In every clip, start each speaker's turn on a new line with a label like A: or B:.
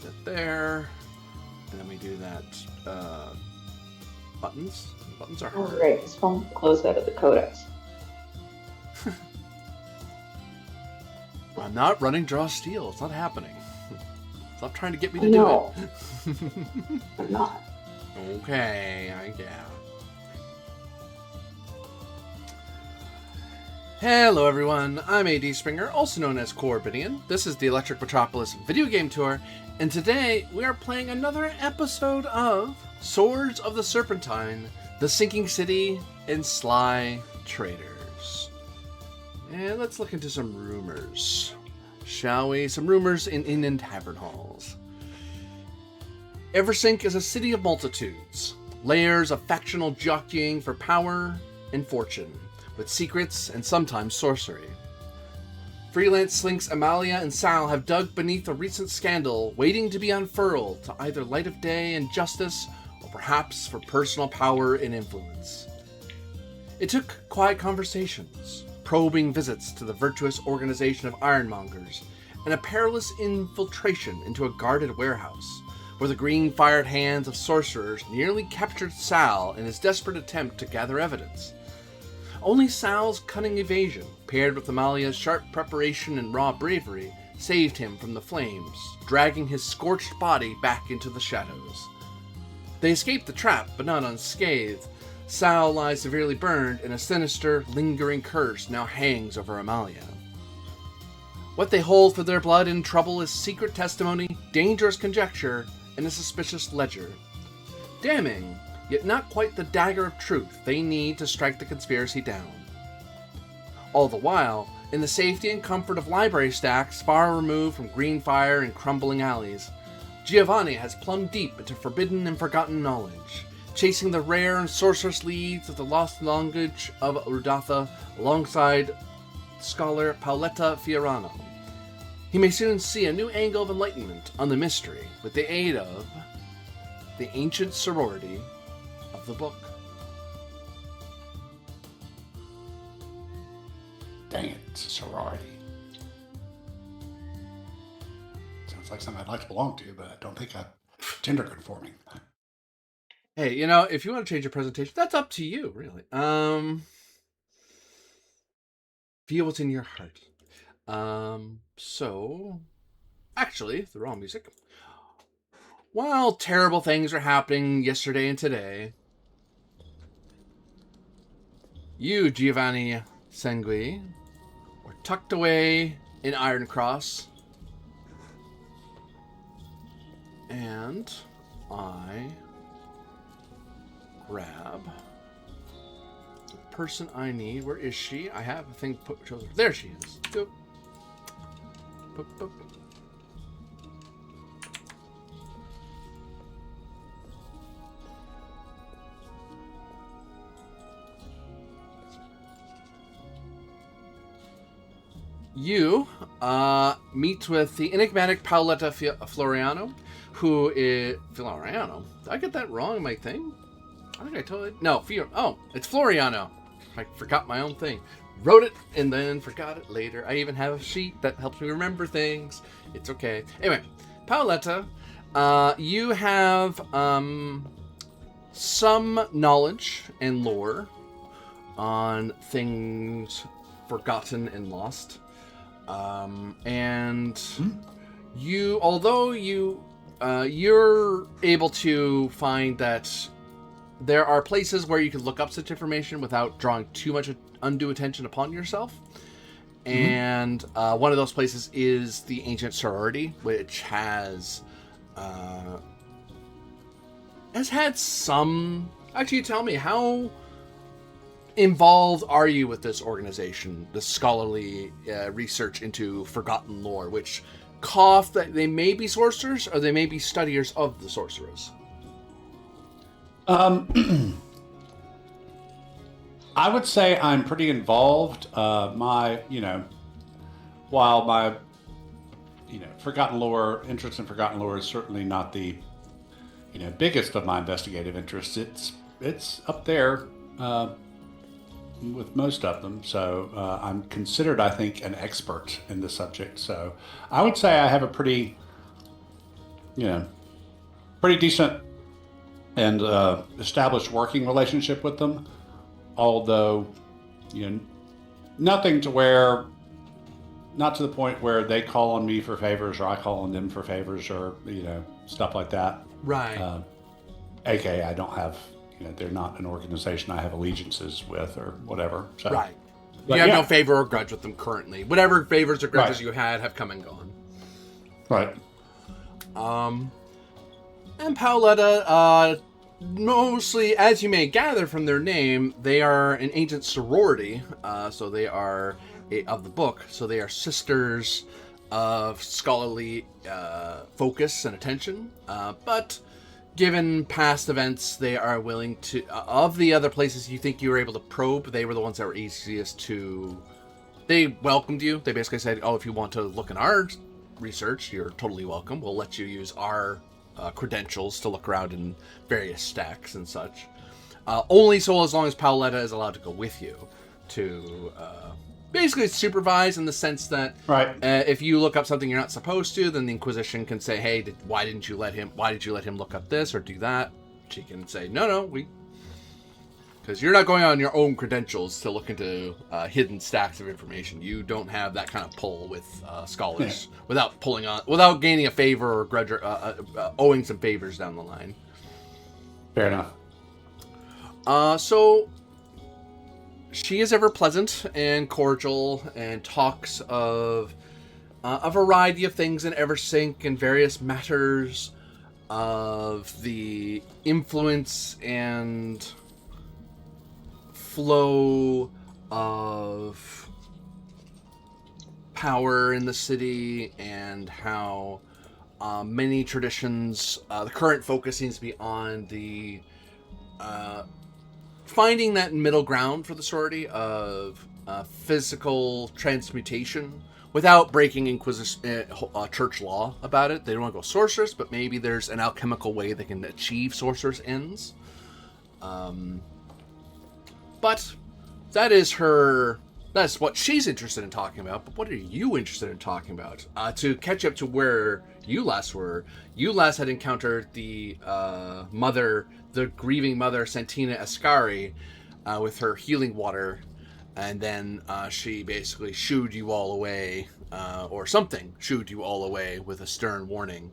A: that there. And then we do that buttons. Buttons are
B: Oh,
A: hard.
B: great. His phone closed out of the codex.
A: I'm not running draw steel. It's not happening. Stop trying to get me to
B: No.
A: do it.
B: I'm not.
A: Okay, yeah. Hello everyone, I'm AD Springer, also known as Corbinian. This is the Electric Metropolis video game tour, and today we are playing another episode of Swords of the Serpentine, the Sinking City, and Sly Traders. And let's look into some rumors, shall we? Some rumors in inn and tavern halls. Eversink is a city of multitudes, layers of factional jockeying for power and fortune, with secrets and sometimes sorcery. Freelance slinks Amalia and Sal have dug beneath a recent scandal, waiting to be unfurled to either light of day and justice, or perhaps for personal power and influence. It took quiet conversations, probing visits to the virtuous organization of ironmongers, and a perilous infiltration into a guarded warehouse, where the green-fired hands of sorcerers nearly captured Sal in his desperate attempt to gather evidence. Only Sal's cunning evasion, paired with Amalia's sharp preparation and raw bravery, saved him from the flames, dragging his scorched body back into the shadows. They escaped the trap, but not unscathed. Sal lies severely burned, and a sinister, lingering curse now hangs over Amalia. What they hold for their blood and trouble is secret testimony, dangerous conjecture, and a suspicious ledger. Damning, yet not quite the dagger of truth they need to strike the conspiracy down. All the while, in the safety and comfort of library stacks far removed from green fire and crumbling alleys, Giovanni has plumbed deep into forbidden and forgotten knowledge, chasing the rare and sorcerous leads of the lost language of Rudatha alongside scholar Paoletta Fiorano. He may soon see a new angle of enlightenment on the mystery with the aid of the Ancient Sorority of the book.
C: Dang it, it's a sorority. Sounds like something I'd like to belong to, but I don't think I'm gender conforming.
A: Hey, if you want to change your presentation, that's up to you, really. Feel what's in your heart. Actually, the wrong music. While terrible things are happening yesterday and today, you, Giovanni Sengui, were tucked away in Iron Cross, and I grab the person I need. Where is she? I have a thing put. There she is. Go. Boop, boop. You meet with the enigmatic Paoletta Floriano, who is... Floriano? Did I get that wrong in my thing? I think I totally... No, it's Floriano. I forgot my own thing. Wrote it and then forgot it later. I even have a sheet that helps me remember things. It's okay. Anyway, Paoletta, you have some knowledge and lore on things forgotten and lost. You're able to find that there are places where you can look up such information without drawing too much undue attention upon yourself. Mm-hmm. And one of those places is the Ancient Sorority, which has had some... Actually, tell me, how involved are you with this organization, the scholarly research into forgotten lore, which cough that they may be sorcerers or they may be studiers of the sorcerers?
C: I would say I'm pretty involved. While my interest in forgotten lore is certainly not the, biggest of my investigative interests. It's up there with most of them. So I'm considered, I think, an expert in the subject. So I would say I have a pretty you know, pretty decent and established working relationship with them. Although, you know, nothing to where, not to the point where they call on me for favors or I call on them for favors or, you know, stuff like that.
A: Right.
C: AKA, I don't have, you know, they're not an organization I have allegiances with or whatever. So,
A: Right.
C: but
A: You have
C: yeah.
A: no favor or grudge with them currently. Whatever favors or grudges
C: Right.
A: you had have come and gone.
C: Right.
A: And Paoletta, mostly, as you may gather from their name, they are an ancient sorority. So they are, of the book, so they are sisters of scholarly focus and attention. But given past events, they are willing to, of the other places you think you were able to probe, they were the ones that were easiest to, they welcomed you. They basically said, oh, if you want to look in our research, you're totally welcome. We'll let you use our credentials to look around in various stacks and such. Only so as long as Paoletta is allowed to go with you to basically supervise, in the sense that
C: Right.
A: if you look up something you're not supposed to, then the Inquisition can say, hey, why did you let him look up this or do that? She can say, no, because you're not going on your own credentials to look into hidden stacks of information. You don't have that kind of pull with scholars without gaining a favor or grudge or owing some favors down the line.
C: Fair enough.
A: So she is ever pleasant and cordial and talks of a variety of things in Eversink and various matters of the influence and flow of power in the city, and how many traditions, the current focus seems to be on the finding that middle ground for the sorority of physical transmutation without breaking Inquisition church law about it. They don't want to go sorceress, but maybe there's an alchemical way they can achieve sorceress ends. But that's what she's interested in talking about. But what are you interested in talking about? To catch up to where you last were, you last had encountered the grieving mother, Santina Ascari, with her healing water, and then she basically shooed you all away, or something shooed you all away with a stern warning,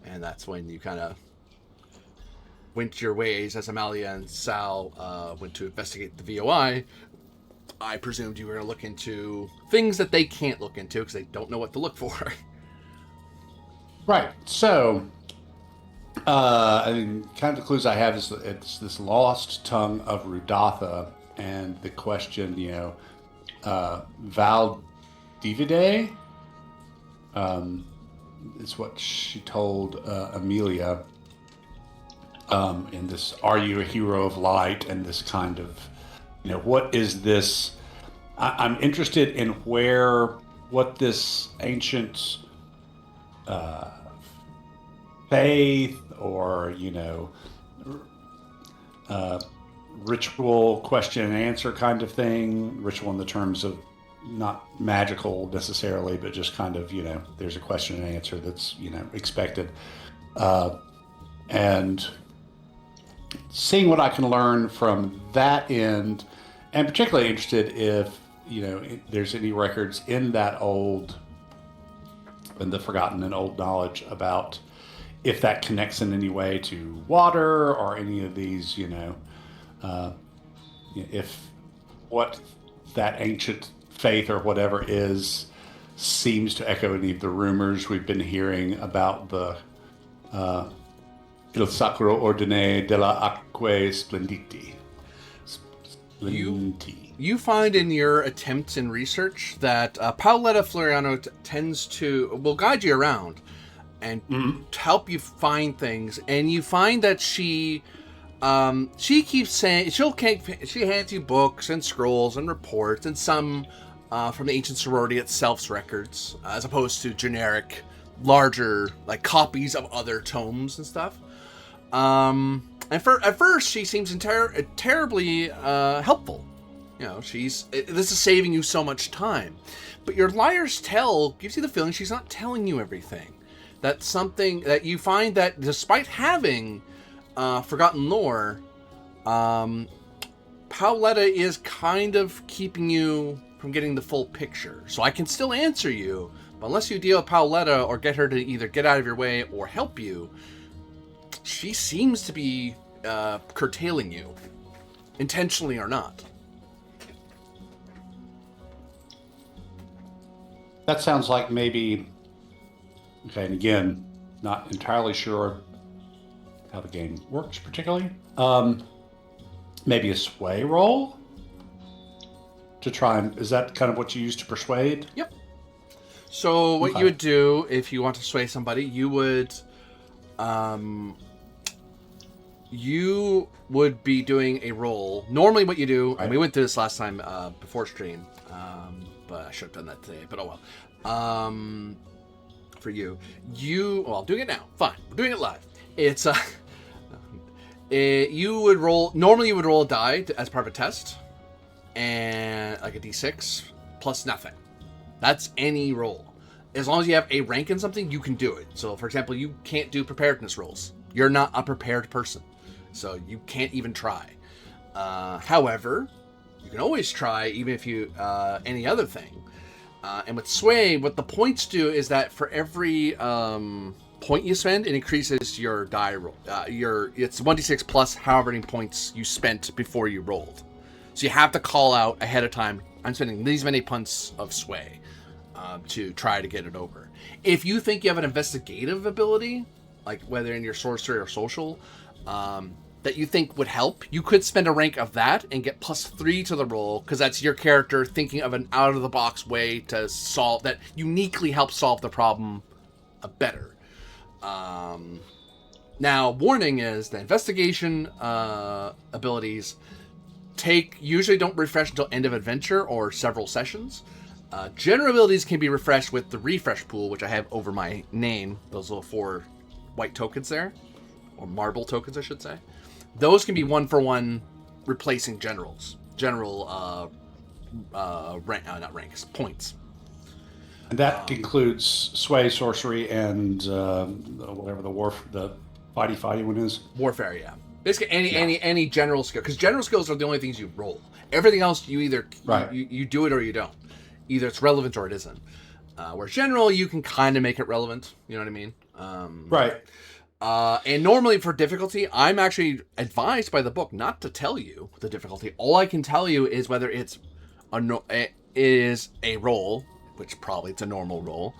A: and that's when you kind of went your ways as Amalia and Sal went to investigate the VOI. I presumed you were going to look into things that they can't look into because they don't know what to look for.
C: Right. So, I mean, kind of the clues I have is it's this lost tongue of Rudatha, and the question, you know, Val Divide, is what she told Amelia. In this, are you a hero of light? And this kind of, you know, what is this? I'm interested in what this ancient faith or, you know, ritual question and answer kind of thing. Ritual in the terms of not magical necessarily, but just kind of, you know, there's a question and answer that's, you know, expected. And seeing what I can learn from that end, and particularly interested if, you know, there's any records in that in the forgotten and old knowledge about if that connects in any way to water or any of these, you know, if what that ancient faith or whatever is seems to echo any of the rumors we've been hearing about the Il Sacro Ordine della Acque Splendenti.
A: You find in your attempts in research that Paoletta Floriano will guide you around and help you find things, and you find that she keeps saying she hands you books and scrolls and reports and some from the Ancient Sorority itself's records, as opposed to generic, larger like copies of other tomes and stuff. And at first she seems terribly helpful. You know, this is saving you so much time. But your liar's tell gives you the feeling she's not telling you everything. That's something that you find that despite having forgotten lore, Paoletta is kind of keeping you from getting the full picture. So I can still answer you, but unless you deal with Paoletta or get her to either get out of your way or help you, she seems to be curtailing you, intentionally or not.
C: That sounds like maybe... Okay, and again, not entirely sure how the game works particularly. Maybe a sway roll? To try and... Is that kind of what you use to persuade?
A: Yep. So what you would do if you want to sway somebody, you would be doing a roll. Normally what you do, and we went through this last time before stream, but I should have done that today, but oh well. For you, well, I'm doing it now. Fine, we're doing it live. It's you would roll. Normally, you would roll a die as part of a test, and like a d6 plus nothing. That's any roll. As long as you have a rank in something, you can do it. So, for example, you can't do preparedness rolls. You're not a prepared person, so you can't even try. However, you can always try, even if you any other thing. And with sway, what the points do is that for every point you spend, it increases your die roll. It's 1d6 plus however many points you spent before you rolled. So you have to call out ahead of time, I'm spending these many punts of sway to try to get it over. If you think you have an investigative ability, like whether in your sorcery or social, that you think would help, you could spend a rank of that and get +3 to the roll, because that's your character thinking of an out-of-the-box way to solve that uniquely helps solve the problem better. Now, warning is the investigation abilities usually don't refresh until end of adventure or several sessions. General abilities can be refreshed with the refresh pool, which I have over my name, those little 4 white tokens there, or marble tokens, I should say. Those can be 1-for-1 replacing generals. Not ranks, points.
C: And that includes sway, sorcery, and whatever the fighty one is.
A: Warfare, yeah. Basically, any general skill, because general skills are the only things you roll. Everything else, you either you do it or you don't. Either it's relevant or it isn't. Whereas general, you can kind of make it relevant. You know what I mean?
C: Right.
A: And normally for difficulty, I'm actually advised by the book not to tell you the difficulty. All I can tell you is whether it's a roll, which probably it's a normal roll,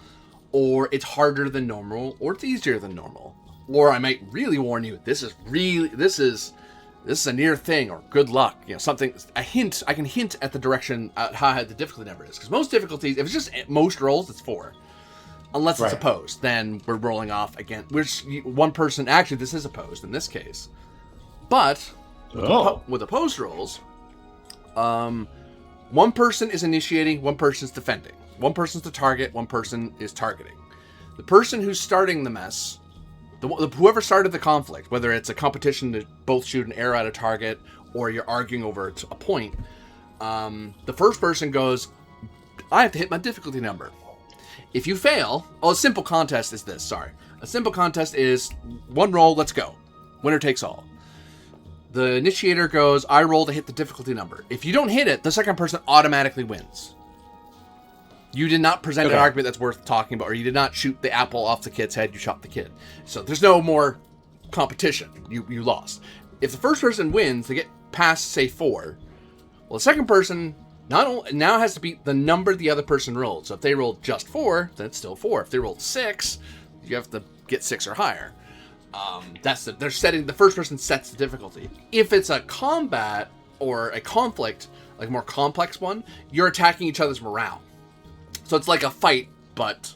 A: or it's harder than normal, or it's easier than normal. Or I might really warn you, this is a near thing, or good luck, something, a hint. I can hint at the direction, how high the difficulty number is. Because most difficulties, if it's just most rolls, it's 4. Unless it's opposed, then we're rolling off again. Which one person, actually, this is opposed in this case. But with opposed rolls, one person is initiating, one person's defending. One person's the target, one person is targeting. The person who's starting the mess, whoever started the conflict, whether it's a competition to both shoot an arrow at a target or you're arguing over a point, the first person goes, I have to hit my difficulty number. If you fail, a simple contest is this, sorry. A simple contest is one roll, let's go. Winner takes all. The initiator goes, I roll to hit the difficulty number. If you don't hit it, the second person automatically wins. You did not present an argument that's worth talking about, or you did not shoot the apple off the kid's head, you shot the kid. So there's no more competition. You lost. If the first person wins, they get past, say, 4. Well, the second person now has to beat the number the other person rolled. So if they rolled just 4, then it's still 4. If they rolled 6, you have to get 6 or higher. They're setting, the first person sets the difficulty. If it's a combat or a conflict, like a more complex one, you're attacking each other's morale. So it's like a fight, but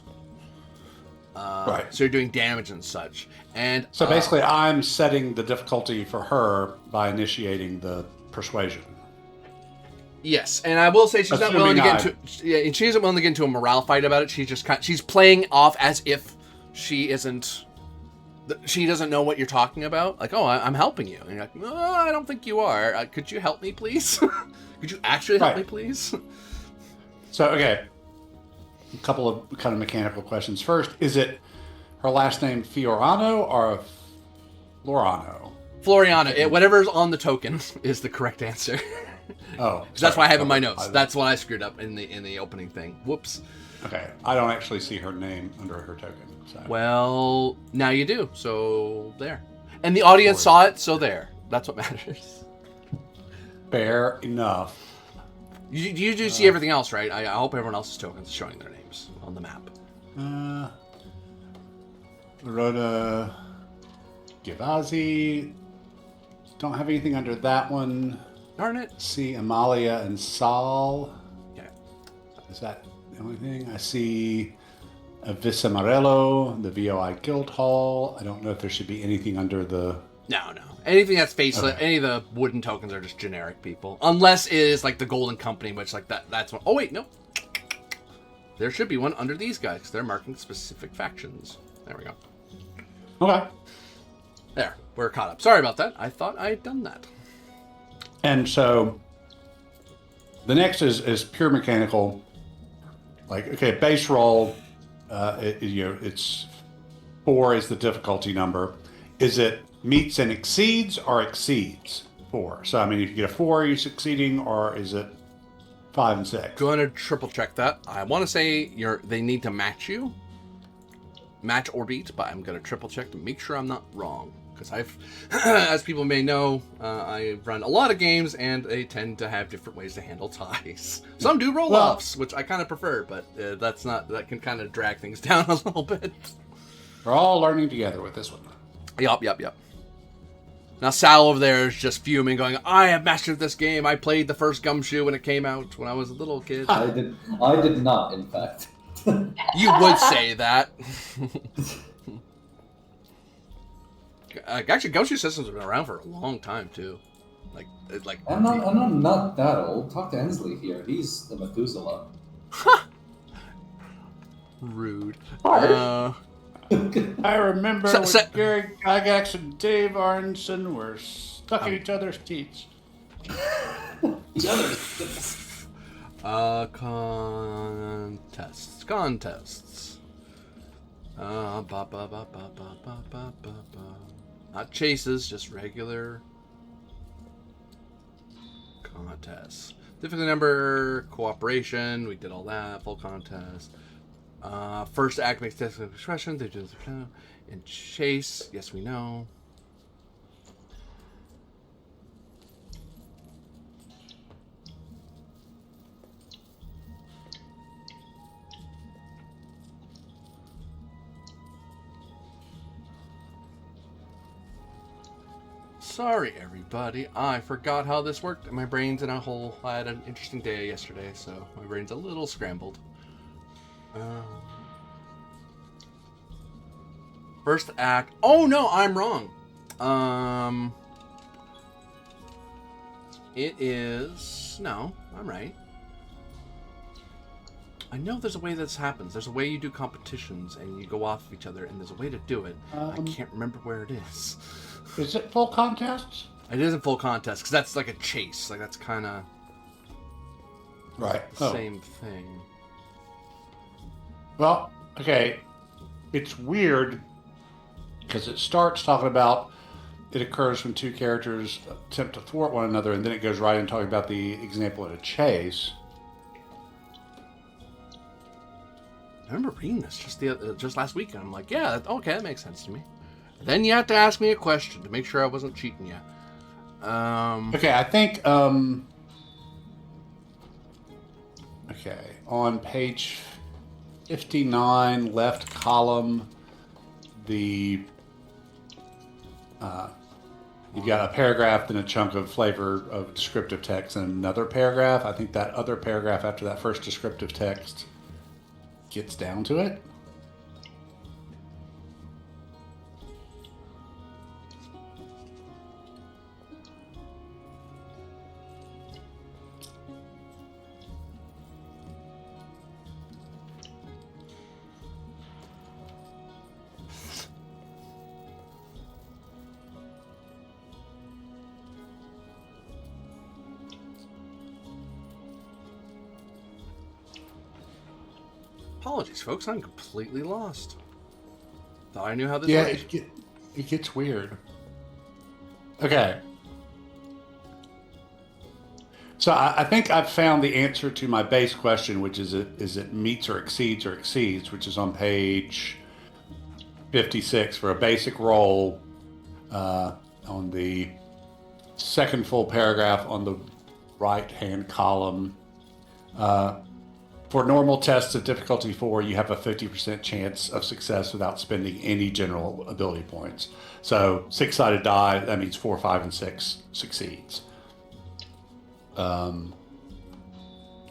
A: so you're doing damage and such. And
C: so basically, I'm setting the difficulty for her by initiating the persuasion.
A: Yes, and I will say she's not willing to get into. Yeah, and she isn't willing to get into a morale fight about it. She's playing off as if she isn't. She doesn't know what you're talking about. Like, oh, I'm helping you. And you're like, no, I don't think you are. Could you help me, please? Could you actually help me, please?
C: So, okay. A couple of kind of mechanical questions. First, is it her last name Fiorano or Florano?
A: Floriana. Whatever's on the token is the correct answer.
C: Oh,
A: that's what I have in my
C: Okay.
A: notes. That's what I screwed up in the opening thing. Whoops.
C: Okay, I don't actually see her name under her token. So.
A: Well, now you do. So there. And the audience saw it, so there. That's what matters.
C: Fair enough.
A: You do see everything else, right? I hope everyone else's tokens is showing their names on the map.
C: Rhoda Giovanni. Don't have anything under that one.
A: Darn it.
C: See Amalia and Sal.
A: Okay.
C: Is that the only thing? I see a Visamarello, the VOI Guild Hall. I don't know if there should be anything under the...
A: No. Anything that's faceless,
C: Okay.
A: any of the wooden tokens are just generic people. Unless it is like the Golden Company, which like that's one. Oh, wait, no. There should be one under these guys, because they're marking specific factions. There we go.
C: Okay.
A: There, we're caught up. Sorry about that. I thought I had done that.
C: And so the next is pure mechanical. Like, okay, base roll, it's 4 is the difficulty number. Is it meets and exceeds or exceeds 4? So, I mean, if you get a 4, are you succeeding, or is it 5 and 6?
A: Going to triple check that. I want to say they need to match or beat, but I'm going to triple check to make sure I'm not wrong. Because I've, as people may know, I run a lot of games, and they tend to have different ways to handle ties. Some do roll-offs, which I kind of prefer, but that can kind of drag things down a little bit.
C: We're all learning together with this one.
A: Yup. Now Sal over there is just fuming, going, I have mastered this game. I played the first Gumshoe when it came out when I was a little kid.
D: I did not, in fact.
A: You would say that. Actually, Gumshoe systems have been around for a long time too.
D: I'm not that old. Talk to Ensley here. He's the Methuselah.
A: Rude.
C: I remember when Gary Gygax and Dave Arneson were stuck in each other's teeth.
A: Contests. Not chases, just regular contests. Difficulty number, cooperation, we did all that, full contest. First act makes technical expression, they do and chase, yes we know. Sorry, everybody. I forgot how this worked, and my brain's in a hole. I had an interesting day yesterday, so my brain's a little scrambled. First act. Oh no, I'm wrong. It is. No, I'm right. I know there's a way this happens. There's a way you do competitions and you go off of each other, and there's a way to do it. I can't remember where it is.
C: Is it full contests?
A: It isn't full contest, because that's like a chase. Like, that's kind of
C: right.
A: the same thing.
C: Well, okay. It's weird, because it starts talking about it occurs when two characters attempt to thwart one another, and then it goes right into talking about the example of a chase.
A: I remember reading this just last week, and I'm like, yeah, okay, that makes sense to me. Then you have to ask me a question to make sure I wasn't cheating you.
C: Okay, I think, okay, on page 59, left column, you've got a paragraph, then a chunk of flavor of descriptive text, and another paragraph. I think that other paragraph after that first descriptive text gets down to it.
A: Apologies, folks. I'm completely lost. Thought I knew how this
C: Yeah,
A: worked.
C: it gets weird. Okay. So I think I've found the answer to my base question, which is it meets or exceeds, which is on page 56 for a basic roll on the second full paragraph on the right-hand column. For normal tests of difficulty 4, you have a 50% chance of success without spending any general ability points. So 6-sided die, that means 4, 5, and 6 succeeds. And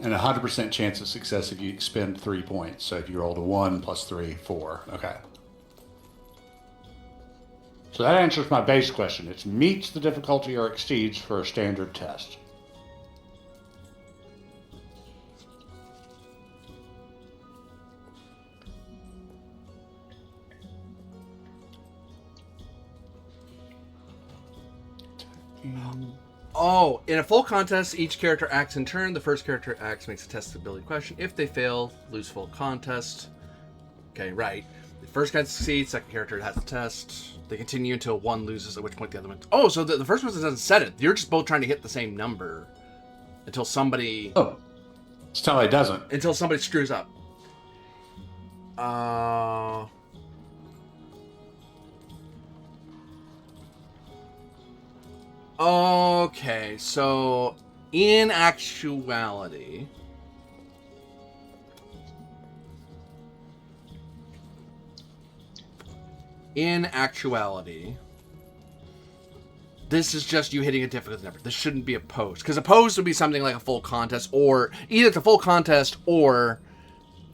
C: 100% chance of success if you expend 3 points. So if you rolled a 1 plus 3, 4. Okay. So that answers my base question. It meets the difficulty or exceeds for a standard test.
A: Oh, in a full contest, each character acts in turn. The first character acts makes a test ability question. If they fail, lose full contest. Okay, right. The first guy succeeds, second character has a test. They continue until one loses, at which point the other one... Oh, so the first person doesn't set it. You're just both trying to hit the same number until somebody...
C: Oh, still it doesn't.
A: Until somebody screws up. Okay, so in actuality, this is just you hitting a difficulty number. This shouldn't be opposed, because opposed would be something like a full contest, or either it's a full contest or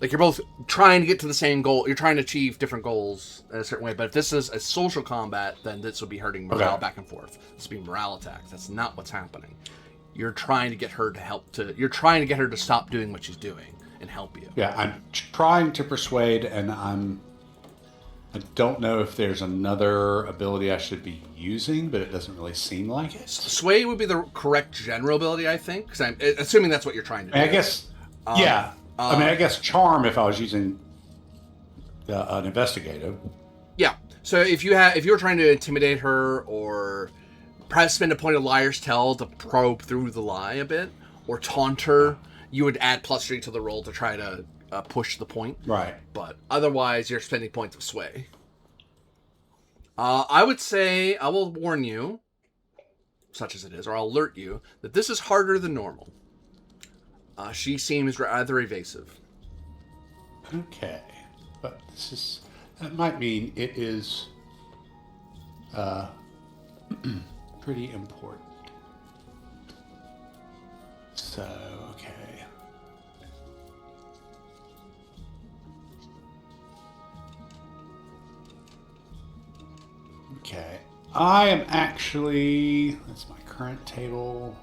A: like you're both trying to get to the same goal. You're trying to achieve different goals in a certain way. But if this is a social combat, then this would be hurting morale back and forth. This would be morale attacks. That's not what's happening. You're trying to get her to You're trying to get her to stop doing what she's doing and help you.
C: Yeah, I'm trying to persuade, and I don't know if there's another ability I should be using, but it doesn't really seem like it.
A: Sway would be the correct general ability, I think, because I'm assuming that's what you're trying to do.
C: I guess, yeah. I guess charm if I was using an investigative.
A: Yeah. So if you were trying to intimidate her, or perhaps spend a point of liar's tell to probe through the lie a bit, or taunt her, you would add +3 to the roll to try to push the point.
C: Right.
A: But otherwise, you're spending points of sway. I would say, I will warn you, such as it is, or I'll alert you, that this is harder than normal. She seems rather evasive.
C: Okay. But that might mean it is pretty important. So, okay. Okay. I am actually, that's my current table.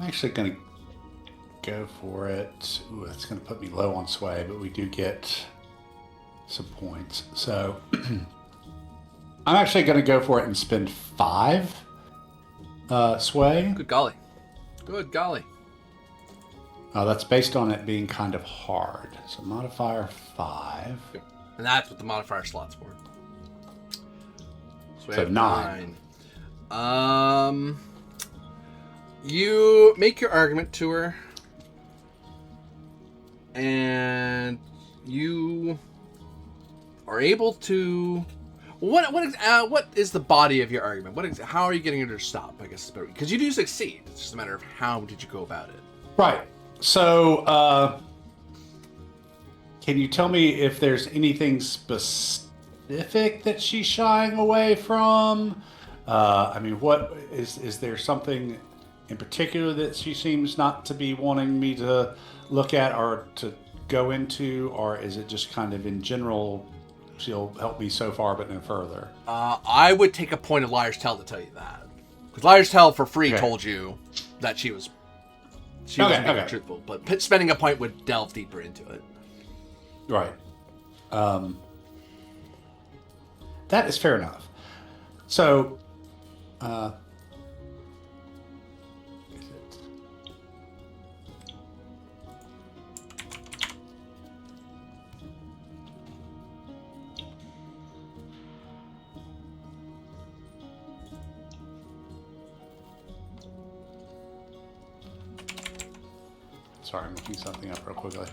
C: I'm actually going to go for it. Ooh, it's going to put me low on sway, but we do get some points. So I'm actually going to go for it and spend 5 sway.
A: Good golly. Good golly.
C: That's based on it being kind of hard. So modifier 5.
A: And that's what the modifier slot's for.
C: So 9.
A: You make your argument to her, and you are able to. What is the body of your argument? How are you getting her to stop? I guess because you do succeed. It's just a matter of how did you go about it.
C: Right. So, can you tell me if there's anything specific that she's shying away from? I mean, what is there something in particular that she seems not to be wanting me to look at or to go into, or is it just kind of in general, she'll help me so far but no further?
A: I would take a point of liar's tell to tell you that, because liar's tell for free told you that she was being truthful, but spending a point would delve deeper into it.
C: Right. That is fair enough. So, is it... Sorry, I'm looking something up real quickly.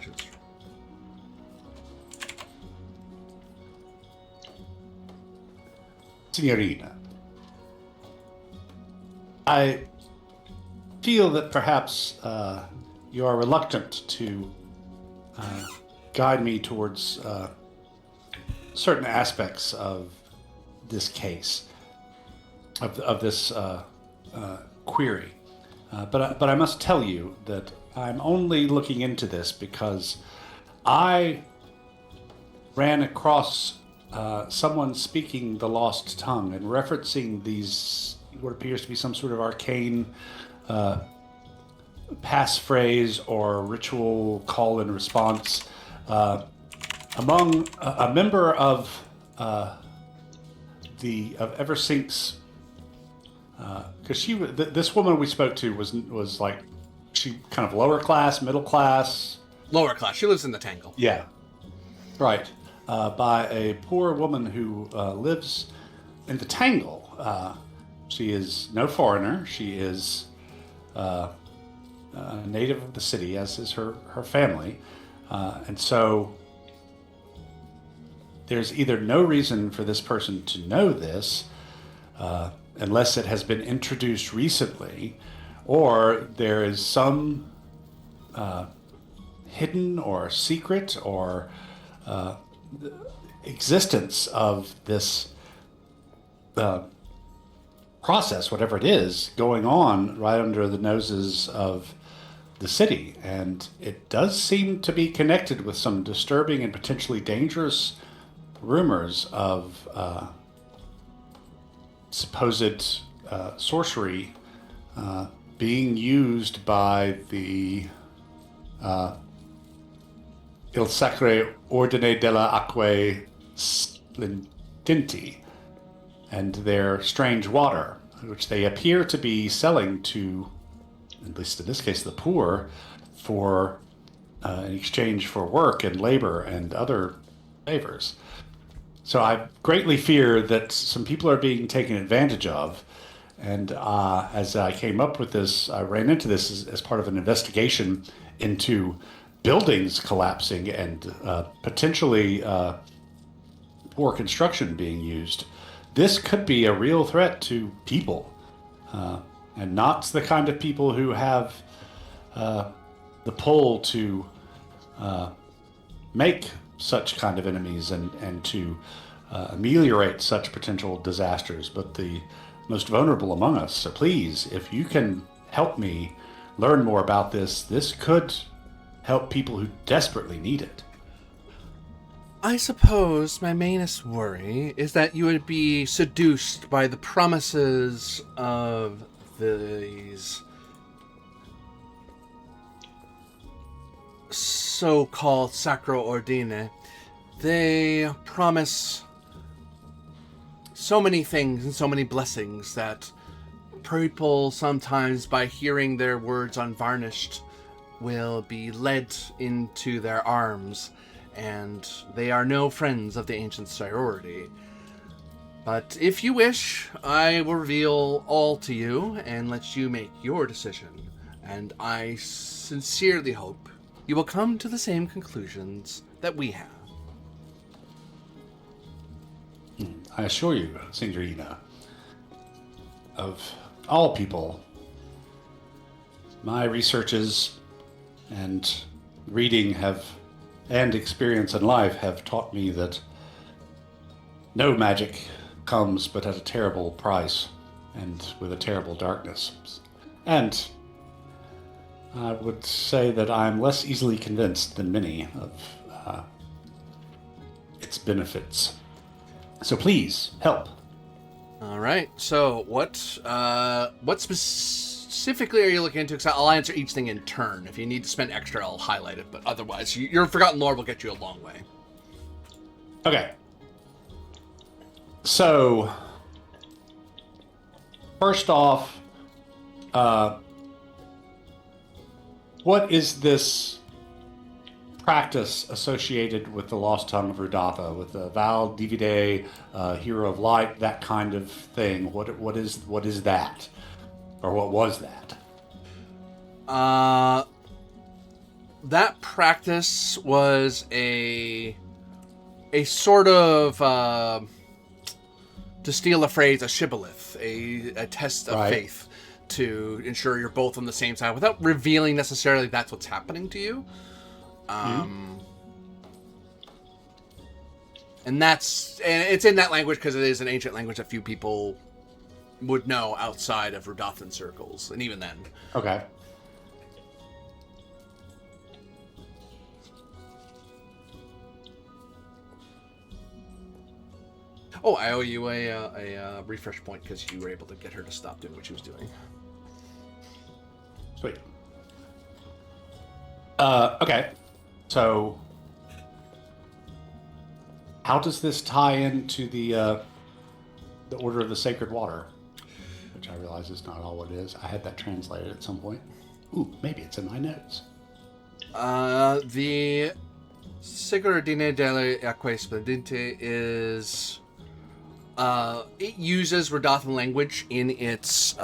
C: Signorina, I feel that perhaps you are reluctant to guide me towards certain aspects of this case, of this query. But I must tell you that I'm only looking into this because I ran across someone speaking the lost tongue and referencing these, what appears to be some sort of arcane passphrase or ritual call and response among a member of Eversink's, because this woman we spoke to was like, she kind of lower class, middle class,
A: Lower class. She lives in the Tangle.
C: yeah, right. By a poor woman who lives in the Tangle. She is no foreigner. She is a native of the city, as is her family. And so there's either no reason for this person to know this, unless it has been introduced recently, or there is some hidden or secret or existence of this process, whatever it is, going on right under the noses of the city. And it does seem to be connected with some disturbing and potentially dangerous rumors of supposed sorcery being used by the Il Sacre Ordine della Acque Splendenti and their strange water, which they appear to be selling to, at least in this case, the poor, for in exchange for work and labor and other favors. So I greatly fear that some people are being taken advantage of. And as I came up with this, I ran into this as part of an investigation into buildings collapsing and potentially poor construction being used. This could be a real threat to people, and not the kind of people who have the pull to make such kind of enemies and to ameliorate such potential disasters, but the most vulnerable among us. So please, if you can help me learn more about this, this could help people who desperately need it.
A: I suppose my mainest worry is that you would be seduced by the promises of these so-called Sacro Ordine. They promise so many things and so many blessings that people sometimes, by hearing their words unvarnished, will be led into their arms, and they are no friends of the Ancient Sorority. But if you wish, I will reveal all to you and let you make your decision, and I sincerely hope you will come to the same conclusions that we have.
C: I assure you, Signorina, of all people, my researches and reading and experience in life have taught me that no magic comes but at a terrible price and with a terrible darkness. And I would say that I'm less easily convinced than many of its benefits. So please, help.
A: All right. So what specifically are you looking into? Because I'll answer each thing in turn. If you need to spend extra, I'll highlight it. But otherwise, your Forgotten Lore will get you a long way.
C: Okay. So, first off, what is this practice associated with the Lost Tongue of Rudatha, with the Val Divide, Hero of Light, that kind of thing? What is that, or what was that?
A: That practice was a sort of, to steal a phrase, a shibboleth, a test of faith to ensure you're both on the same side without revealing necessarily that's what's happening to you. And it's in that language because it is an ancient language that few people would know outside of Rudathan circles, and even then.
C: Okay.
A: Oh, I owe you a refresh point because you were able to get her to stop doing what she was doing.
C: Sweet. Okay. So, how does this tie into the Order of the Sacred Water? Which I realize is not all it is. I had that translated at some point. Ooh, maybe it's in my notes.
A: The Sacred Ordine delle Acque Splendente is... it uses Rudathan language in its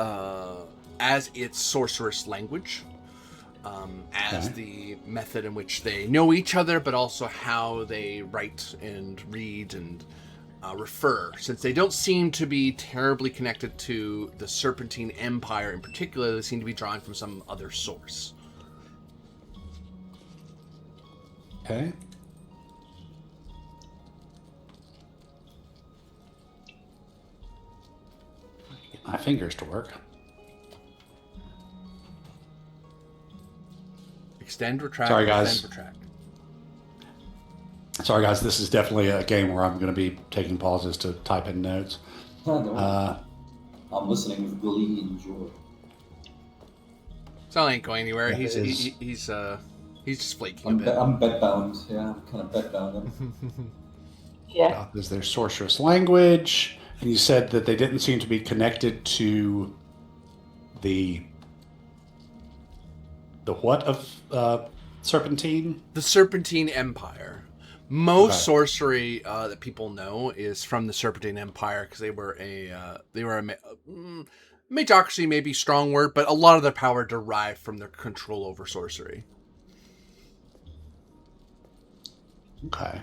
A: as its sorceress language, as the method in which they know each other, but also how they write and read and refer. Since they don't seem to be terribly connected to the Serpentine Empire in particular, they seem to be drawing from some other source.
C: Okay. Get my fingers to work.
A: Extend, retract,
C: Sorry, guys.
A: extend, retract.
C: Sorry, guys. This is definitely a game where I'm going to be taking pauses to type in notes.
D: I'm listening with glee and joy.
A: Sal ain't going anywhere.
C: Yeah,
A: He's just flaking a bit.
D: I'm bedbound. Yeah, I'm kind of bedbound.
B: Yeah.
C: Is their sorceress language? And you said that they didn't seem to be connected to the what of Serpentine?
A: The Serpentine Empire. Most sorcery that people know is from the Serpentine Empire because they were a magocracy, maybe strong word, but a lot of their power derived from their control over sorcery.
C: Okay.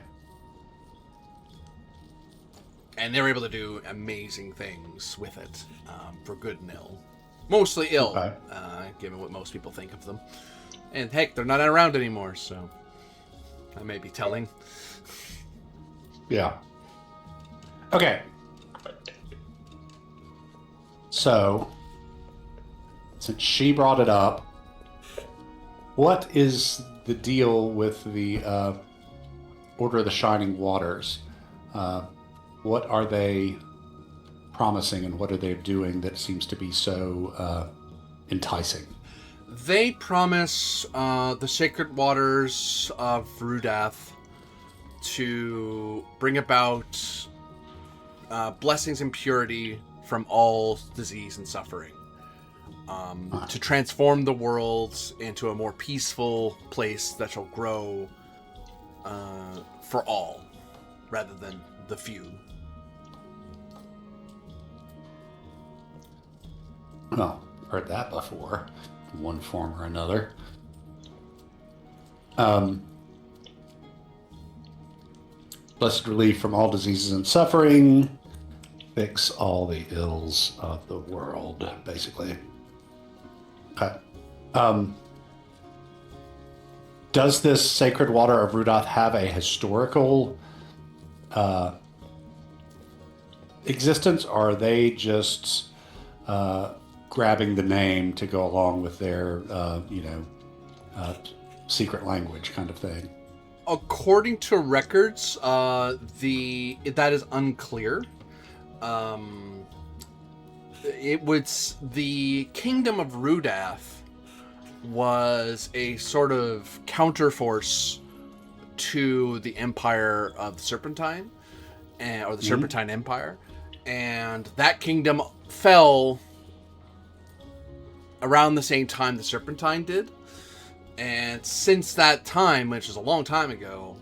A: And they were able to do amazing things with it, for good and ill. Mostly ill, given what most people think of them. And heck, they're not around anymore, so that may be telling.
C: Yeah. Okay. So, since she brought it up, what is the deal with the Order of the Shining Waters? What are they promising and what are they doing that seems to be so enticing?
A: They promise the sacred waters of Rudath to bring about blessings and purity from all disease and suffering. To transform the world into a more peaceful place that shall grow for all, rather than the few.
C: Well, heard that before, in one form or another. Blessed relief from all diseases and suffering, fix all the ills of the world, basically. Okay. Does this sacred water of Rudath have a historical existence, or are they just grabbing the name to go along with their, secret language kind of thing?
A: According to records, that is unclear. The kingdom of Rudath was a sort of counterforce to the empire of the Serpentine, or the Serpentine Empire. and that kingdom fell around the same time the Serpentine did. And since that time, which is a long time ago,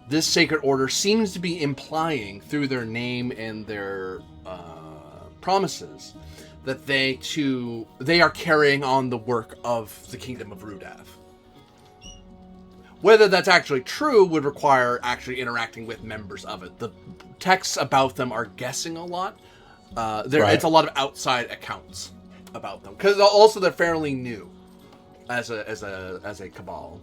A: this sacred order seems to be implying through their name and their promises that they are carrying on the work of the kingdom of Rudav. Whether that's actually true would require actually interacting with members of it. The texts about them are guessing a lot. It's a lot of outside accounts about them, because also they're fairly new as a cabal.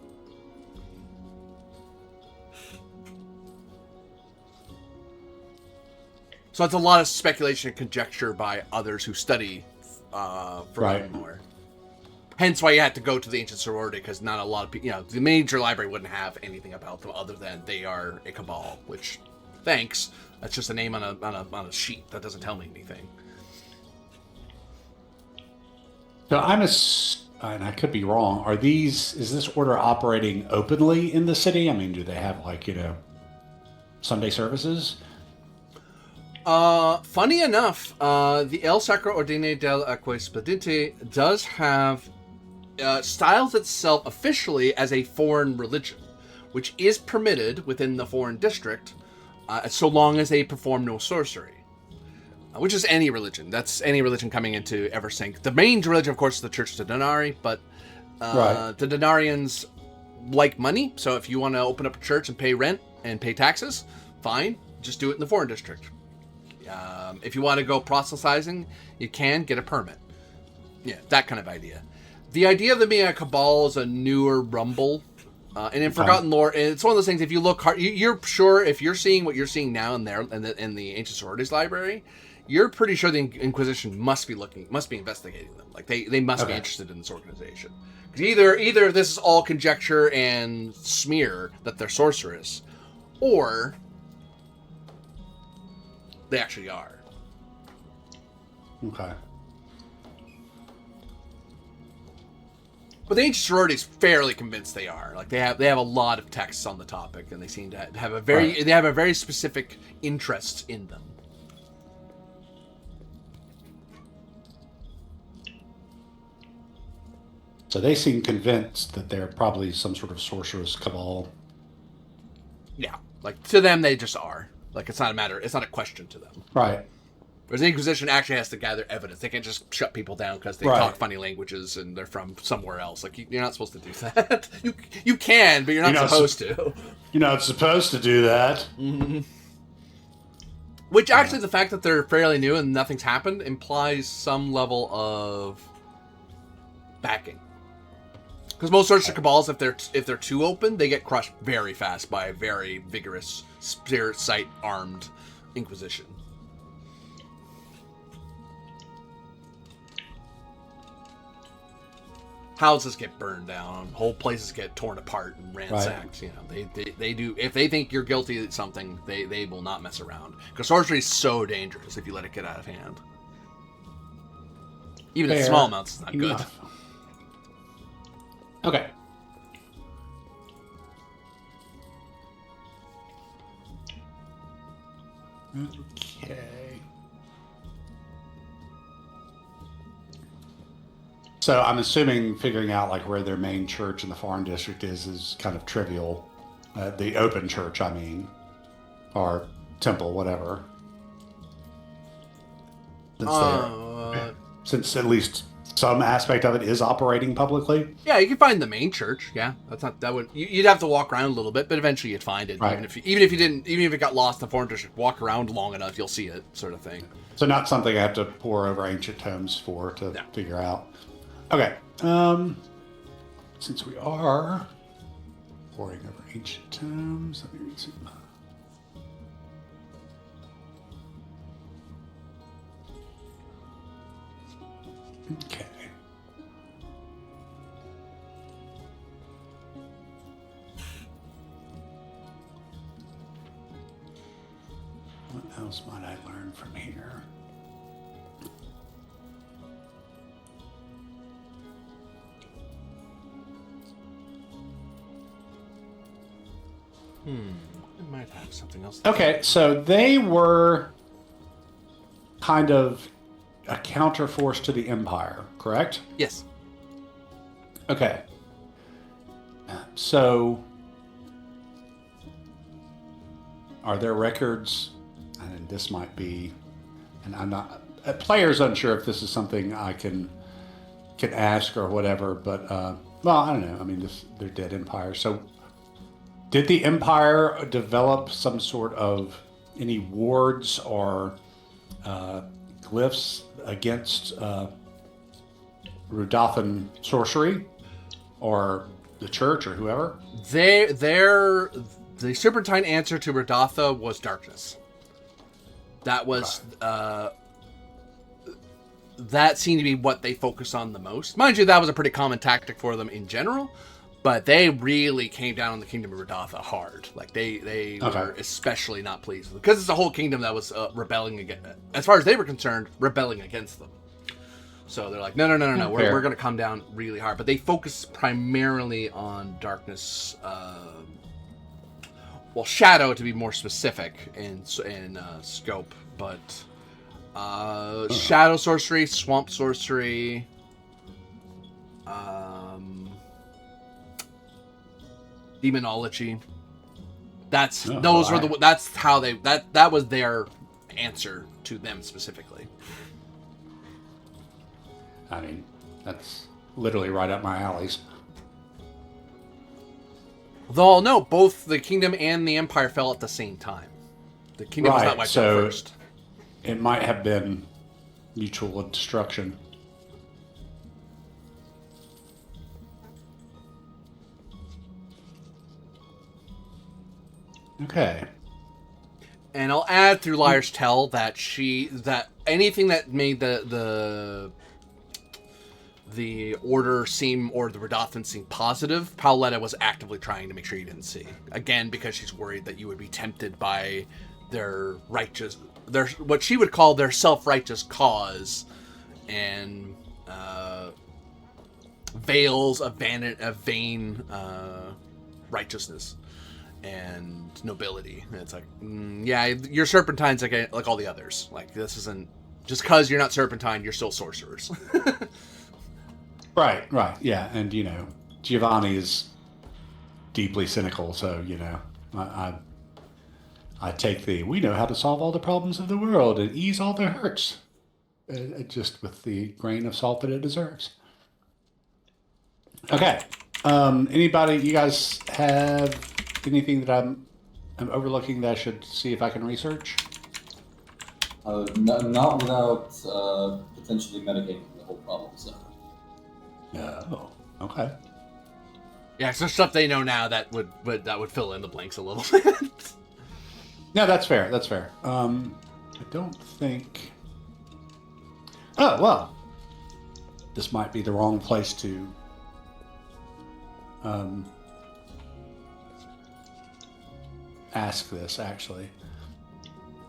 A: So it's a lot of speculation and conjecture by others who study for more. Hence why you had to go to the Ancient Sorority, because not a lot of people, the major library wouldn't have anything about them other than they are a cabal, which, thanks, that's just a name on a sheet. That doesn't tell me anything.
C: So and I could be wrong, is this order operating openly in the city? I mean, do they have, Sunday services?
A: Funny enough, the El Sacro Ordine del Acquespediente does have styles itself officially as a foreign religion, which is permitted within the foreign district, so long as they perform no sorcery. Which is any religion. That's any religion coming into Eversink. The main religion, of course, is the Church of the Denari, but the Denarians like money, so if you want to open up a church and pay rent and pay taxes, fine, just do it in the foreign district. If you want to go proselytizing, you can get a permit. Yeah, that kind of idea. The idea of them being a cabal is a newer rumble. And in Forgotten Lore, it's one of those things, if you look hard, you're sure if you're seeing what you're seeing now in the Ancient Sororities library, you're pretty sure the Inquisition must be investigating them. Like they must be interested in this organization. Because either this is all conjecture and smear that they're sorceress, or they actually are.
C: Okay.
A: But the Ancient Sorority is fairly convinced they are. Like they have a lot of texts on the topic, and they seem to have they have a very specific interest in them.
C: So they seem convinced that they're probably some sort of sorceress cabal.
A: Yeah, like to them they just are. Like it's not a question to them.
C: Right.
A: Whereas the Inquisition actually has to gather evidence. They can't just shut people down because they talk funny languages and they're from somewhere else. Like you're not supposed to do that. You can, but you're not supposed to.
C: You're not supposed to do that.
A: Mm-hmm. Which actually, the fact that they're fairly new and nothing's happened implies some level of backing. Because most sorts of cabals, if they're too open, they get crushed very fast by a very vigorous, spirit sight armed Inquisition. Houses get burned down, whole places get torn apart and ransacked. Right. They do. If they think you're guilty of something, they will not mess around. Because sorcery is so dangerous if you let it get out of hand. Even in small amounts, it's not good.
C: Okay. Okay. So I'm assuming figuring out where their main church in the foreign district is kind of trivial. The open church, I mean, or temple, whatever. Since at least some aspect of it is operating publicly.
A: Yeah, you can find the main church. Yeah, you'd have to walk around a little bit, but eventually you'd find it. Right. Even if it got lost in the foreign district, walk around long enough, you'll see it, sort of thing.
C: So not something I have to pore over ancient tomes to figure out. Okay. Since we are poring over ancient tomes, let me read some. Okay. What else might I learn from here?
A: I might have something else.
C: Okay, so they were kind of a counterforce to the Empire, correct?
A: Yes.
C: Okay. So, are there records? And this might be, and I'm not. A player's unsure if this is something I can ask or whatever. But well, I don't know. I mean, they're dead empires. So, did the Empire develop some sort of any wards or glyphs against Rudothan sorcery, or the church, or whoever?
A: The serpentine answer to Radatha was darkness. That was that seemed to be what they focused on the most. Mind you, that was a pretty common tactic for them in general, but they really came down on the kingdom of Radatha hard. Like they were especially not pleased with it, because it's a whole kingdom that was rebelling against, as far as they were concerned, rebelling against them. So they're like, no, we're going to come down really hard. But they focus primarily on darkness, shadow to be more specific in scope, but shadow sorcery, swamp sorcery, demonology. That was their answer to them specifically.
C: I mean, that's literally right up my alleys.
A: Though, no, both the kingdom and the empire fell at the same time. The kingdom was not wiped out first.
C: It might have been mutual destruction. Okay.
A: And I'll add through Liar's Tell that anything that made the order seem, or the Radathan seem positive, Paoletta was actively trying to make sure you didn't see. Again, because she's worried that you would be tempted by what she would call their self-righteous cause, and veils of vain righteousness and nobility. And it's like, you're serpentines like all the others. Like, this isn't just because you're not serpentine, you're still sorcerers.
C: Right, yeah, and Giovanni is deeply cynical, so I take we know how to solve all the problems of the world and ease all their hurts, just with the grain of salt that it deserves. Okay, anybody? You guys have anything that I'm overlooking that I should see if I can research?
D: Not without potentially mitigating the whole problem. So.
C: Oh, okay.
A: Yeah, so stuff they know now that would fill in the blanks a little bit.
C: No, that's fair. I don't think. Oh well, this might be the wrong place to. Ask this actually,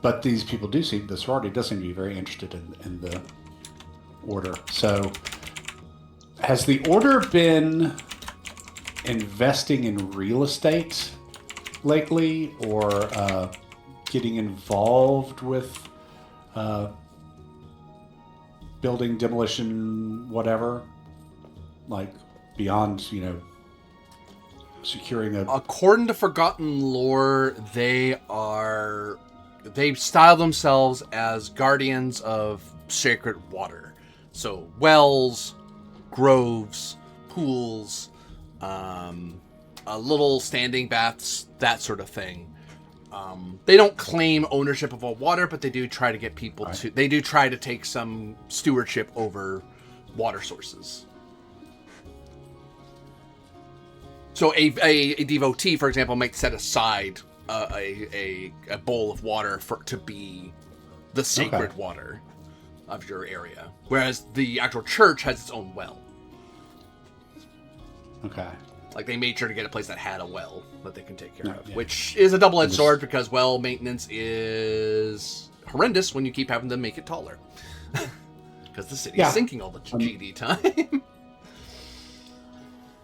C: but these people the sorority does seem to be very interested in the order. So, has the order been investing in real estate lately, or getting involved with building, demolition, whatever, like beyond securing a...
A: According to Forgotten Lore, they style themselves as guardians of sacred water. So wells, groves, pools, little standing baths, that sort of thing. They don't claim ownership of all water, but they do try to get people they do try to take some stewardship over water sources. So a devotee, for example, might set aside a bowl of water to be the sacred water of your area, whereas the actual church has its own well.
C: Okay.
A: Like, they made sure to get a place that had a well that they can take care of, which is a double-edged sword, because well maintenance is horrendous when you keep having to make it taller. Because the city's sinking all the GD time.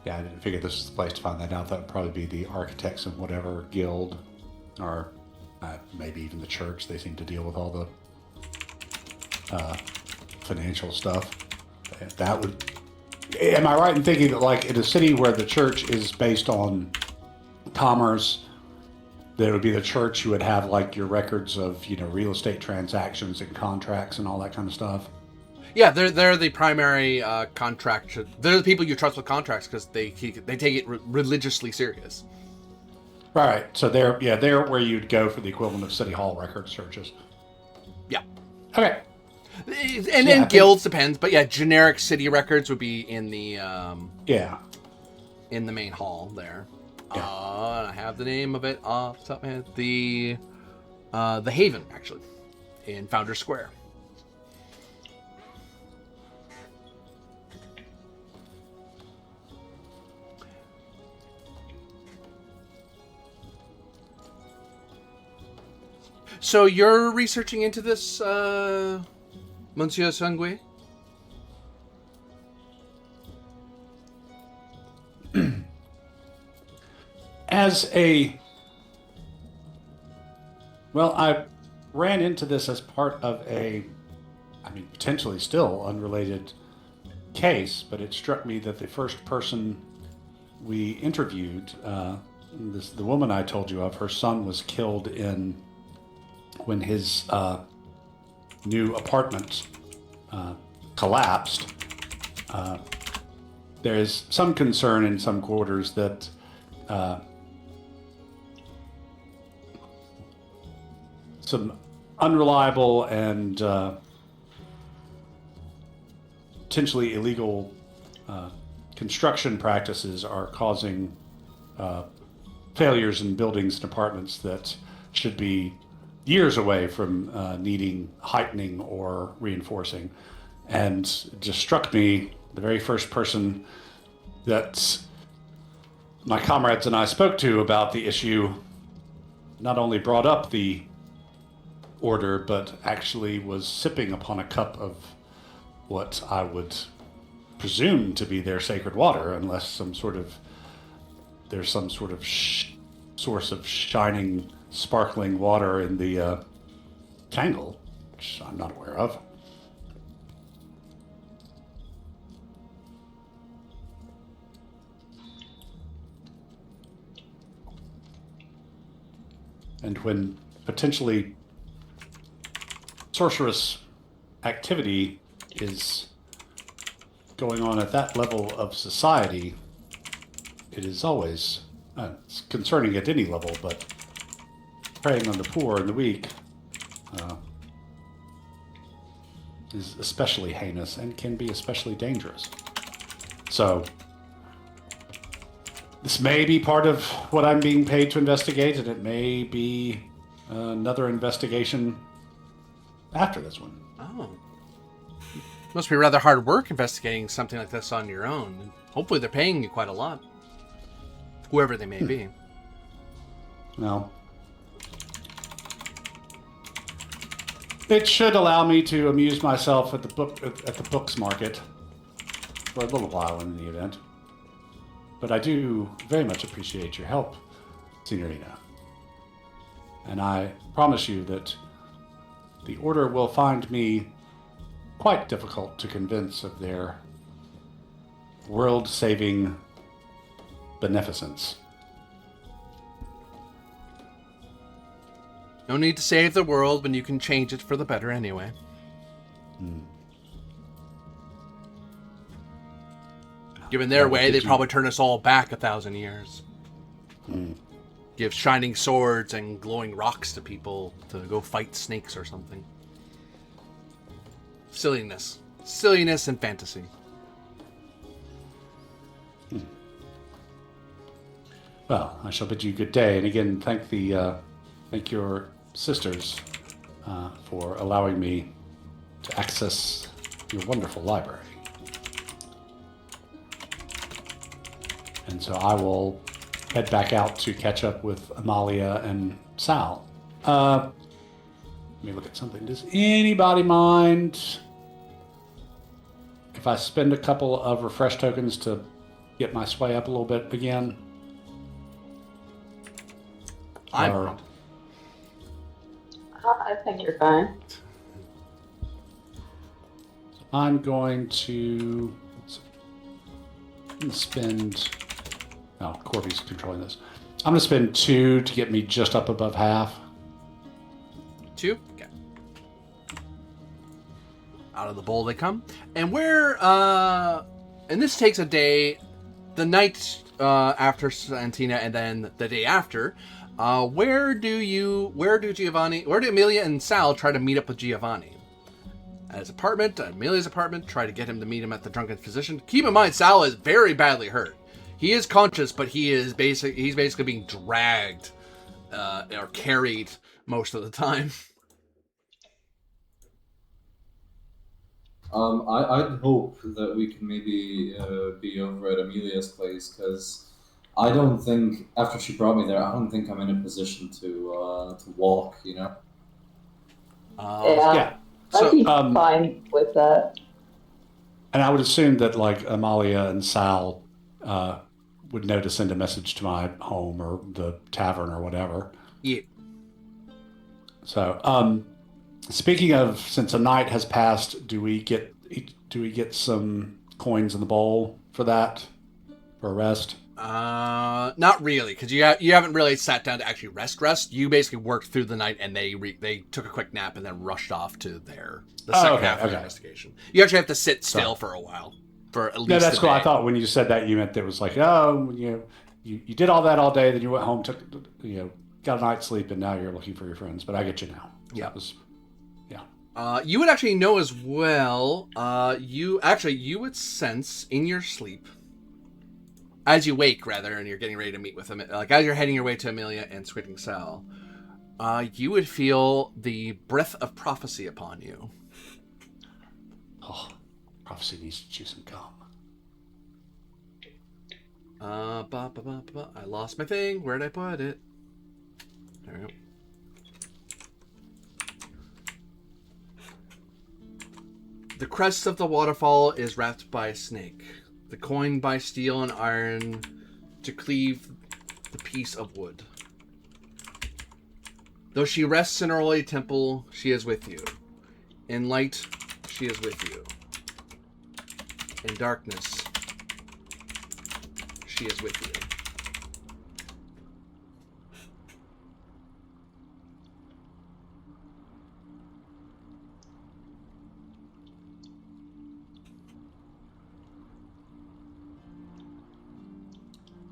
C: Yeah, I didn't figure this was the place to find that out. That would probably be the architects of whatever guild, or maybe even the church. They seem to deal with all the financial stuff. That would. Am I right in thinking that, like, in a city where the church is based on commerce, that it would be the church who would have, like, your records of, real estate transactions and contracts and all that kind of stuff?
A: Yeah, they're the primary contract. They're the people you trust with contracts because they take it religiously serious.
C: Right. So they're where you'd go for the equivalent of city hall record searches.
A: Yeah.
C: Okay.
A: And then guilds depends, but yeah, generic city records would be in the in the main hall there. Yeah. I have the name of it off the top of my head. The Haven, actually, in Founders Square. So you're researching into this, Monsieur Sangui?
C: I ran into this as part of potentially still unrelated case, but it struck me that the first person we interviewed, the woman I told you of, her son was killed when his new apartment collapsed. There is some concern in some quarters that some unreliable and potentially illegal construction practices are causing failures in buildings and apartments that should be years away from needing heightening or reinforcing. And it just struck me, the very first person that my comrades and I spoke to about the issue not only brought up the order, but actually was sipping upon a cup of what I would presume to be their sacred water, unless there's some sort of source of shining, sparkling water in the tangle, which I'm not aware of. And when potentially sorcerous activity is going on at that level of society, it is always it's concerning at any level, but preying on the poor and the weak is especially heinous and can be especially dangerous. So this may be part of what I'm being paid to investigate, and it may be another investigation after this one.
A: Oh. Must be rather hard work investigating something like this on your own. Hopefully they're paying you quite a lot. Whoever they may be.
C: Well, it should allow me to amuse myself at the books market for a little while in the event. But I do very much appreciate your help, Signorina. And I promise you that the Order will find me quite difficult to convince of their world-saving beneficence.
A: No need to save the world when you can change it for the better anyway. Given their way, they'd probably turn us all back 1,000 years. Give shining swords and glowing rocks to people to go fight snakes or something. Silliness. Silliness and fantasy.
C: Well, I shall bid you good day, and again, thank your sisters for allowing me to access your wonderful library. And so I will head back out to catch up with Amalia and Sal. Let me look at something. Does anybody mind if I spend a couple of refresh tokens to get my sway up a little bit again?
B: I think you're fine.
C: I'm going to spend... Oh, Corby's controlling this. I'm going to spend 2 to get me just up above half.
A: 2? Okay. Out of the bowl they come. And where, and this takes a day, the night after Santina and then the day after, where do Amelia and Sal try to meet up with Giovanni? At his apartment, at Amelia's apartment, try to get him to meet him at the Drunken Physician. Keep in mind, Sal is very badly hurt. He is conscious, but he's basically being dragged or carried most of the time.
D: I'd hope that we can maybe be over at Amelia's place, because I don't think, after she brought me there, I don't think I'm in a position to walk, you know?
C: Yeah.
B: I'd
C: So,
B: be fine with that.
C: and I would assume that, like, Amalia and Sal would know to send a message to my home or the tavern or whatever.
A: Yeah.
C: So, speaking of, since a night has passed, do we get some coins in the bowl for that, for a rest?
A: Not really, because you haven't really sat down to actually rest. You basically worked through the night, and they took a quick nap and then rushed off to the second half of the investigation. You actually have to sit still for a while, for at least.
C: No, that's cool.
A: Day.
C: I thought when you said that, you meant that it was like, oh, you did all that all day, then you went home, took, got a night's sleep, and now you're looking for your friends. But I get you now. So
A: yeah.
C: You
A: would actually know as well. You would sense in your sleep, as you wake, rather, and you're getting ready to meet with them, like as you're heading your way to Amelia and Squinting Sal, you would feel the breath of prophecy upon you.
C: Oh, prophecy needs to chew some gum.
A: I lost my thing. Where'd I put it? There we go. The crest of the waterfall is wrapped by a snake. The coin by steel and iron to cleave the piece of wood. Though she rests in her holy temple, she is with you. In light, she is with you. In darkness, she is with you.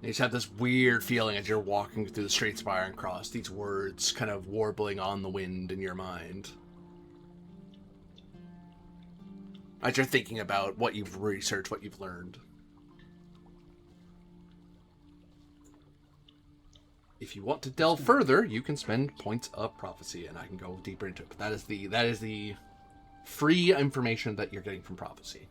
A: You just have this weird feeling as you're walking through the streets of Iron Cross, these words kind of warbling on the wind in your mind. As you're thinking about what you've researched, what you've learned. If you want to delve further, you can spend points of prophecy, and I can go deeper into it. But that is the free information that you're getting from prophecy.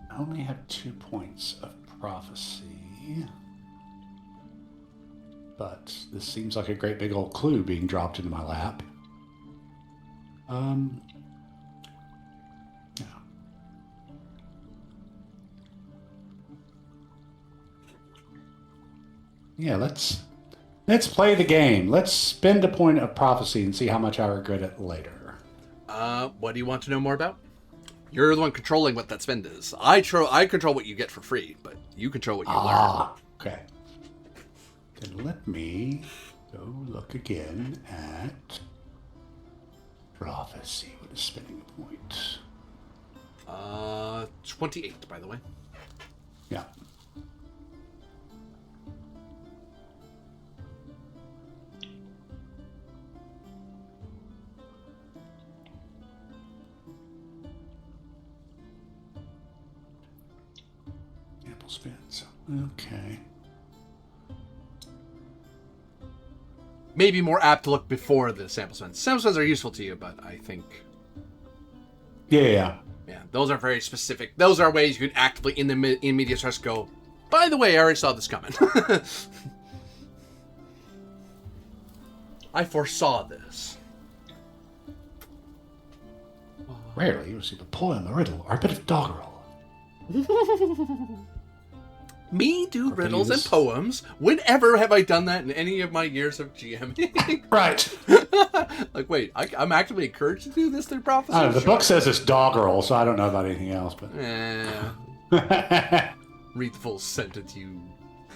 C: I only have 2 points of prophecy, but this seems like a great big old clue being dropped into my lap. Yeah. Yeah, let's play the game. Let's spend a point of prophecy and see how much I regret it later.
A: What do you want to know more about? You're the one controlling what that spend is. I control what you get for free, but you control what you learn.
C: Okay. Then let me go look again at prophecy. What is spending a point?
A: 28, by the way.
C: Yeah. Spins. Okay.
A: Maybe more apt to look before the sample spends. Sample spends are useful to you, but I think...
C: Yeah.
A: Yeah, those are very specific. Those are ways you can actively, in medias res, go, by the way, I already saw this coming. I foresaw this.
C: Rarely you receive a poem, a riddle, or a bit of doggerel.
A: Me do riddles and poems. Whenever have I done that in any of my years of GMing?
C: Right.
A: Like, wait, I'm actively encouraged to do this through prophecy?
C: I don't know, the book says it's doggerel, so I don't know about anything else. But
A: read the full sentence, you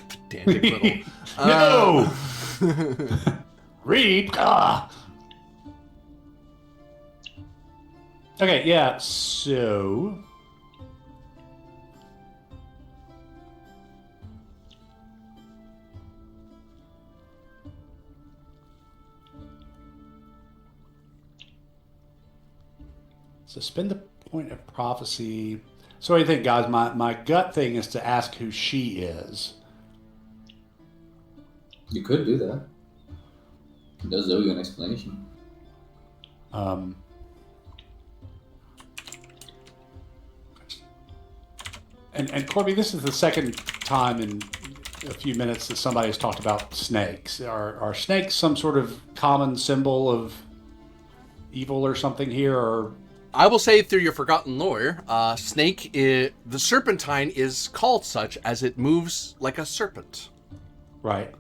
A: pedantic little...
C: No! Read! Okay, yeah, so... Suspend the point of prophecy. So what do you think, guys? My gut thing is to ask who she is.
D: You could do that. It does owe you an explanation.
C: And Corby, this is the second time in a few minutes that somebody has talked about snakes. Are snakes some sort of common symbol of evil or something here, or...
A: I will say through your forgotten lore, the serpentine is called such as it moves like a serpent.
C: Right.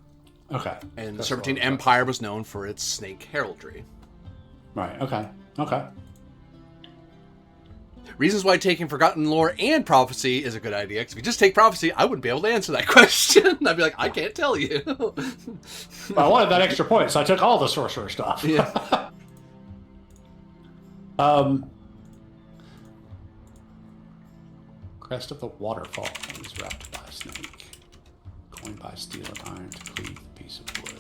C: Okay.
A: And the Serpentine Empire was known for its snake heraldry.
C: Right. Okay. Okay.
A: Reasons why taking forgotten lore and prophecy is a good idea. Because if you just take prophecy, I wouldn't be able to answer that question. I'd be like, I can't tell you.
C: I wanted that extra point, so I took all the sorcerer stuff.
A: Yeah.
C: Crest of the waterfall is wrapped by a snake. Coined by steel and iron to cleave a piece of wood.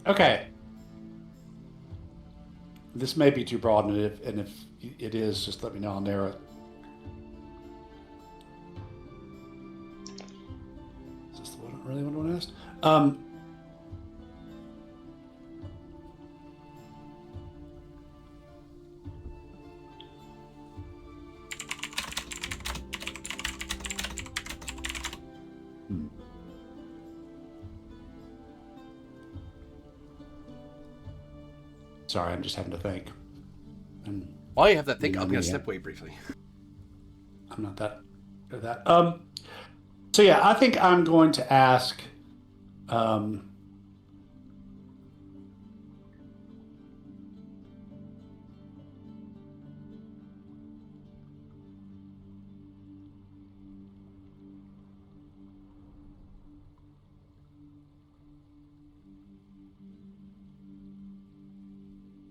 C: Okay. This may be too broad, and if it is, just let me know. I'll narrow it. Is this the one I really want to ask? Sorry, I'm just having to think. And
A: While you have that think, I'm going to step away briefly.
C: I'm not that good at that. So yeah, I think I'm going to ask.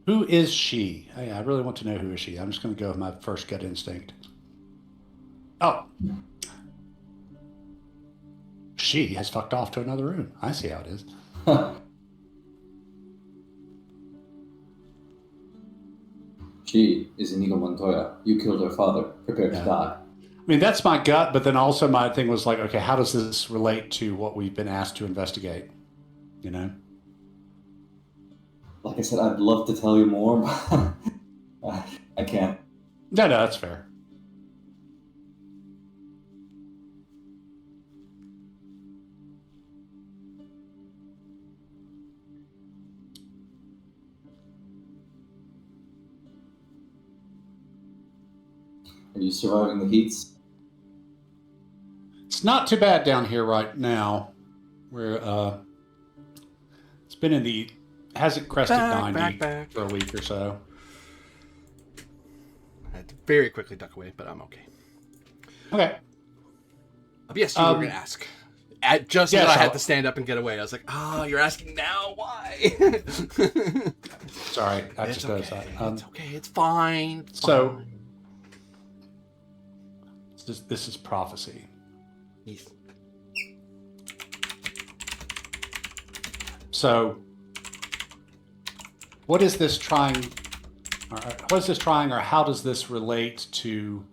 C: Who is she? I really want to know who is she. I'm just going to go with my first gut instinct. Oh. She has fucked off to another room. I see how it is.
D: She is Inigo Montoya. You killed her father. Prepare to die.
C: I mean, that's my gut, but then also my thing was like, okay, how does this relate to what we've been asked to investigate? You know?
D: Like I said, I'd love to tell you more, but I can't.
C: No, that's fair.
D: Are you surviving the heats?
C: It's not too bad down here right now. We're it's been in the hasn't crested 90 for a week or so.
A: I had to very quickly duck away, but I'm okay.
C: Okay.
A: But yes, you were going to ask. Just as I had to stand up and get away, I was like, you're asking now? Why?
C: Sorry, I
A: it's
C: just
A: okay.
C: noticed that.
A: It's okay. It's fine. It's
C: so,
A: fine.
C: This is prophecy.
A: Yes.
C: So, what is this trying? Or how does this relate to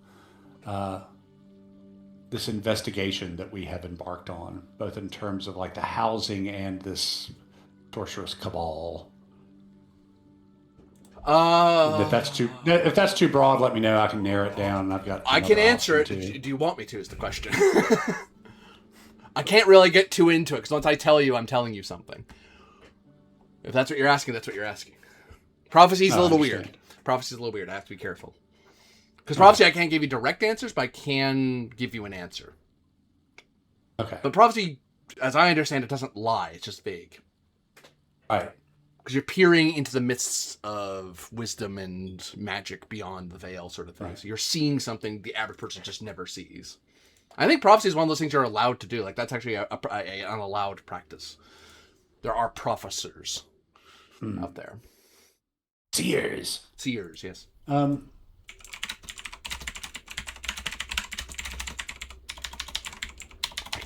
C: this investigation that we have embarked on, both in terms of like the housing and this sorceress cabal? And if that's too broad, let me know. I can narrow it down. I've got.
A: I can answer it. Do you want me to? Is the question. I can't really get too into it because once I tell you, I'm telling you something. If that's what you're asking, that's what you're asking. Prophecy's a little weird. Prophecy's a little weird. I have to be careful. Because prophecy, I can't give you direct answers, but I can give you an answer.
C: Okay.
A: But prophecy, as I understand it, doesn't lie. It's just vague.
C: Right.
A: Because you're peering into the midst of wisdom and magic beyond the veil sort of thing. Right. So you're seeing something the average person just never sees. I think prophecy is one of those things you're allowed to do. Like, that's actually an allowed practice. There are professors out there.
C: Seers,
A: yes.
C: I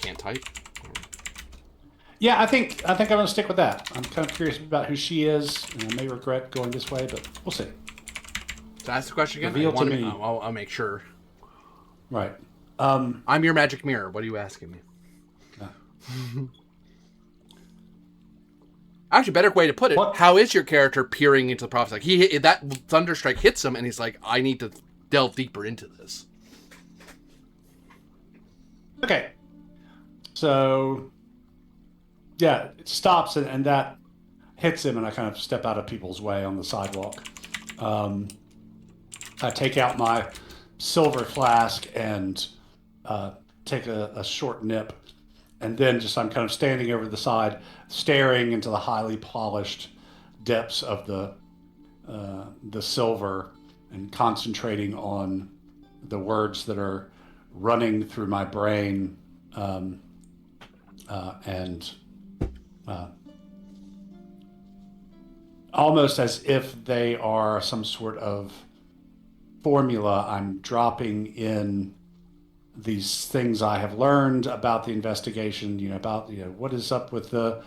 A: Can't type.
C: Yeah, I think I'm going to stick with that. I'm kind of curious about who she is, and I may regret going this way, but we'll see.
A: So ask the question again.
C: Reveal to me.
A: I'll make sure.
C: Right.
A: I'm your magic mirror. What are you asking me? Actually, better way to put it. What? How is your character peering into the prophecy? Like that thunderstrike hits him, and he's like, "I need to delve deeper into this."
C: Okay. So, yeah, it stops, and that hits him, and I kind of step out of people's way on the sidewalk. I take out my silver flask and take a short nip, and then I'm kind of standing over the side, staring into the highly polished depths of the silver and concentrating on the words that are running through my brain, and almost as if they are some sort of formula. I'm dropping in these things I have learned about the investigation, about what is up with the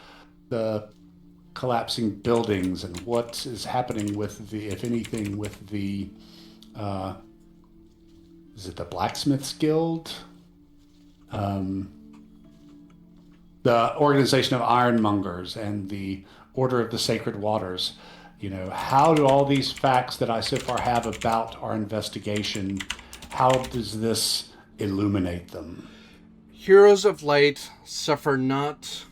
C: collapsing buildings and what is happening with if anything, with the is it the Blacksmiths Guild? The Organization of Ironmongers and the Order of the Sacred Waters. How do all these facts that I so far have about our investigation, how does this illuminate them?
A: Heroes of light suffer not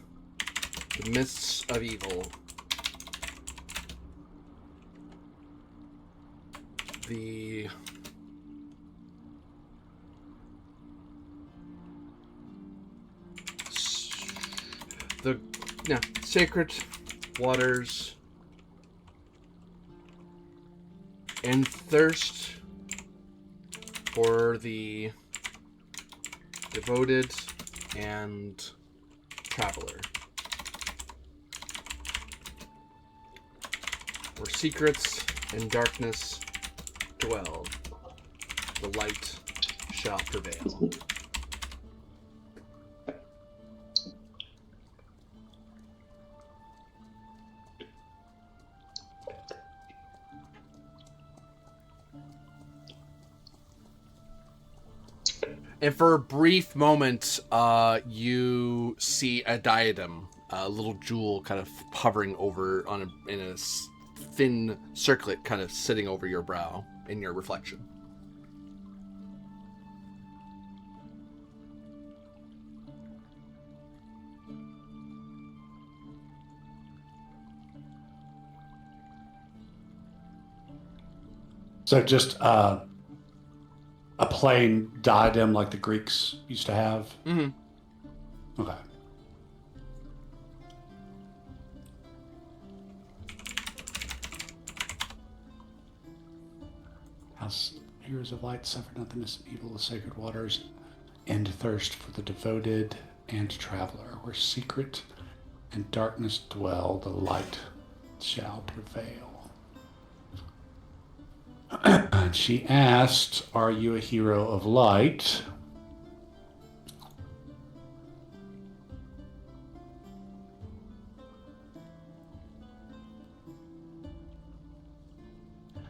A: the mists of evil. The sacred waters and thirst for the devoted and traveler, where secrets and darkness dwell, the light shall prevail. And for a brief moment, you see a diadem, a little jewel kind of hovering over in a thin circlet, kind of sitting over your brow in your reflection.
C: So just a plain diadem like the Greeks used to have? Mm-hmm. Okay. House heroes of light suffer not the mist of evil, the sacred waters, and thirst for the devoted and traveler. Where secret and darkness dwell, the light shall prevail. She asked, "Are you a hero of light?"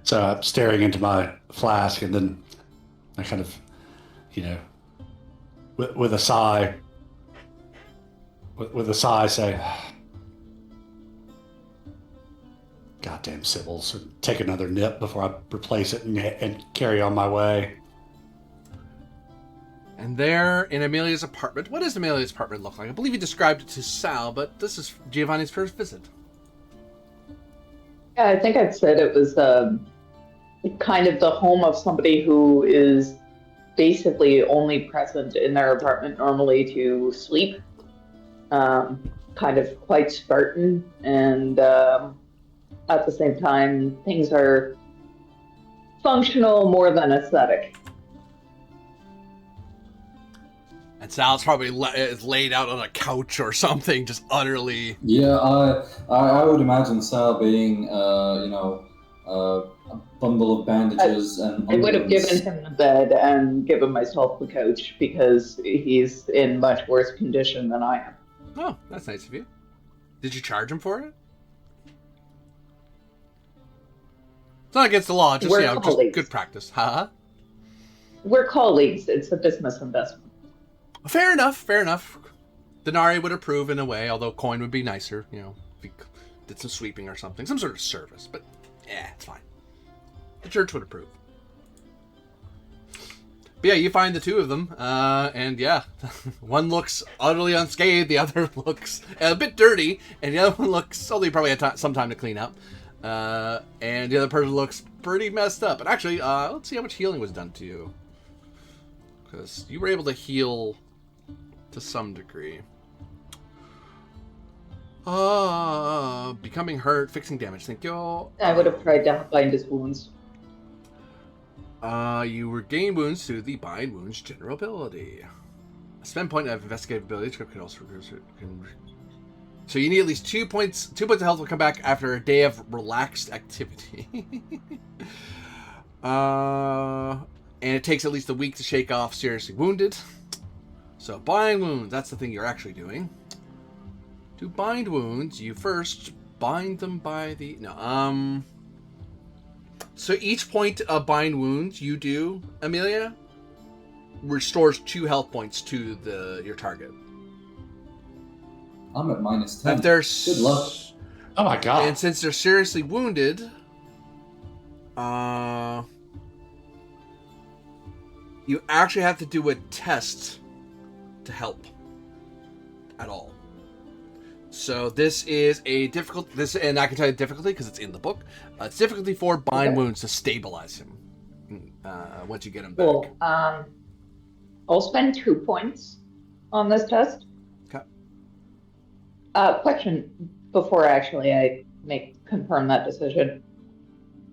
C: So I'm staring into my flask, and then I kind of, with a sigh, say, Goddamn Sybils. Take another nip before I replace it and carry on my way.
A: And there in Amelia's apartment, what does Amelia's apartment look like? I believe you described it to Sal, but this is Giovanni's first visit.
B: Yeah, I think I'd said it was kind of the home of somebody who is basically only present in their apartment normally to sleep. Kind of quite Spartan, and at the same time, things are functional more than aesthetic.
A: And Sal's probably is laid out on a couch or something, just utterly...
D: Yeah, I would imagine Sal being, a bundle of bandages and
B: I would have
D: unguents.
B: given him the bed and given myself the couch because he's in much worse condition than I am.
A: Oh, that's nice of you. Did you charge him for it? It's not against the law, just,
B: We're
A: just
B: colleagues.
A: good practice. Huh?
B: We're colleagues. It's a business investment.
A: Fair enough. Denari would approve in a way, although coin would be nicer, if he did some sweeping or something. Some sort of service, but yeah, it's fine. The church would approve. But yeah, you find the two of them, and yeah, one looks utterly unscathed, the other looks a bit dirty, and the other one looks, only probably had some time to clean up, and the other person looks pretty messed up. But actually, let's see how much healing was done to you. Because you were able to heal to some degree. Becoming hurt, fixing damage. Thank you.
B: I would have tried to bind his wounds.
A: You regain wounds through the bind wounds general ability. A spend point of investigative ability can also so you need at least 2 points. 2 points of health will come back after a day of relaxed activity. And it takes at least a week to shake off seriously wounded. So bind wounds, that's the thing you're actually doing. To bind wounds, you first bind them by the... No, So each point of bind wounds you do, Amelia, restores 2 health points to your target.
D: I'm at -10.
A: If they're
D: Good luck.
C: Oh my god.
A: And since they're seriously wounded, you actually have to do a test to help at all. So this is a difficult, and I can tell you the difficulty because it's in the book. It's difficulty 4 bind wounds to stabilize him once you get him back.
B: Cool. I'll spend 2 points on this test.
A: Okay.
B: Question before actually I confirm that decision.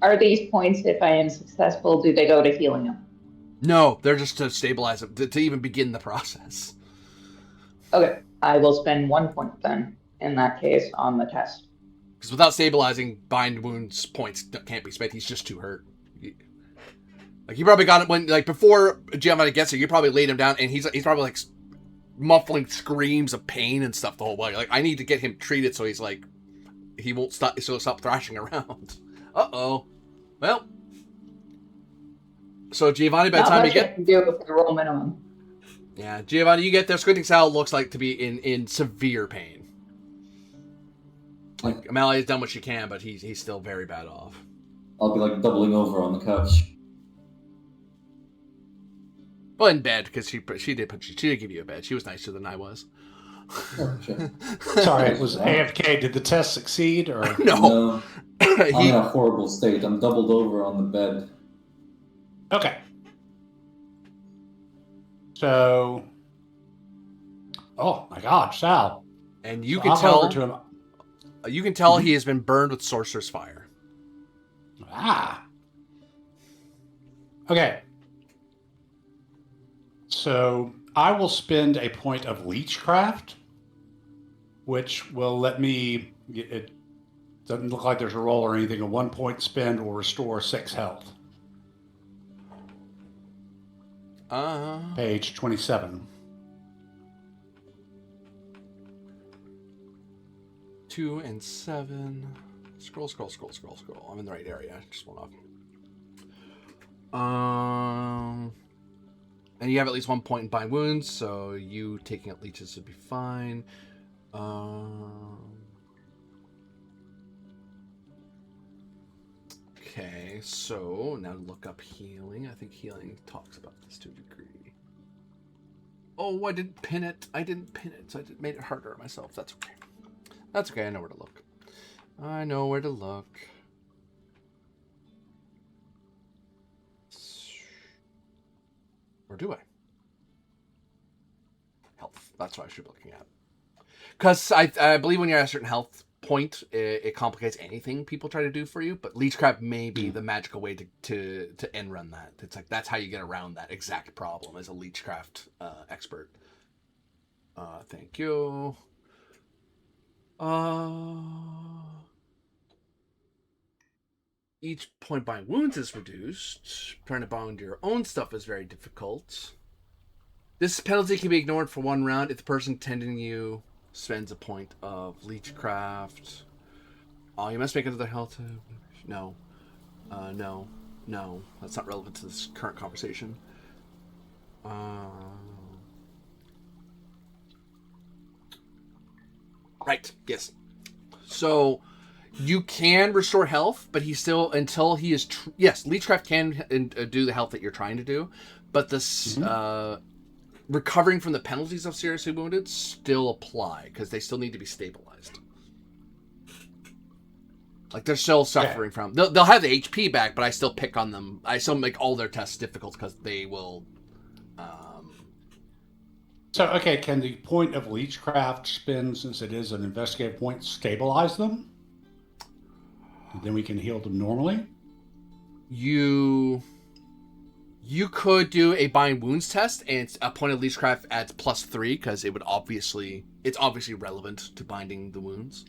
B: Are these points, if I am successful, do they go to healing him?
A: No, they're just to stabilize him, to even begin the process.
B: Okay, I will spend 1 point then, in that case, on the test.
A: Because without stabilizing, bind wounds points can't be spent. He's just too hurt. Like, you probably got it when, like, before Giovanni gets here, you probably laid him down, and he's probably, like, muffling screams of pain and stuff the whole way. Like, I need to get him treated so he's, like, he won't stop thrashing around. Uh-oh. Well. So, Giovanni, by the time you get...
B: I can do with the roll minimum.
A: Yeah, Giovanni, you get there. Squinting Sal looks like to be in severe pain. Like, Amalia's done what she can, but he's still very bad off.
D: I'll be, like, doubling over on the couch.
A: Well, in bed, because she did give you a bed. She was nicer than I was.
D: Oh, sure.
C: Sorry, it was AFK. Did the test succeed or
A: No.
D: I'm in a horrible state. I'm doubled over on the bed.
C: Okay. So, oh my God, Sal.
A: And you
C: So
A: can
C: I'll go over
A: tell.
C: to him.
A: You can tell he has been burned with sorcerer's fire.
C: Ah. Okay. So I will spend a point of leechcraft, which will let me. It doesn't look like there's a roll or anything. A 1 point spend will restore 6 health. Page 27.
A: 2 and 7. Scroll. I'm in the right area. Just one off. And you have at least 1 point in bind wounds, so you taking out leeches would be fine. Okay, so now look up healing. I think healing talks about this to a degree. Oh, I didn't pin it. So I made it harder on myself. That's okay. That's okay. I know where to look. Or do I? Health. That's what I should be looking at. Because I believe when you're at a certain health point, it complicates anything people try to do for you. But Leechcraft may be the magical way to end run that. It's like that's how you get around that exact problem as a Leechcraft expert. Thank you. Each point by wounds is reduced. Trying to bind your own stuff is very difficult. This penalty can be ignored for 1 round if the person tending you spends a point of Leechcraft. Oh, you must make another health. No. No. That's not relevant to this current conversation. Right. Yes. So you can restore health, but he still, until he is... yes, Leechcraft can do the health that you're trying to do, but this... recovering from the penalties of seriously wounded still apply because they still need to be stabilized. Like they're still suffering from. They'll have the HP back, but I still pick on them. I still make all their tests difficult because they will.
C: So can the point of Leechcraft spin, since it is an investigative point, stabilize them? And then we can heal them normally.
A: You could do a bind wounds test, and a point of Leechcraft adds +3 because it's obviously relevant to binding the wounds.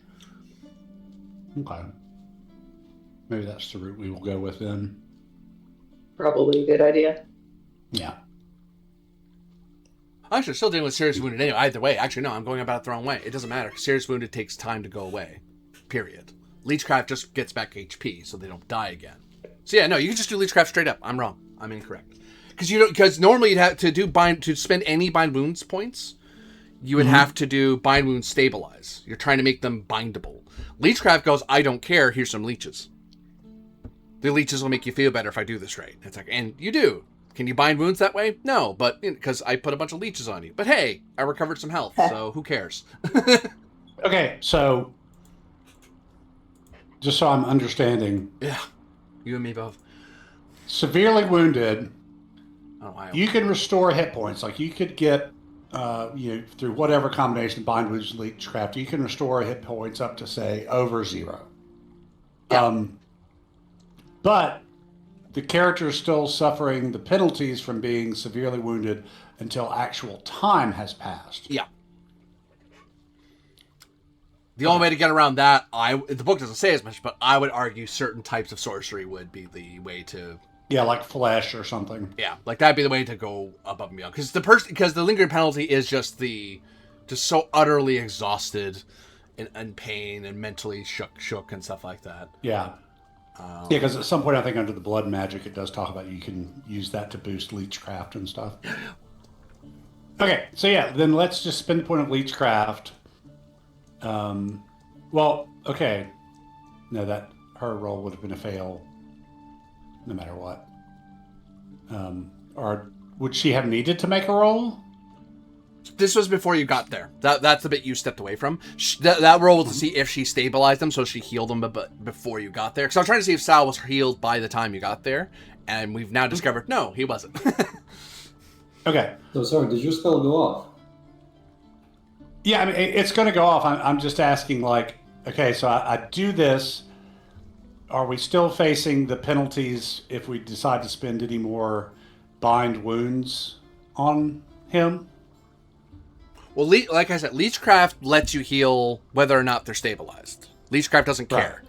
C: Okay. Maybe that's the route we will go with then.
B: Probably a good idea.
C: Yeah.
A: Actually, still dealing with serious wounded anyway. Either way, actually, no, I'm going about it the wrong way. It doesn't matter. Serious wounded takes time to go away. Period. Leechcraft just gets back HP, so they don't die again. So yeah, no, you can just do Leechcraft straight up. I'm wrong. I'm incorrect. Because normally you'd have to spend any bind wounds points. You would have to do bind wounds stabilize. You're trying to make them bindable. Leechcraft goes, I don't care. Here's some leeches. The leeches will make you feel better if I do this right. It's like, and you do. Can you bind wounds that way? No, but because I put a bunch of leeches on you. But hey, I recovered some health, so who cares?
C: Okay, so just so I'm understanding.
A: Yeah, you and me both.
C: Severely wounded.
A: Oh,
C: you can restore hit points. Like you could get, through whatever combination of bind wounds and Leechcraft, you can restore hit points up to say over 0.
A: Yeah.
C: But the character is still suffering the penalties from being severely wounded until actual time has passed.
A: Yeah. The only way to get around that, the book doesn't say as much, but I would argue certain types of sorcery would be the way to.
C: Yeah, like flesh or something.
A: Yeah, like that'd be the way to go above and beyond. Because the lingering penalty is just so utterly exhausted, and in pain and mentally shook and stuff like that.
C: Yeah. Because at some point, I think under the blood magic, it does talk about you can use that to boost Leechcraft and stuff. Okay, so yeah, then let's just spend the point of Leechcraft. Okay. No, that her roll would have been a fail, no matter what. Or would she have needed to make a roll?
A: This was before you got there. That's the bit you stepped away from. That roll was to see if she stabilized them, so she healed them before you got there. Because I was trying to see if Sal was healed by the time you got there, and we've now discovered, no, he wasn't.
C: Okay.
D: So sorry, did your spell go off?
C: Yeah, I mean, it's going to go off. I'm just asking, okay, so I do this. Are we still facing the penalties if we decide to spend any more bind wounds on him?
A: Well, like I said, Leechcraft lets you heal whether or not they're stabilized. Leechcraft doesn't care.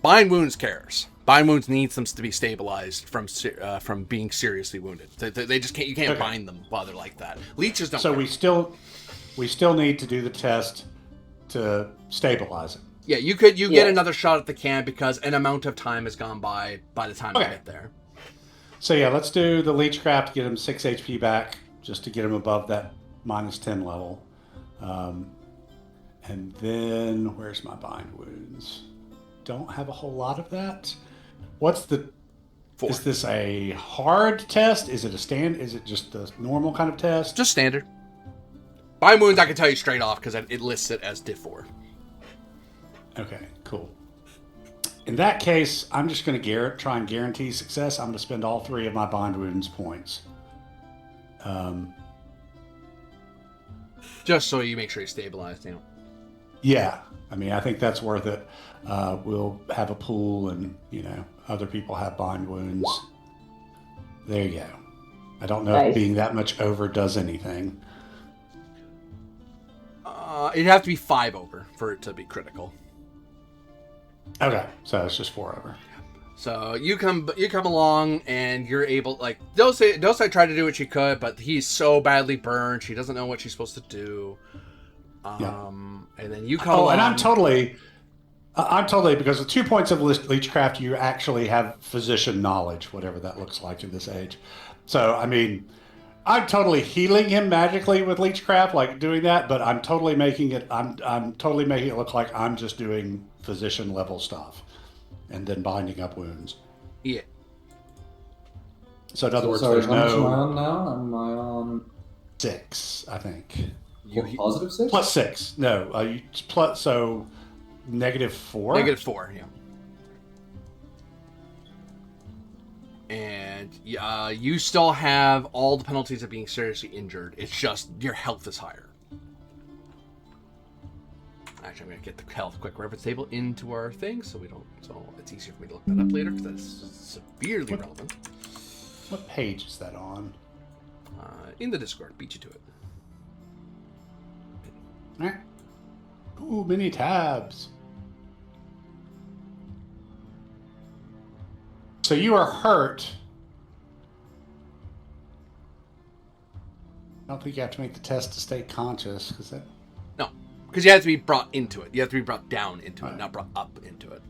A: Bind Wounds cares. Bind Wounds needs them to be stabilized from being seriously wounded. They just can't. You can't bind them while they're like that. Leeches don't.
C: So
A: care.
C: we still need to do the test to stabilize it.
A: Yeah, you get another shot at the can because an amount of time has gone by the time you get there.
C: So yeah, let's do the Leechcraft to get him 6 HP back, just to get him above that -10 level. And then, where's my bind wounds? Don't have a whole lot of that. What's the?
A: 4.
C: Is this a hard test? Is it Is it just a normal kind of test?
A: Just standard. Bind wounds, I can tell you straight off because it lists it as diff 4.
C: Okay, cool. In that case, I'm just going to try and guarantee success. I'm going to spend all 3 of my bind wounds points.
A: Just so you make sure you're stabilized.
C: Yeah, I mean, I think that's worth it. We'll have a pool, and other people have bind wounds. There you go. I don't know if being that much over does anything.
A: It'd have to be 5 over for it to be critical.
C: Okay, so it's just 4 over.
A: So you come along and you're able, like, Dose tried to do what she could, but he's so badly burned, she doesn't know what she's supposed to do. And then you come along.
C: And I'm totally, because with 2 points of Leechcraft, you actually have physician knowledge, whatever that looks like in this age. So, I mean, I'm totally healing him magically with Leechcraft, like doing that, but I'm totally making it look like I'm just doing physician level stuff and then binding up wounds.
A: Yeah.
C: So in other words,
D: sorry,
C: there's
D: how much am I
C: no
D: on now? Am I on
C: 6, I think.
D: positive 6?
C: Plus 6. No, so -4.
A: -4, yeah. And you still have all the penalties of being seriously injured. It's just your health is higher. Actually, I'm going to get the health quick reference table into our thing so it's easier for me to look that up later because that's severely relevant.
C: What page is that on?
A: In the Discord, beat you to it.
C: Ooh, many tabs. So you are hurt. I don't think you have to make the test to stay conscious,
A: No, because you have to be brought into it. You have to be brought down into it, not brought up into it.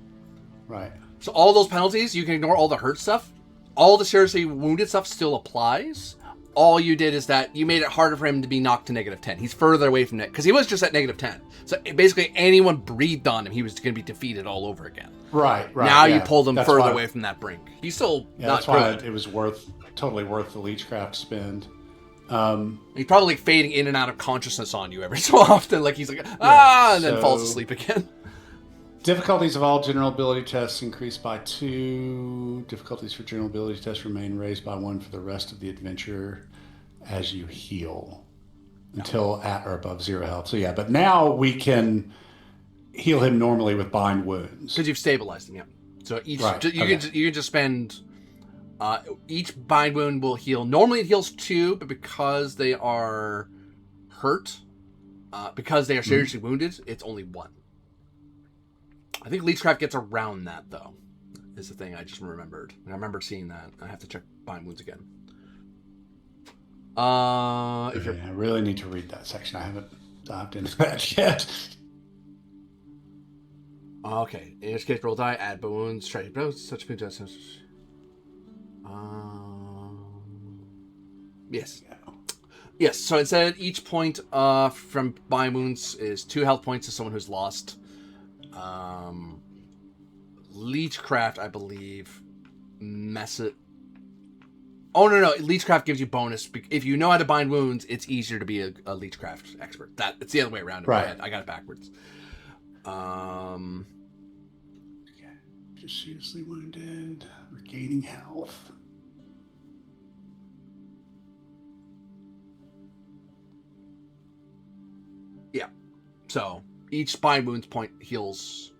C: Right.
A: So all those penalties, you can ignore all the hurt stuff. All the seriously wounded stuff still applies. All you did is that you made it harder for him to be knocked to -10. He's further away from it because he was just at -10. So basically, anyone breathed on him, he was going to be defeated all over again.
C: Right.
A: Now you pulled him further away from that brink. He's still not
C: that's why
A: good.
C: it was totally worth the Leechcraft spend.
A: He's probably like fading in and out of consciousness on you every so often. Like he's like, and then falls asleep again.
C: Difficulties of all general ability tests increased by 2. Difficulties for general ability tests remain raised by 1 for the rest of the adventure as you heal until at or above 0 health. So yeah, but now we can heal him normally with bind wounds
A: because you've stabilized him. Yeah. So each
C: right.
A: you can just spend. Each bind wound will heal. Normally it heals 2, but because they are hurt, because they are seriously wounded, it's only 1. I think Leechcraft gets around that, though, is the thing I just remembered. I remember seeing that. I have to check bind wounds again.
C: I really need to read that section. I haven't dived into that yet.
A: Okay. In this case, roll die, add wounds, try such yes. Yes, so it said each point from bind wounds is 2 health points to someone who's lost. Leechcraft, I believe, Oh, no. Leechcraft gives you bonus. If you know how to bind wounds, it's easier to be a Leechcraft expert. It's the other way around in my head. I got it backwards.
C: Just seriously wounded, regaining health.
A: Yeah. So each bind wounds point heals.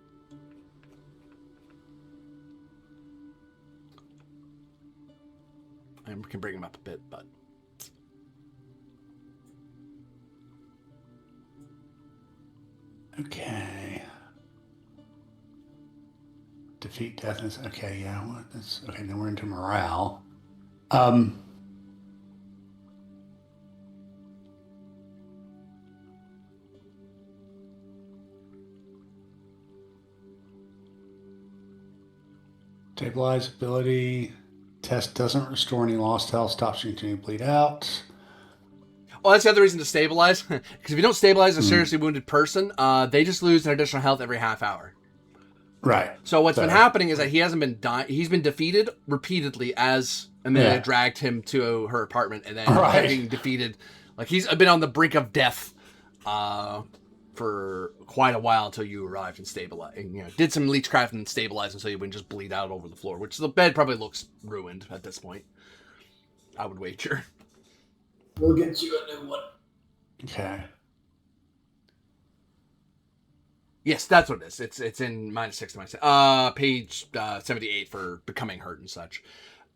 A: I can bring him up a bit, but
C: okay. Defeat deafness. Okay, yeah. Okay, then we're into morale. Stabilize ability. Test doesn't restore any lost health. Stops you continuing to bleed out.
A: Well, that's the other reason to stabilize. Because if you don't stabilize a seriously wounded person, they just lose an additional health every half hour.
C: Right.
A: So what's been happening is that he hasn't been dying. He's been defeated repeatedly as Amelia dragged him to her apartment, and then being defeated. Like he's been on the brink of death for quite a while until you arrived and stabilized. And, did some leechcraft and stabilized him so he wouldn't just bleed out over the floor. Which the bed probably looks ruined at this point. I would wager.
D: We'll get you a new one.
C: Okay.
A: Yes, that's what it is. It's in -6 to -6. Page 78 for becoming hurt and such.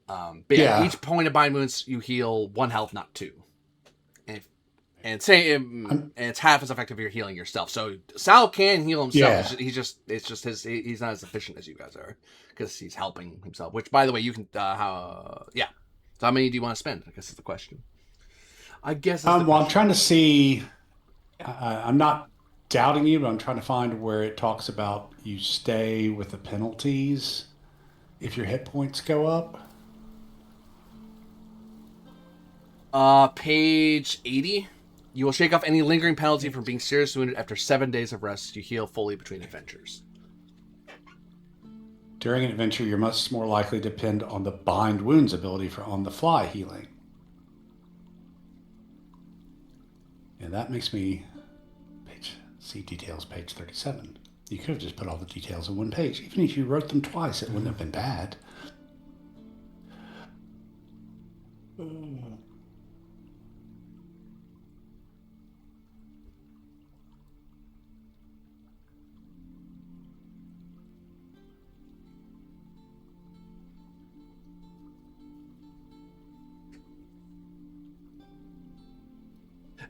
A: But each point of bind wounds you heal 1 health, not 2. And it's half as effective if you're healing yourself. So Sal can heal himself. Yeah. He's not as efficient as you guys are because he's helping himself. Which, by the way, you can. So how many do you want to spend? I guess is the question. I guess.
C: Well, I'm trying to see. I'm not doubting you, but I'm trying to find where it talks about you stay with the penalties if your hit points go up.
A: Page 80. You will shake off any lingering penalty from being seriously wounded after 7 days of rest. You heal fully between adventures.
C: During an adventure, you're much more likely to depend on the bind wounds ability for on-the-fly healing. And that makes me see details, page 37. You could have just put all the details in one page. Even if you wrote them twice, it wouldn't have been bad.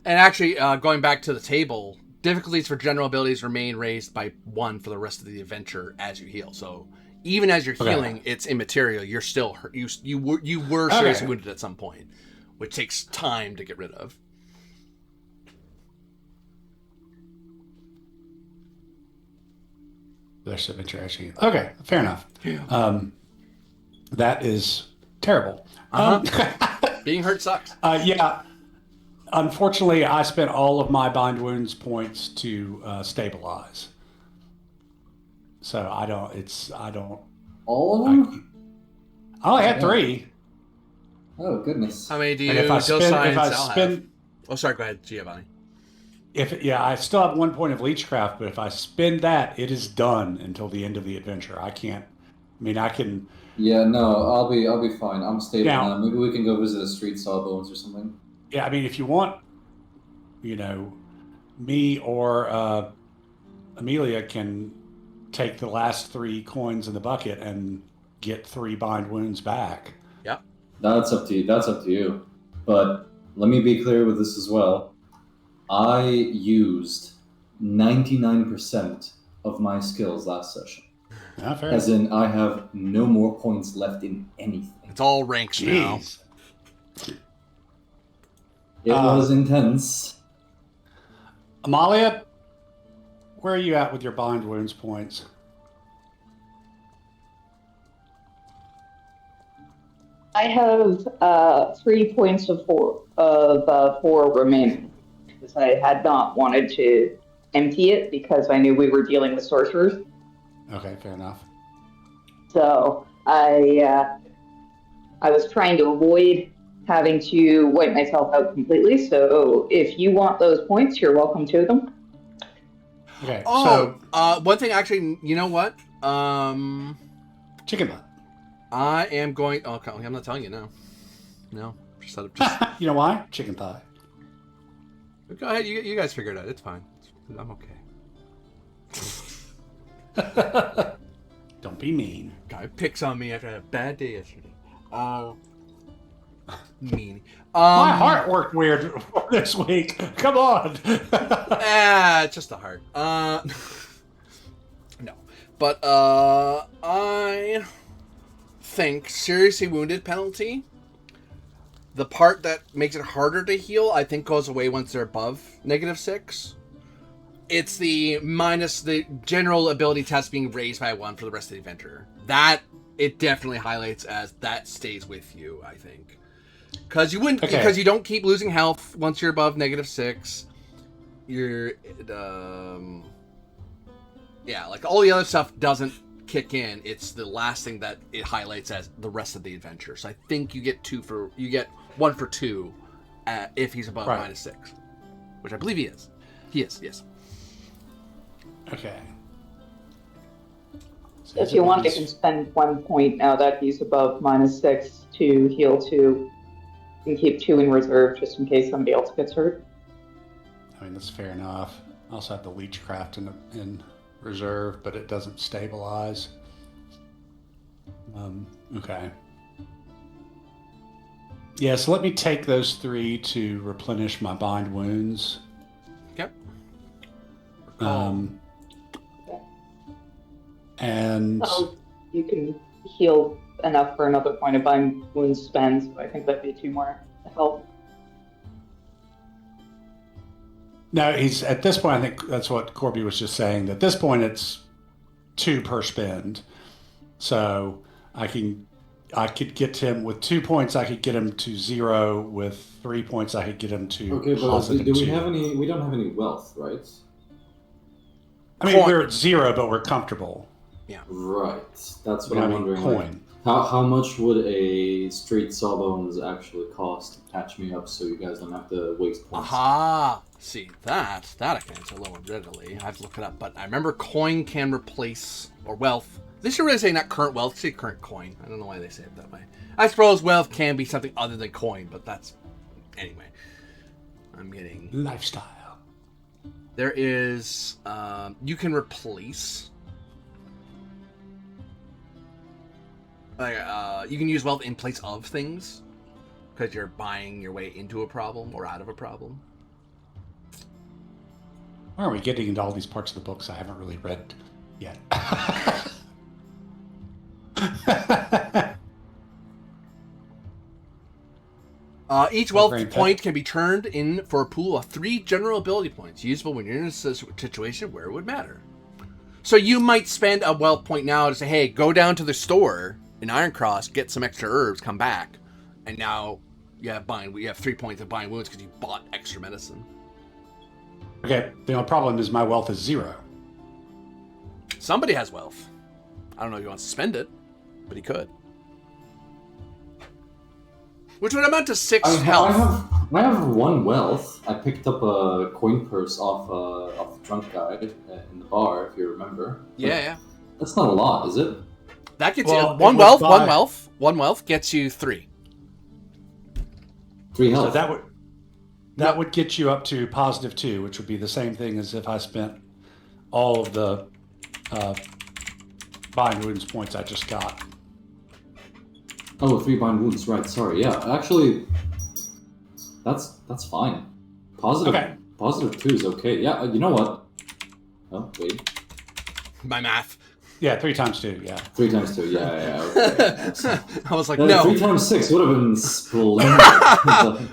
A: And actually, going back to the table, difficulties for general abilities remain raised by 1 for the rest of the adventure as you heal. So even as you're healing, it's immaterial. You're still hurt. You were seriously wounded at some point, which takes time to get rid of.
C: This adventure actually. Okay, fair enough. That is terrible.
A: Being hurt sucks.
C: Yeah. Unfortunately, I spent all of my bind wounds points to stabilize. So I don't.
D: All of them?
C: I only had 3.
D: Oh goodness.
A: How many do you?
C: And if I spend,
A: oh, sorry. Go ahead, Giovanni.
C: I still have 1 point of leechcraft, but if I spend that, it is done until the end of the adventure. I can't. I mean, I can.
D: Yeah, no, I'll be fine. I'm stable now. Maybe we can go visit a street sawbones or something.
C: Yeah, I mean, if you want, me or Amelia can take the last 3 coins in the bucket and get 3 bind wounds back.
A: Yeah.
D: That's up to you. But let me be clear with this as well. I used 99% of my skills last session.
C: Not fair.
D: As in, I have no more points left in anything.
A: It's all ranks now.
D: It was intense.
C: Amalia, where are you at with your bind wounds points?
B: I have 3 points of 4 remaining because I had not wanted to empty it because I knew we were dealing with sorcerers.
C: Okay, fair enough.
B: So I was trying to avoid having to wipe myself out completely. So if you want those points, you're welcome to them.
C: Okay.
A: One thing actually, you know what?
C: Chicken butt.
A: I am going. Oh, okay, I'm not telling you now. No, just
C: you know why? Chicken thigh.
A: Go ahead. You guys figure it out. It's fine. I'm okay.
C: Don't be mean.
A: Guy picks on me after I had a bad day yesterday. Mean.
C: My heart worked weird this week. Come on.
A: It's just the heart. No. But I think seriously wounded penalty, the part that makes it harder to heal, I think goes away once they're above -6. It's the minus the general ability test being raised by 1 for the rest of the adventure. That it definitely highlights as that stays with you, I think. Because you wouldn't, because you don't keep losing health once you're above -6. You're, like all the other stuff doesn't kick in, it's the last thing that it highlights as the rest of the adventure. So I think you get 1 for 2 if he's above -6, which I believe he is. He is, yes.
C: Okay. So
B: If you want, you can spend 1 point now that he's above -6 to heal 2. You can keep 2 in reserve just in case somebody else gets hurt.
C: I mean, that's fair enough. I also have the Leechcraft in reserve, but it doesn't stabilize. Okay. Yeah, so let me take those 3 to replenish my bind wounds.
A: Okay.
C: And
B: So you can heal enough for another point of bind wounds spend, so I think that'd be 2 more to help.
C: no, he's at this point. I think that's what Corby was just saying. At this point, it's 2 per spend, so I could get him with 2 points. I could get him to 0. With 3 points, I could get him to
D: Okay, but
C: positive
D: do we
C: 2.
D: have any? We don't have any wealth, right?
C: I mean, we're at 0, but we're comfortable.
A: Yeah.
D: Right. That's what
C: We
D: I'm
C: have a
D: wondering.
C: coin.
D: How much would a straight sawbones actually cost to patch me up so you guys don't have to waste points?
A: Aha! See, that I can answer lower readily. I have to look it up, but I remember coin can replace, or wealth. They should really say not current wealth, say current coin. I don't know why they say it that way. I suppose wealth can be something other than coin, but that's... Anyway. I'm getting...
C: Lifestyle.
A: There is... you can replace... you can use wealth in place of things, because you're buying your way into a problem or out of a problem.
C: Why are we getting into all these parts of the books I haven't really read yet?
A: Each wealth point can be turned in for a pool of 3 general ability points, usable when you're in a situation where it would matter. So you might spend a wealth point now to say, hey, go down to the store in Ironcross, get some extra herbs, come back. And now you have 3 points of buying wounds because you bought extra medicine.
C: Okay, the only problem is my wealth is 0.
A: Somebody has wealth. I don't know if he wants to spend it, but he could. Which would amount to 6 health.
D: I have 1 wealth. I picked up a coin purse off the drunk guy in the bar, if you remember.
A: Yeah.
D: That's not a lot, is it?
A: That gets you 1 wealth. 1 wealth gets you 3.
D: 3 health.
C: So that would get you up to positive 2, which would be the same thing as if I spent all of the bind wounds points I just got.
D: Oh, 3 bind wounds, right? Sorry, yeah. Actually, that's fine. Positive 2 is okay. Yeah, you know what? Oh, wait.
A: My math.
C: Yeah, 3 times 2. Yeah.
D: 3 times 2. Yeah. Okay.
A: I was like, no.
D: 3 times 6 would have been splendid.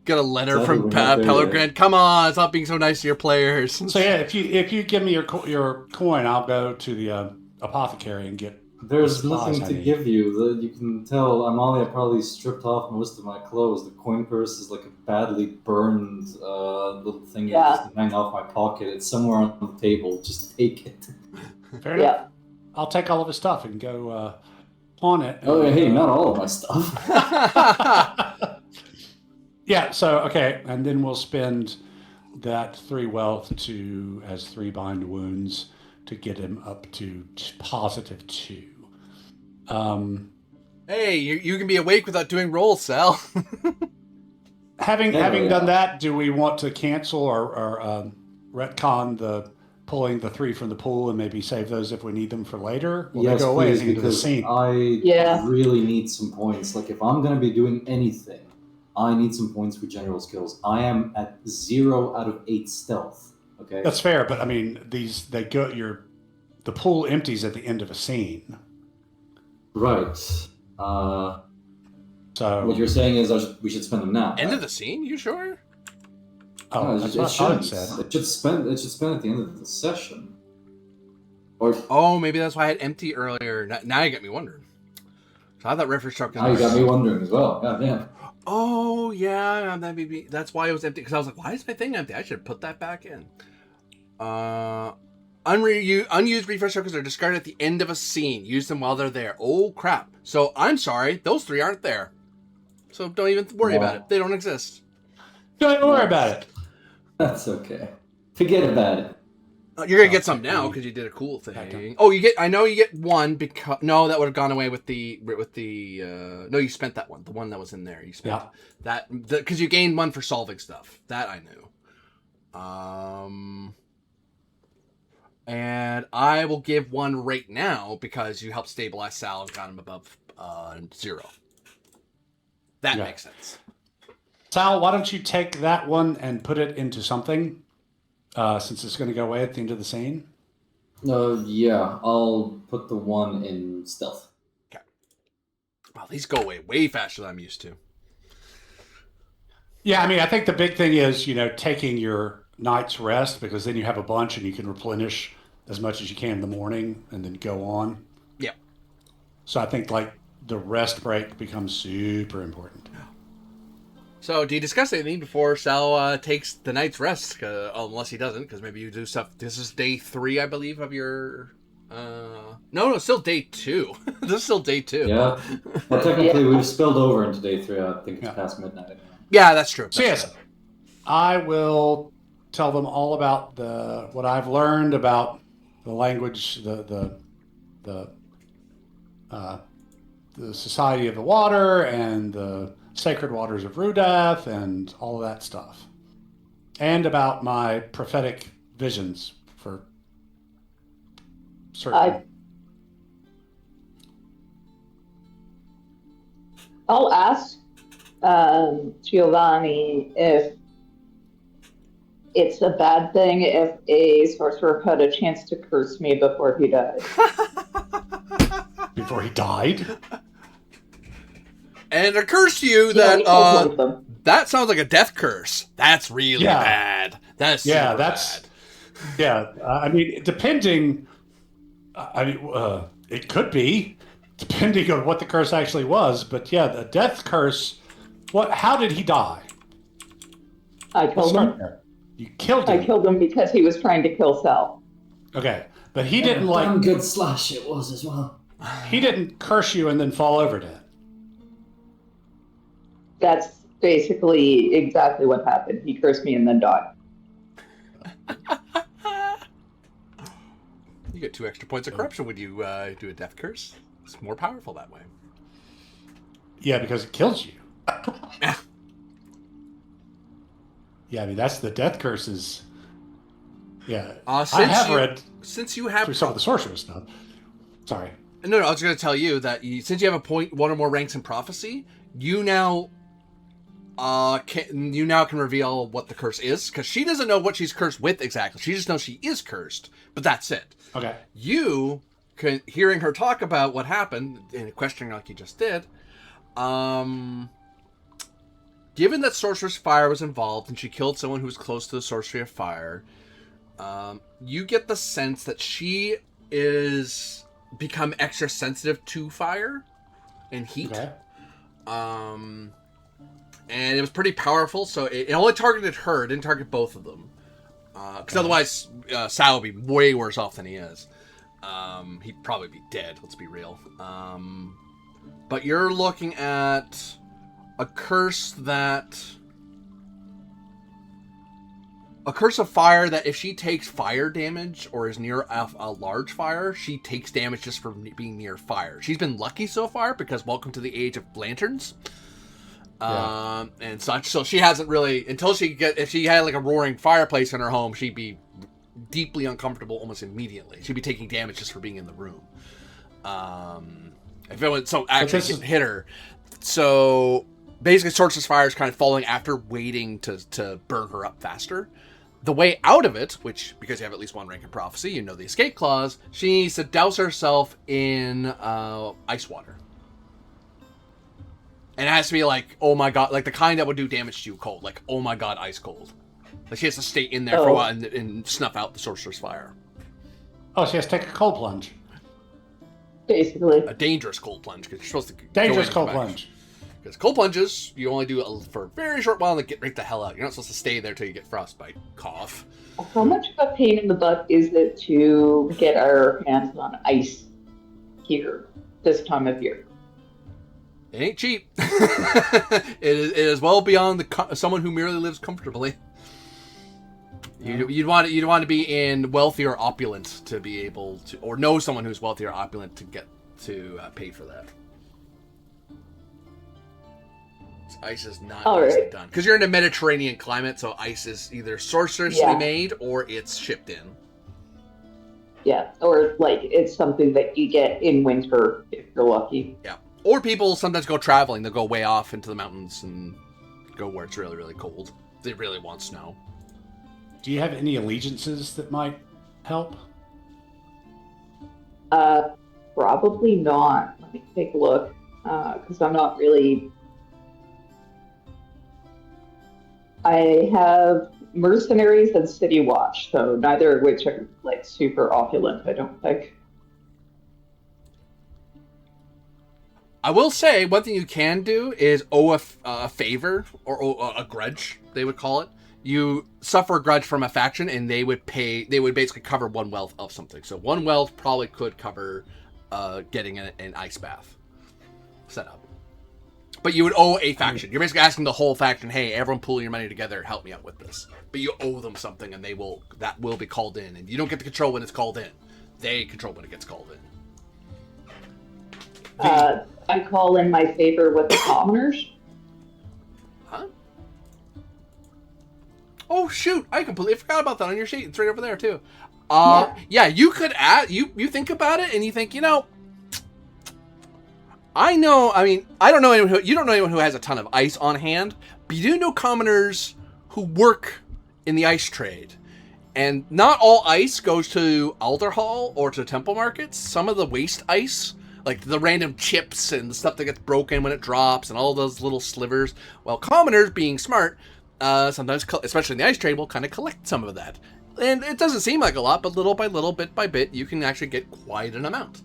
A: Get a letter from Pellegrin. Come on, stop being so nice to your players.
C: So yeah, if you give me your coin, I'll go to the apothecary and get.
D: There's nothing to give you. You can tell Amalia probably stripped off most of my clothes. The coin purse is like a badly burned little thing that just hang off my pocket. It's somewhere on the table. Just take it.
C: Fair enough. I'll take all of his stuff and go pawn it.
D: Oh, hey, not all of my stuff.
C: Yeah, so, okay, and then we'll spend that 3 wealth as 3 bind wounds to get him up to positive 2.
A: Hey, you can be awake without doing rolls, Sal.
C: Having done that, do we want to cancel or retcon the pulling the 3 from the pool and maybe save those if we need them for later? Will they go away at the end of the scene?
D: I really need some points. Like, if I'm going to be doing anything, I need some points for general skills. I am at 0 out of 8 stealth. Okay,
C: that's fair, but I mean, the pool empties at the end of a scene.
D: Right.
C: So
D: what you're saying is we should spend them now.
A: End of the scene? You sure?
C: Oh,
D: no,
C: that's what I said.
D: It should spend at the end of the session.
A: Maybe that's why I had empty earlier. Now you got me wondering. So I thought reference truck.
D: Now you got me wondering as well. God damn.
A: Oh yeah, that's why it was empty. Because I was like, why is my thing empty? I should put that back in. Unused refresh tokens are discarded at the end of a scene. Use them while they're there. Oh, crap. So, I'm sorry. Those 3 aren't there. So, don't even worry about it. They don't exist.
C: Don't worry about it.
D: That's okay. Forget about it.
A: You're going to get some now because you did a cool thing. Oh, I know you get 1 because... No, that would have gone away with the... No, you spent that one. The one that was in there. You spent that... Because you gained 1 for solving stuff. That I knew. And I will give 1 right now because you helped stabilize Sal and got him above 0. That makes sense.
C: Sal, why don't you take that 1 and put it into something, since it's going to go away at the end of the scene?
D: Yeah, I'll put the 1 in stealth.
A: Okay. Wow, these go away way faster than I'm used to.
C: Yeah, I mean, I think the big thing is, taking your night's rest, because then you have a bunch and you can replenish as much as you can in the morning and then go on.
A: Yeah.
C: So I think the rest break becomes super important.
A: So do you discuss anything before Sal takes the night's rest? Unless he doesn't, because maybe you do stuff. This is day 3, I believe, of your... No, still day 2. This is still day 2.
D: Yeah. Well, technically, we've spilled over into day 3. I think it's past midnight anyway.
A: Yeah, that's true.
C: So yes, I will tell them all about what I've learned about the language, the Society of the Water, and the Sacred Waters of Rudath, and all of that stuff, and about my prophetic visions for certain.
B: I'll ask Giovanni if it's a bad thing if a sorcerer had a chance to curse me before he died.
C: Before he died?
A: And it occurs to you that that sounds like a death curse. That's really bad. That's bad.
C: Yeah. I mean, depending. It could be, depending on what the curse actually was. But yeah, the death curse. How did he die?
B: I killed him.
C: You killed him.
B: I killed him because he was trying to kill Sal.
C: Okay, but he didn't
D: damn good slash it was as well.
C: He didn't curse you and then fall over dead.
B: That's basically exactly what happened. He cursed me and then died.
A: You get 2 extra points of corruption when you do a death curse. It's more powerful that way.
C: Yeah, because it kills you. Yeah, I mean, that's the death curses. Yeah. I have read
A: since you have
C: through some of the sorcerer stuff. Sorry.
A: No, I was going to tell you that since you have 1 or more ranks in prophecy, you now can reveal what the curse is, because she doesn't know what she's cursed with exactly. She just knows she is cursed, but that's it.
C: Okay.
A: You can, hearing her talk about what happened and questioning like you just did, given that Sorcerer's Fire was involved and she killed someone who was close to the Sorcery of Fire, you get the sense that she is become extra sensitive to fire and heat.
C: Okay.
A: And it was pretty powerful, so it only targeted her, it didn't target both of them. Because otherwise, Sal would be way worse off than he is. He'd probably be dead, let's be real. But you're looking at a curse of fire that if she takes fire damage or is near a large fire, she takes damage just for being near fire. She's been lucky so far because welcome to the age of lanterns. And such. So she hasn't really, if she had like a roaring fireplace in her home, she'd be deeply uncomfortable almost immediately. She'd be taking damage just for being in the room. If it was, so actually hit her. So basically Sorcerer's Fire is kind of falling after, waiting to burn her up faster. The way out of it, which, because you have at least 1 rank in prophecy, you know the escape clause, she needs to douse herself in ice water. And it has to be like, oh my god, like the kind that would do damage to you cold. Like, oh my god, ice cold. Like she has to stay in there for a while and snuff out the Sorcerer's Fire.
C: Oh, she has to take a cold plunge.
B: Basically.
A: A dangerous cold plunge, because you're supposed to
C: dangerous cold plunge.
A: Because cold plunges, you only do it for a very short while and then get right the hell out. You're not supposed to stay there till you get frostbite. Cough.
B: How much of a pain in the butt is it to get our hands on ice here this time of year?
A: It ain't cheap. It is well beyond someone who merely lives comfortably. You'd want to be in wealthy or opulent to be able to, or know someone who's wealthy or opulent to get to pay for that. Ice is not easily done because you're in a Mediterranean climate, so ice is either sorcerously made or it's shipped in.
B: Yeah, or like it's something that you get in winter if you're lucky.
A: Yeah, or people sometimes go traveling. They'll go way off into the mountains and go where it's really, really cold. They really want snow.
C: Do you have any allegiances that might help?
B: Probably not. Let me take a look because I'm not really. I have mercenaries and city watch, so neither of which are like super opulent, I don't think.
A: I will say one thing you can do is owe a favor or owe a grudge, they would call it. You suffer a grudge from a faction, and they would basically cover one wealth of something. So one wealth probably could cover getting an ice bath set up. But you would owe a faction. You're basically asking the whole faction, hey, everyone pool your money together, help me out with this. But you owe them something, and that will be called in. And you don't get to control when it's called in. They control when it gets called in.
B: I call in my favor with the commoners.
A: Huh? Oh, shoot. I completely forgot about that on your sheet. It's right over there, too. Yeah, you could add... You think about it, and you think, I don't know anyone you don't know anyone who has a ton of ice on hand, but you do know commoners who work in the ice trade. And not all ice goes to Alder Hall or to temple markets. Some of the waste ice, like the random chips and the stuff that gets broken when it drops and all those little slivers, well, commoners, being smart, sometimes, especially in the ice trade, will kind of collect some of that. And it doesn't seem like a lot, but little by little, bit by bit, you can actually get quite an amount.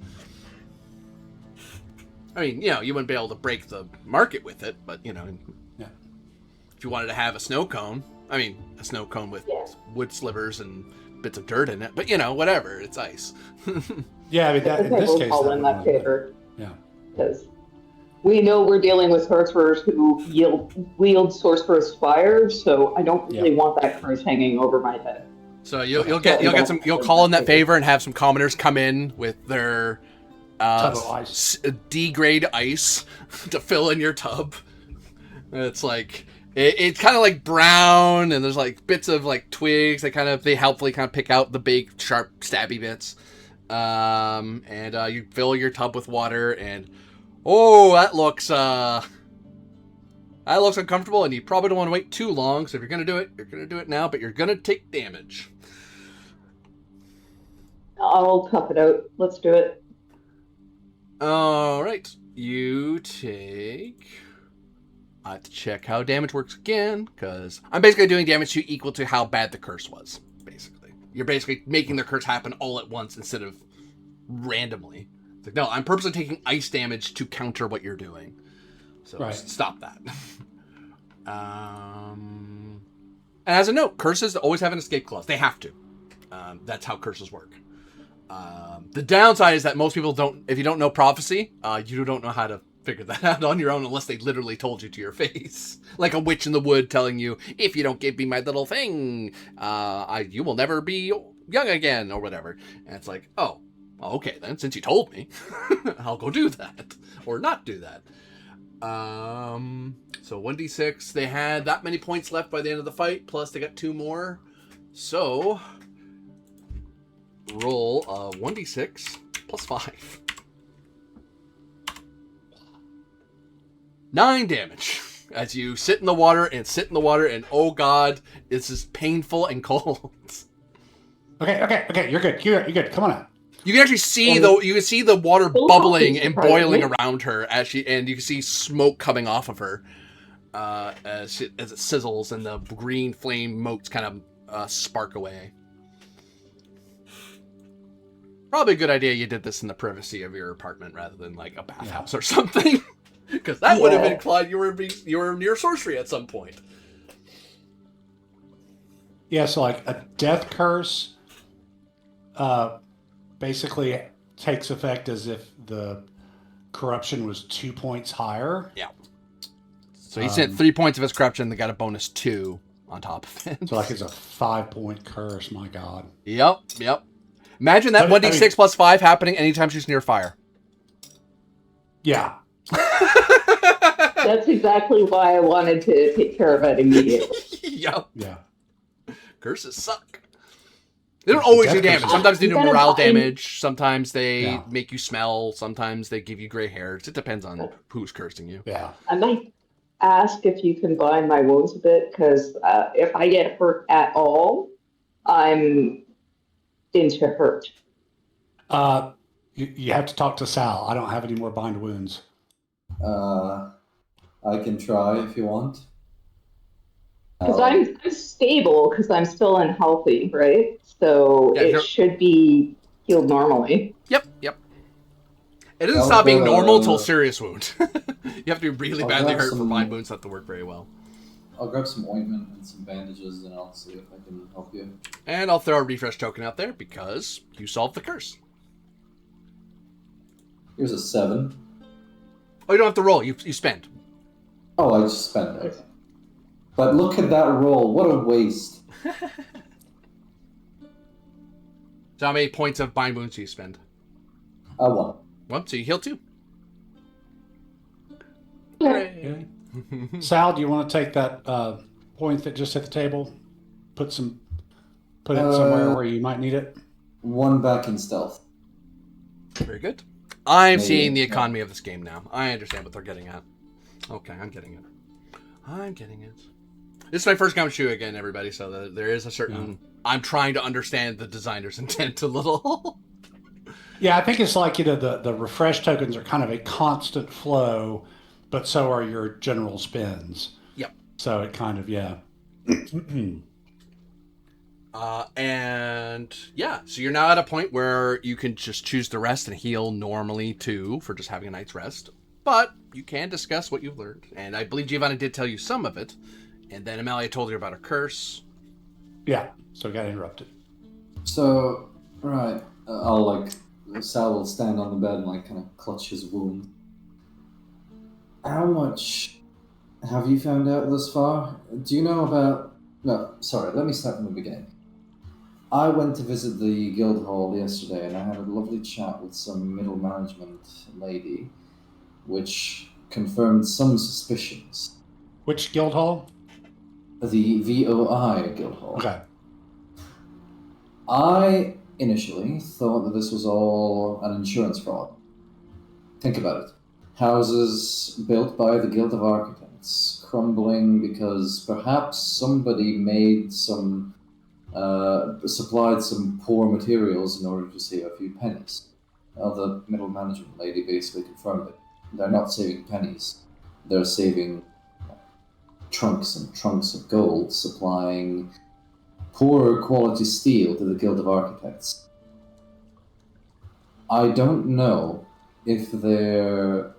A: I mean, you wouldn't be able to break the market with it, but, if you wanted to have a snow cone with wood slivers and bits of dirt in it, but, whatever, it's ice.
C: Yeah, I mean, in this case...
B: call in that favor.
C: Yeah.
B: Because we know we're dealing with sorcerers who wield sorcerer's fire, so I don't really want that curse hanging over my head.
A: So you'll call in that favor and have some commoners come in with their...
C: tub of ice.
A: D-grade ice to fill in your tub. It's like it's kind of like brown, and there's like bits of like twigs. They helpfully pick out the big sharp stabby bits. And you fill your tub with water, and that looks uncomfortable, and you probably don't want to wait too long. So if you're gonna do it now, but you're gonna take damage.
B: I'll tough it out. Let's do it.
A: All right, you take... I have to check how damage works again, because I'm basically doing damage to you equal to how bad the curse was, basically. You're basically making the curse happen all at once instead of randomly. It's like, no, I'm purposely taking ice damage to counter what you're doing. So stop that. And as a note, curses always have an escape clause. They have to. That's how curses work. The downside is that most people don't, if you don't know prophecy, you don't know how to figure that out on your own unless they literally told you to your face. Like a witch in the wood telling you, if you don't give me my little thing, you will never be young again, or whatever. And it's like, oh, okay then, since you told me, I'll go do that. Or not do that. So 1d6, they had that many points left by the end of the fight, plus they got 2 more. So... roll 1d6 plus 5. 9 damage as you sit in the water, and oh god, this is painful and cold.
C: Okay, you're good. Come on out.
A: You can actually see the water bubbling and boiling around her and you can see smoke coming off of her as it sizzles, and the green flame motes kind of spark away. Probably a good idea you did this in the privacy of your apartment rather than like a bathhouse or something. Because that would have implied you were near sorcery at some point.
C: Yeah, so like a death curse basically takes effect as if the corruption was 2 points higher.
A: Yeah. So he sent 3 points of his corruption. They got a bonus 2 on top of it.
C: So like it's a 5-point curse. My God.
A: Yep. Imagine that 1d6 plus 5 happening anytime she's near fire.
C: Yeah.
B: That's exactly why I wanted to take care of it immediately.
A: Yep.
C: Yeah.
A: Curses suck. They don't always do damage. Sometimes they do morale damage. Sometimes they make you smell. Sometimes they give you gray hairs. It depends on who's cursing you.
C: Yeah.
B: I might ask if you can bind my wounds a bit, because if I get hurt at all, I'm into hurt.
C: You have to talk to Sal. I don't have any more bind wounds.
D: I can try if you want.
B: Because I'm stable, because I'm still unhealthy, right? So it should be healed normally.
A: Yep. It doesn't stop being normal until serious wound. You have to be really badly hurt for bind wounds not to work very well.
D: I'll grab some ointment and some bandages, and I'll see if I can help you.
A: And I'll throw a refresh token out there because you solved the curse.
D: Here's a 7.
A: Oh, you don't have to roll. You spend.
D: Oh, I just spent it. But look at that roll. What a waste.
A: So how many points of bind wounds do you spend?
D: 1.
A: Well, so you heal 2.
C: Okay. Sal, do you want to take that point that just hit the table? Put it somewhere where you might need it?
D: 1 back in stealth.
A: Very good. I'm seeing the economy of this game now. I understand what they're getting at. Okay, I'm getting it. This is my first game shoe again, everybody, so there is a certain... I'm trying to understand the designer's intent a little.
C: Yeah, I think it's like, the refresh tokens are kind of a constant flow, but so are your general spends.
A: Yep.
C: So it kind of, yeah.
A: So you're now at a point where you can just choose to rest and heal normally too for just having a night's rest. But you can discuss what you've learned. And I believe Giovanni did tell you some of it. And then Amalia told you about a curse.
C: Yeah, so I got interrupted.
D: So, right, Sal will stand on the bed and kind of clutch his wound. How much have you found out thus far? Do you know about... No, sorry, let me start from the beginning. I went to visit the guild hall yesterday, and I had a lovely chat with some middle management lady, which confirmed some suspicions.
C: Which guild hall?
D: The VOI guild hall.
C: Okay.
D: I initially thought that this was all an insurance fraud. Think about it. Houses built by the Guild of Architects crumbling because perhaps somebody made supplied some poor materials in order to save a few pennies. Well, the middle management lady basically confirmed it. They're not saving pennies. They're saving trunks and trunks of gold, supplying poor quality steel to the Guild of Architects. I don't know if they're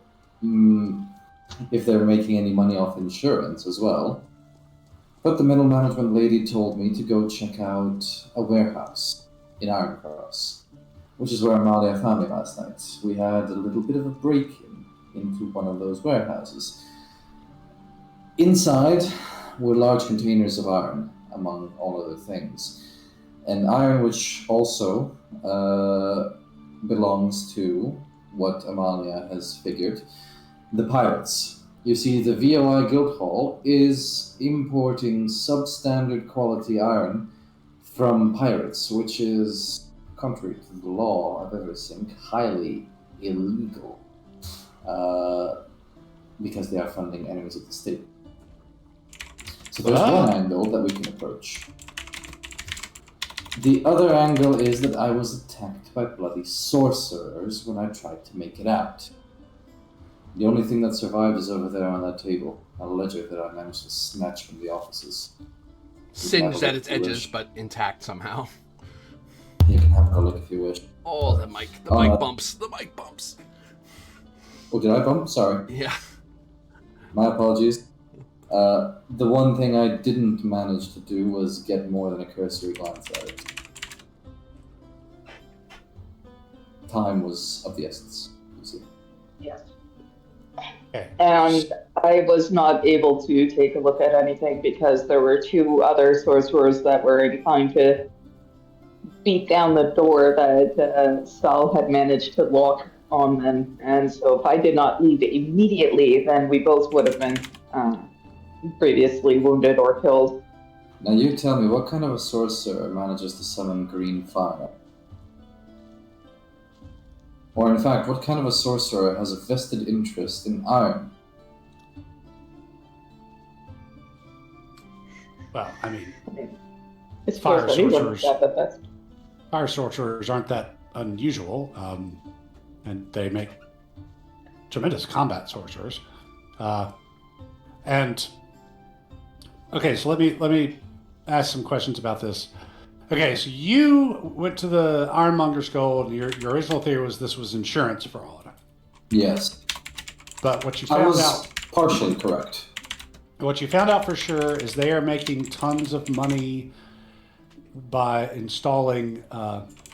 D: making any money off insurance as well. But the middle management lady told me to go check out a warehouse in Iron Cross, which is where Amalia found me last night. We had a little bit of a break-in into one of those warehouses. Inside were large containers of iron, among all other things. And iron which also belongs to what Amalia has figured, the pirates. You see, the VOI Guildhall is importing substandard quality iron from pirates, which is, contrary to the law of everything, highly illegal, because they are funding enemies of the state. So there's one angle that we can approach. The other angle is that I was attacked by bloody sorcerers when I tried to make it out. The only thing that survived is over there on that table, a ledger that I managed to snatch from the offices.
A: Singed at its edges, but intact somehow.
D: You can have a look if you wish.
A: Oh, the mic bumps. The mic bumps.
D: Oh, did I bump? Sorry.
A: Yeah.
D: My apologies. The one thing I didn't manage to do was get more than a cursory glance at it. Time was of the essence, you see.
B: Yes.
C: Okay.
B: And I was not able to take a look at anything because there were two other sorcerers that were inclined to beat down the door that Sal had managed to lock on them. And so if I did not leave immediately, then we both would have been previously wounded or killed.
D: Now you tell me, what kind of a sorcerer manages to summon green fire? Or in fact, what kind of a sorcerer has a vested interest in iron?
C: Well, I mean,
B: It's
C: Fire sorcerers.
B: That's
C: fire sorcerers aren't that unusual, and they make tremendous combat sorcerers. And okay, so let me ask some questions about this. Okay, so you went to the Ironmonger's Gold, and your original theory was this was insurance for all of it.
D: Yes.
C: But what you
D: I
C: found
D: was
C: out,
D: partially correct.
C: what you found out for sure is they are making tons of money by installing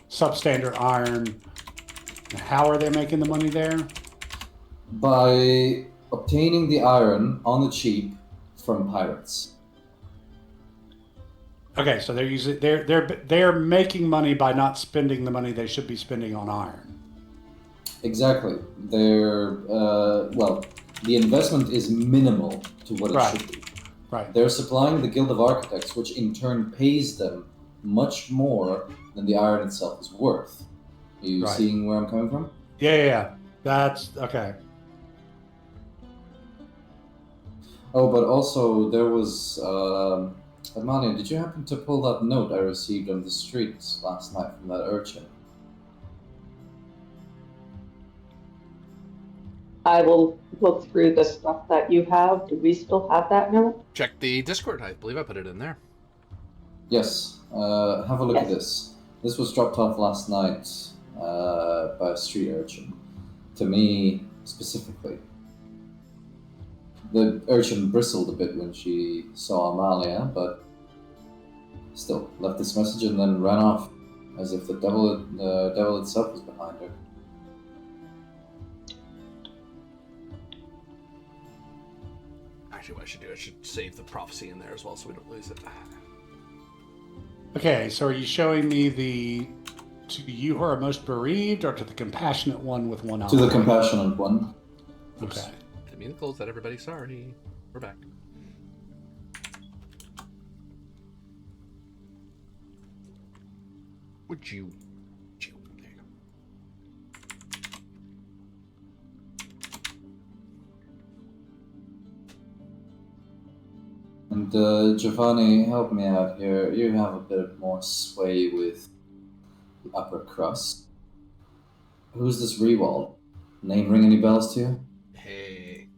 C: substandard iron. How are they making the money there?
D: By obtaining the iron on the cheap from pirates.
C: Okay, so they're making money by not spending the money they should be spending on iron.
D: Exactly. The investment is minimal to what it should be.
C: Right.
D: They're supplying the Guild of Architects, which in turn pays them much more than the iron itself is worth. Are you seeing where I'm coming from?
C: Yeah. That's okay.
D: Oh, but also there was Amalia, did you happen to pull that note I received on the streets last night from that urchin?
B: I will look through the stuff that you have. Do we still have that note?
A: Check the Discord. I believe I put it in there.
D: Yes. Have a look at this. This was dropped off last night by a street urchin. To me, specifically. The urchin bristled a bit when she saw Amalia, but still left this message and then ran off, as if the devil itself was behind her.
A: Actually, what I should do, I should save the prophecy in there as well so we don't lose it.
C: Okay, so are you showing me to you who are most bereaved, or to the compassionate one with one eye?
D: To the compassionate one.
C: Okay.
A: Didn't mean to close that, everybody. Sorry. We're back. Would you... There you go.
D: And Giovanni, help me out here. You have a bit more sway with the upper crust. Who's this Rewald? Name ring any bells to you?
A: Hey,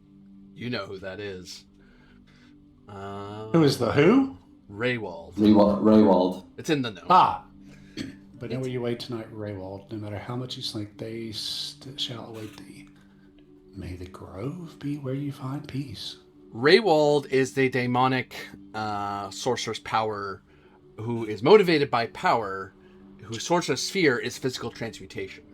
A: you know who that is.
C: Who is the who?
A: Raywald.
D: Raywald.
A: It's in the note.
C: But know where you wait tonight, Raywald. No matter how much you slink, they shall await thee. May the grove be where you find peace.
A: Raywald is the demonic sorcerer's power who is motivated by power, whose sorcerer's sphere is physical transmutation.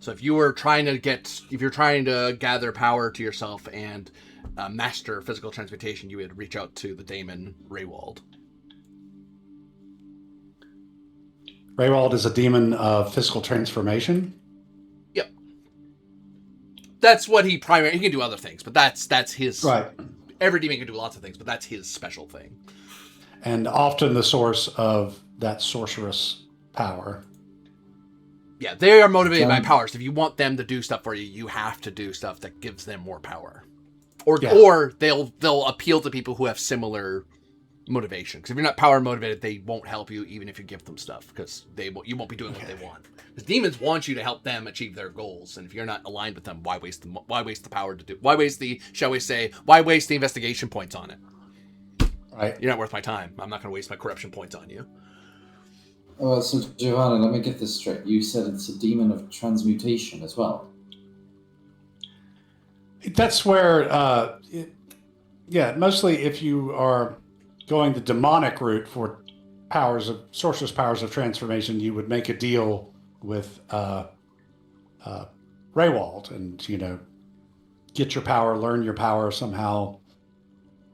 A: So if you're trying to gather power to yourself and master physical transmutation, you would reach out to the daemon Raywald.
C: Raywald is a demon of physical transformation?
A: Yep. That's what he primarily... He can do other things, but that's his...
C: Right.
A: Every demon can do lots of things, but that's his special thing.
C: And often the source of that sorceress power.
A: Yeah, they are motivated by powers. If you want them to do stuff for you, you have to do stuff that gives them more power. Or they'll appeal to people who have similar motivation. Because if you're not power motivated, they won't help you even if you give them stuff. Because you won't be doing what they want. Because demons want you to help them achieve their goals. And if you're not aligned with them, why waste the power to do? Why waste the investigation points on it?
C: Right.
A: You're not worth my time. I'm not going to waste my corruption points on you.
D: So Giovanni, let me get this straight. You said it's a demon of transmutation as well.
C: That's where, mostly if you are going the demonic route for sorcerer's powers of transformation, you would make a deal with Raywald and, get your power, learn your power somehow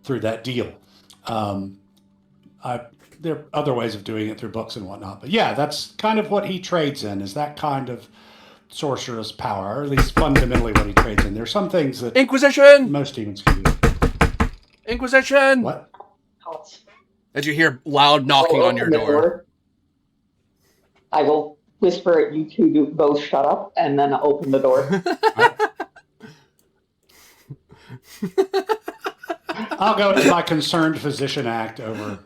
C: through that deal. There are other ways of doing it through books and whatnot. But yeah, that's kind of what he trades in, is that kind of sorcerer's power, or at least fundamentally what he trades in. There's some things that
A: Inquisition!
C: most demons can do.
A: Inquisition!
C: What?
A: As you hear loud knocking on your door.
B: I will whisper at you two to both shut up and then open the door.
C: I'll go into my concerned physician act over.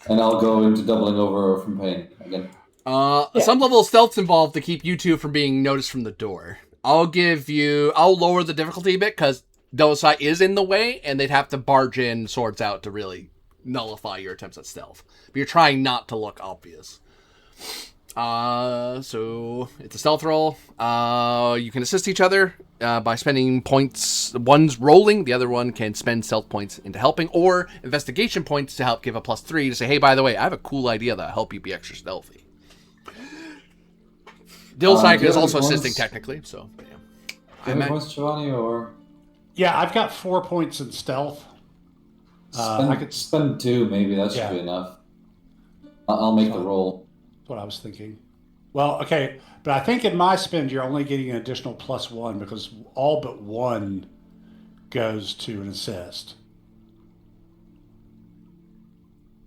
D: And I'll go into doubling over from pain again.
A: Some level of stealth's involved to keep you two from being noticed from the door. I'll lower the difficulty a bit because Dosai is in the way and they'd have to barge in swords out to really nullify your attempts at stealth. But you're trying not to look obvious. So it's a stealth roll. You can assist each other by spending points. One's rolling, the other one can spend stealth points into helping, or investigation points to help give a +3 to say, hey, by the way, I have a cool idea that'll help you be extra stealthy. Dilsike is also assisting technically, so yeah.
D: Do you have points, Giovanni, or?
C: Yeah, I've got 4 points in stealth.
D: I could spend 2, maybe. That should be enough. I'll make the roll.
C: That's what I was thinking. Well, okay, but I think in my spend, you're only getting an additional +1 because all but 1 goes to an assist.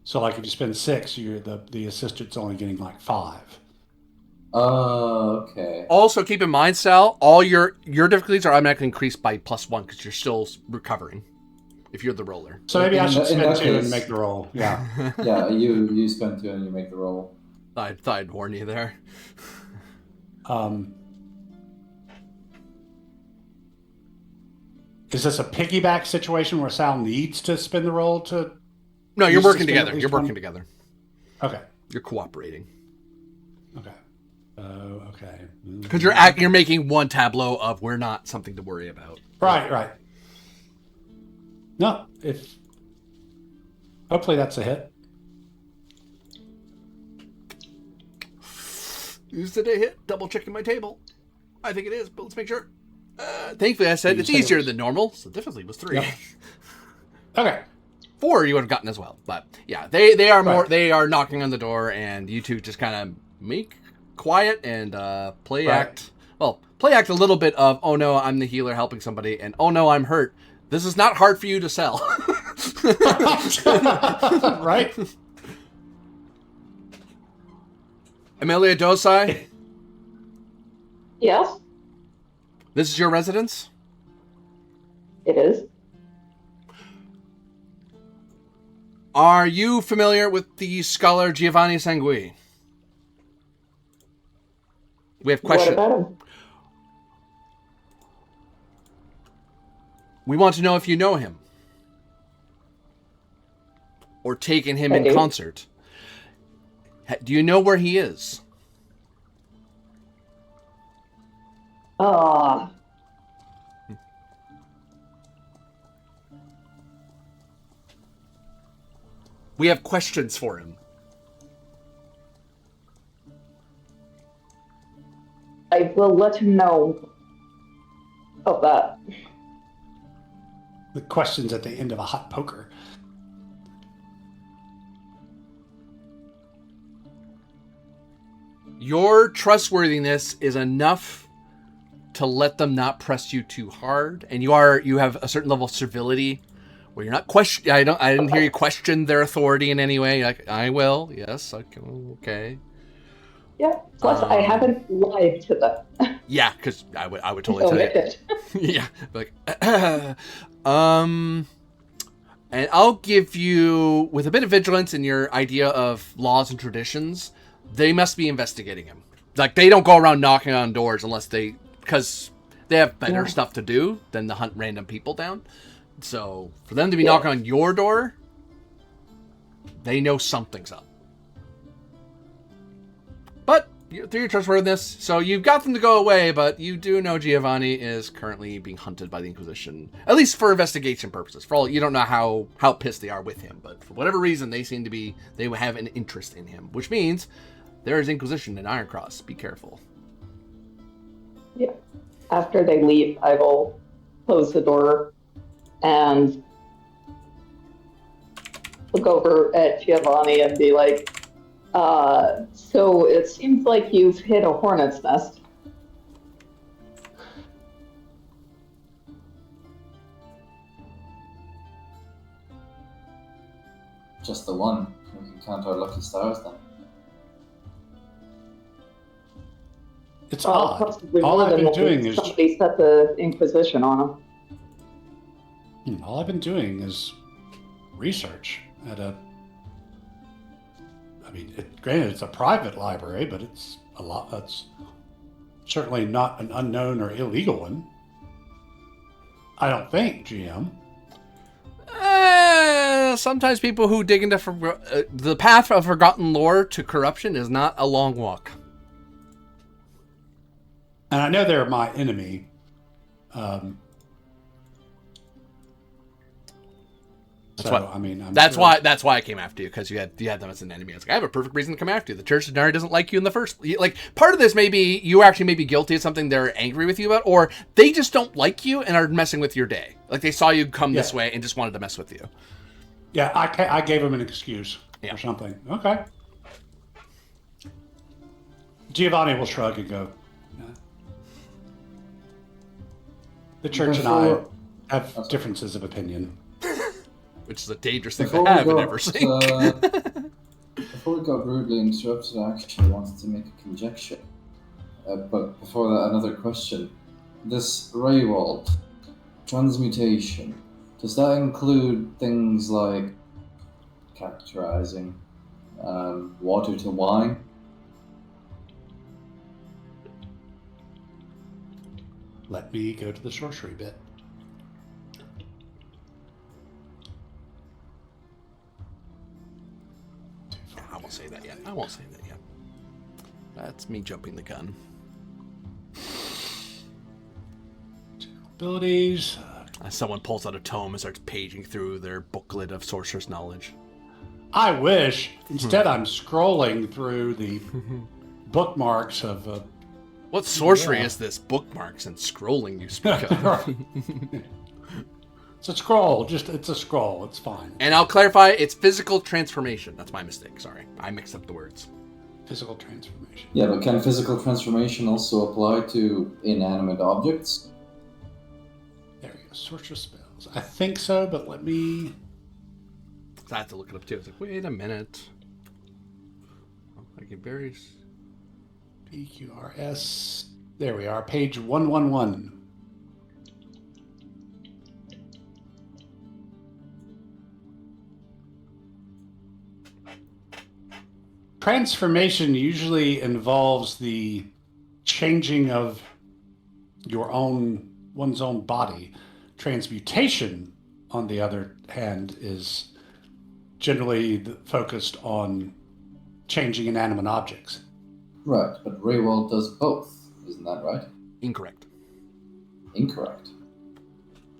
C: So, like, if you spend 6, the assistant's only getting like 5.
D: Okay.
A: Also, keep in mind, Sal, all your difficulties are automatically increased by +1 because you're still recovering. If you're the roller.
C: So maybe I should spend 2 and make the roll. Yeah.
D: Yeah, you spend 2 and you make the roll.
A: I thought I'd warn you there.
C: Is this a piggyback situation where Sal needs to spin the roll to?
A: No, you're working together. You're working together.
C: Okay.
A: You're cooperating.
C: Okay. Okay.
A: Because you're making one tableau of we're not something to worry about.
C: Right. No, hopefully that's a hit.
A: Is it a hit? Double checking my table. I think it is, but let's make sure. Thankfully, I said it's easier than normal, so difficulty was 3.
C: Yep. Okay.
A: 4 you would have gotten as well, but yeah, they are more. They are knocking on the door, and you two just kind of make quiet and play act. Well, play act a little bit of oh no, I'm the healer helping somebody, and oh no, I'm hurt. This is not hard for you to sell.
C: Right?
A: Amalia Dosai?
B: Yes,
A: This is your residence?
B: it is.
A: Are you familiar with the scholar Giovanni Sangui? We have questions.
B: What about him?
A: We want to know if you know him. Or taken him
B: I
A: in
B: do.
A: concert. Do you know where he is? We have questions for him.
B: I will let him know of that.
C: The question's at the end of a hot poker.
A: Your trustworthiness is enough to let them not press you too hard, and you have a certain level of servility where you're not I didn't hear you question their authority in any way. Like, I will, yes, okay.
B: Yeah. Plus, I haven't lied to them.
A: Yeah, because I would totally tell you. Yeah, like, and I'll give you, with a bit of vigilance in your idea of laws and traditions, they must be investigating him. Like, they don't go around knocking on doors because they have better stuff to do than to hunt random people down. So, for them to be knocking on your door, they know something's up. But through your trustworthiness. So you've got them to go away, but you do know Giovanni is currently being hunted by the Inquisition, at least for investigation purposes. For all you don't know how pissed they are with him, but for whatever reason, they have an interest in him, which means there is Inquisition in Ironcross. Be careful.
B: Yeah. After they leave, I will close the door and look over at Giovanni and be like, so it seems like you've hit a hornet's nest.
D: Just the one. We can count our lucky stars then.
C: It's odd.
B: Possibly
C: All
B: more
C: I've
B: than
C: been doing is
B: somebody set the Inquisition on him.
C: all I've been doing is research at a. I mean, granted, it's a private library, but it's a lot. That's certainly not an unknown or illegal one. I don't think, GM.
A: Sometimes people who dig into the path of forgotten lore to corruption is not a long walk.
C: And I know they're my enemy.
A: That's why I came after you, because you had them as an enemy. I was like, I have a perfect reason to come after you. The Church of Denari doesn't like you in the first. Like, part of this may be you actually may be guilty of something they're angry with you about, or they just don't like you and are messing with your day. Like they saw you come this way and just wanted to mess with you.
C: Yeah, I gave them an excuse or something. Okay. Giovanni will shrug and go. The Church and I have differences of opinion.
A: Which is a dangerous thing to have in everything.
D: Before we got rudely interrupted, I actually wanted to make a conjecture. But before that, another question. This Raywald transmutation, does that include things like characterizing water to wine?
C: Let me go to the sorcery bit.
A: I won't say that yet. That's me jumping the gun.
C: Abilities.
A: Someone pulls out a tome and starts paging through their booklet of sorcerer's knowledge.
C: I wish. Instead, I'm scrolling through the bookmarks of...
A: What sorcery is this? Bookmarks and scrolling you speak of?
C: It's a scroll. It's a scroll. It's fine.
A: And I'll clarify, it's physical transformation. That's my mistake. Sorry. I mixed up the words.
C: Physical transformation.
D: Yeah, but can physical transformation also apply to inanimate objects?
C: There we go. Sorcerer spells. I think so, but let me...
A: I have to look it up too. I was like, wait a minute. I can very...
C: PQRS. There we are. Page 111. Transformation usually involves the changing of one's own body. Transmutation, on the other hand, is generally focused on changing inanimate objects.
D: Right, but Raywald does both, isn't that right?
A: Incorrect.
D: Incorrect.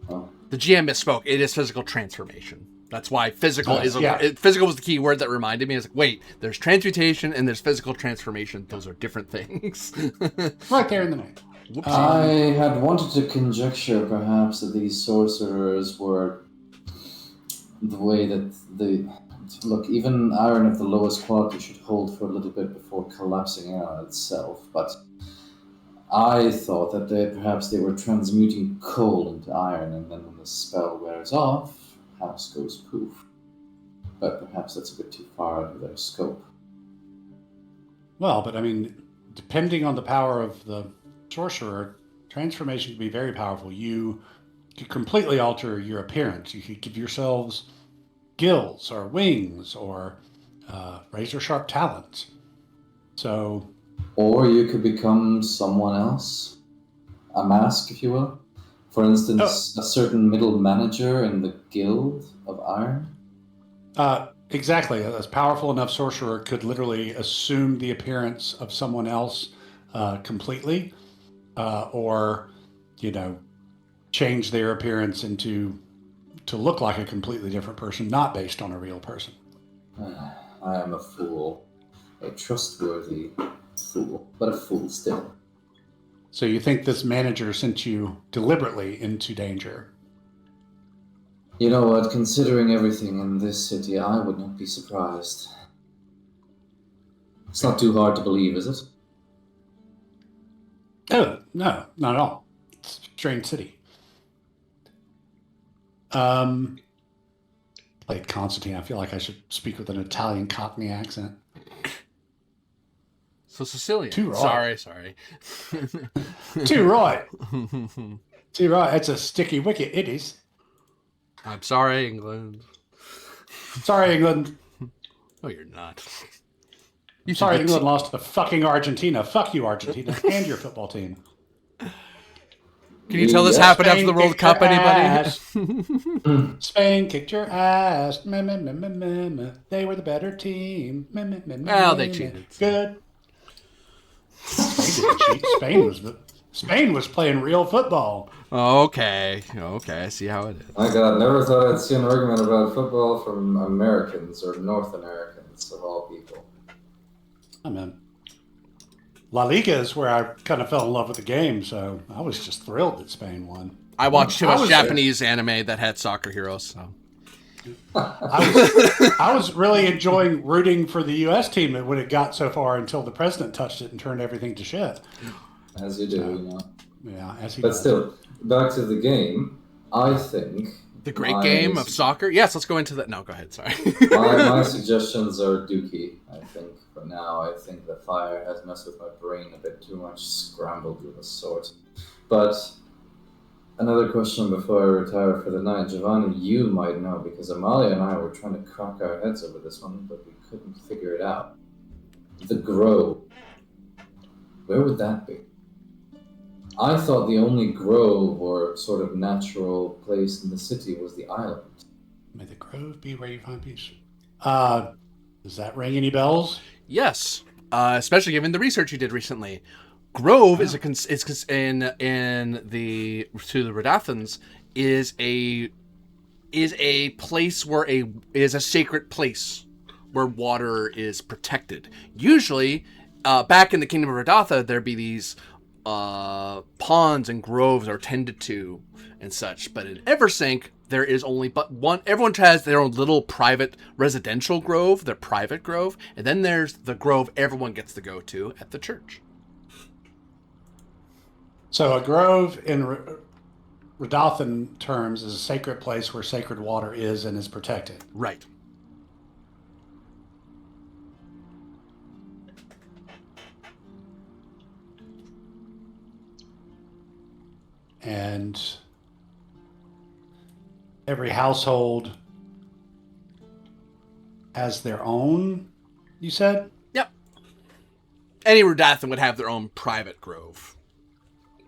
D: Oh.
A: The GM misspoke. It is physical transformation. That's why physical physical was the key word that reminded me. I was like, wait, there's transmutation and there's physical transformation. Those are different things.
C: Right there in the middle.
D: I had wanted to conjecture perhaps that these sorcerers were the way that they... Look, even iron of the lowest quality should hold for a little bit before collapsing in on itself, but I thought that perhaps they were transmuting coal into iron, and then when the spell wears off, house goes poof. But perhaps that's a bit too far out of their scope.
C: Well, but I mean, depending on the power of the sorcerer, transformation can be very powerful. You could completely alter your appearance. You could give yourselves gills or wings or razor-sharp talons. So...
D: Or you could become someone else. A mask, if you will. For instance, a certain middle manager in the Guild of Iron.
C: Exactly. A powerful enough sorcerer could literally assume the appearance of someone else completely, or, change their appearance to look like a completely different person, not based on a real person.
D: I am a fool. A trustworthy fool, but a fool still.
C: So you think this manager sent you deliberately into danger?
D: You know what? Considering everything in this city, I would not be surprised. It's not too hard to believe, is it?
C: Oh, no, not at all. It's a strange city. Played Constantine. I feel like I should speak with an Italian Cockney accent.
A: So Sicilian.
C: Too right.
A: Sorry.
C: Too right. Too right. It's a sticky wicket, it is.
A: I'm sorry, England.
C: Sorry, England.
A: Oh, you're not.
C: Sorry, England lost to fucking Argentina. Fuck you, Argentina, and your football team.
A: Can you tell this happened after the World Cup, anybody?
C: Spain kicked your ass. They were the better team.
A: Well, they cheated.
C: Good. Spain didn't cheat. Spain was playing real football.
A: Okay, I see how it is.
D: My God, never thought I'd see an argument about football from Americans or North Americans of all people.
C: I mean, La Liga is where I kind of fell in love with the game, so I was just thrilled that Spain won.
A: I watched too much Japanese anime that had soccer heroes, so.
C: I was really enjoying rooting for the U.S. team when it got so far until the president touched it and turned everything to shit.
D: As you do,
C: Yeah, as he
D: But
C: does.
D: still, back to the game, I think...
A: The great game of soccer? Yes, let's go into that. No, go ahead, sorry.
D: my suggestions are dookie, I think. For now, I think the fire has messed with my brain a bit too much, scrambled with a sort. But another question before I retire for the night. Giovanni, you might know, because Amalia and I were trying to crack our heads over this one, but we couldn't figure it out. The Grove. Where would that be? I thought the only grove or sort of natural place in the city was the island.
C: May the grove be where you find peace. Does that ring any bells?
A: Yes, especially given the research you did recently. Grove is in the to the Redathans is a place where is a sacred place where water is protected. Usually, back in the Kingdom of Redatha, there'd be these ponds and groves are tended to and such, but in Eversink there is only but one. Everyone has their own little private residential grove, their private grove, and then there's the grove everyone gets to go to at the church.
C: So a grove in Redathan terms is a sacred place where sacred water is and is protected.
A: Right.
C: And every household has their own, you said?
A: Yep. Any Redathan would have their own private grove,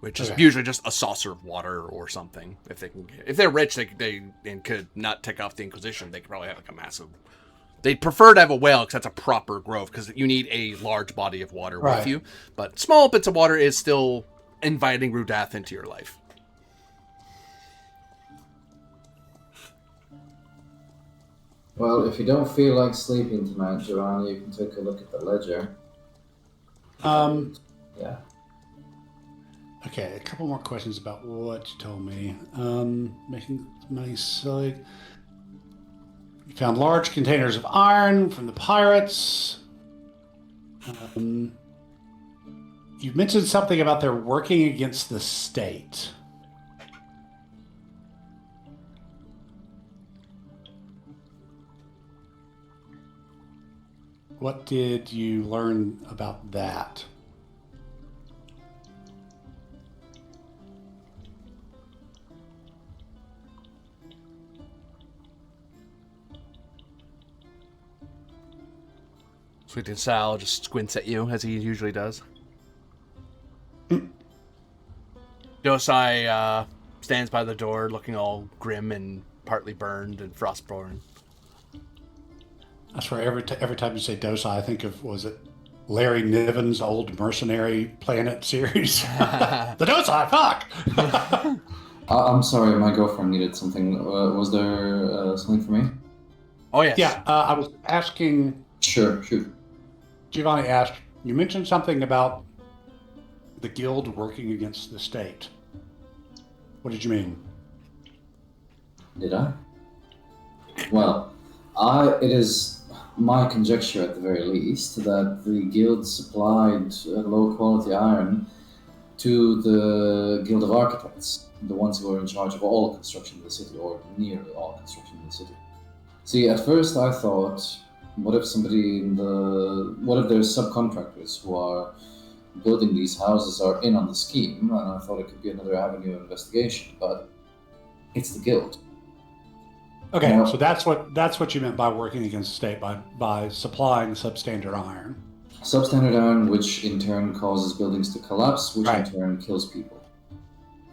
A: which is usually just a saucer of water or something. If they're rich, they could not take off the Inquisition. They could probably have like a massive. They'd prefer to have a well because that's a proper grove because you need a large body of water with you. But small bits of water is still inviting Rudath into your life.
D: Well, if you don't feel like sleeping tonight, Giovanni, you can take a look at the ledger. Yeah.
C: Okay, a couple more questions about what you told me. Making money silly. You found large containers of iron from the pirates. You mentioned something about they're working against the state. What did you learn about that?
A: Sweet and Sal just squints at you as he usually does. Dosai stands by the door looking all grim and partly burned and frostborn.
C: I swear, every time you say docile, I think of, was it Larry Niven's old Mercenary Planet series? The docile, fuck!
D: I'm sorry, my girlfriend needed something. Was there something for me?
A: Oh, yes.
C: Yeah, I was asking...
D: Sure, shoot.
C: Giovanni asked, you mentioned something about the guild working against the state. What did you mean?
D: Did I? Well, it is my conjecture at the very least that the guild supplied low-quality iron to the Guild of Architects, the ones who are in charge of all construction in the city, or nearly all construction in the city. See, at first I thought, what if there's subcontractors who are building these houses are in on the scheme, and I thought it could be another avenue of investigation, but it's the guild.
C: Okay,
D: Now,
C: so that's what you meant by working against the state, by supplying substandard iron.
D: Substandard iron, which in turn causes buildings to collapse, which
C: Right.
D: in turn kills people.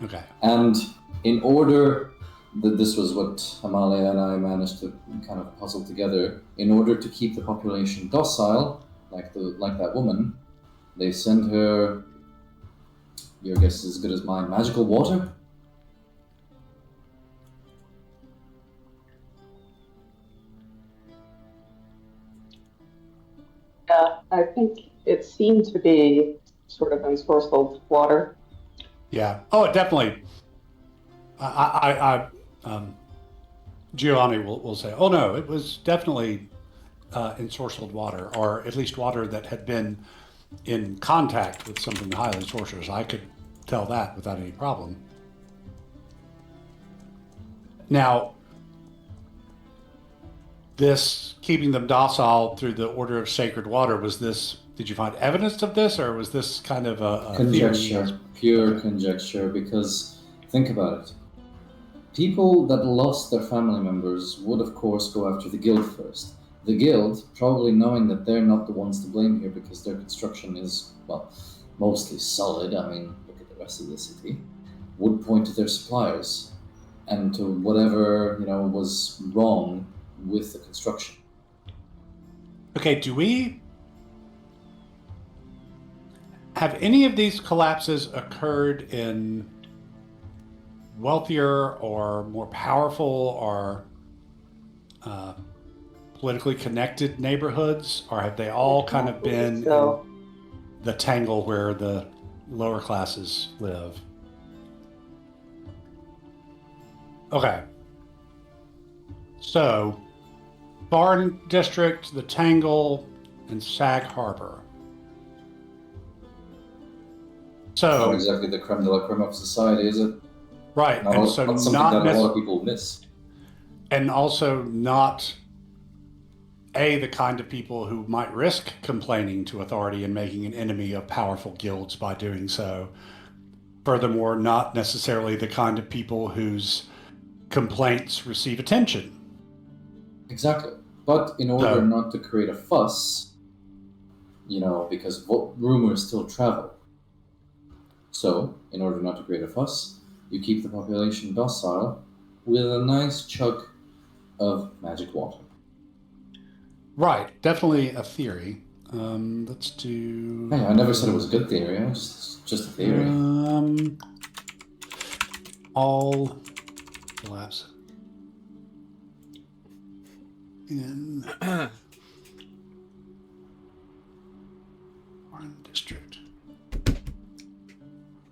C: Okay.
D: And in order, this was what Amalia and I managed to kind of puzzle together, in order to keep the population docile, like that woman, they send her, your guess is as good as mine, magical water?
B: Yeah, I think it seemed to be sort of ensorcelled water.
C: Yeah. Oh, it definitely. Giovanni will say, oh no, it was definitely ensorcelled water, or at least water that had been in contact with something highly sorcerous. I could tell that without any problem. Now, this keeping them docile through the Order of Sacred Water, did you find evidence of this, or was this kind of a
D: Conjecture,
C: theory?
D: pure conjecture, because think about it. People that lost their family members would, of course, go after the guild first. The guild, probably knowing that they're not the ones to blame here because their construction is, well, mostly solid, I mean, look at the rest of the city, would point to their suppliers and to whatever, was wrong with the construction.
C: Okay, do we have any of these collapses occurred in wealthier or more powerful or politically connected neighborhoods, or have they all kind of been in the tangle where the lower classes live? Okay. So, Barn District, the Tangle, and Sag Harbor. So,
D: Not exactly the creme de la creme of society, is it?
C: right,
D: Not,
C: and so
D: not something
C: not
D: that a lot of people miss.
C: and also not the kind of people who might risk complaining to authority and making an enemy of powerful guilds by doing so. Furthermore, not necessarily the kind of people whose complaints receive attention.
D: Exactly. But in order not to create a fuss, because rumors still travel. So, in order not to create a fuss, you keep the population docile with a nice chug of magic water.
C: Right, definitely a theory. Let's do...
D: Hey, I never said it was a good theory, it's just a theory.
C: All collapse in Barn District.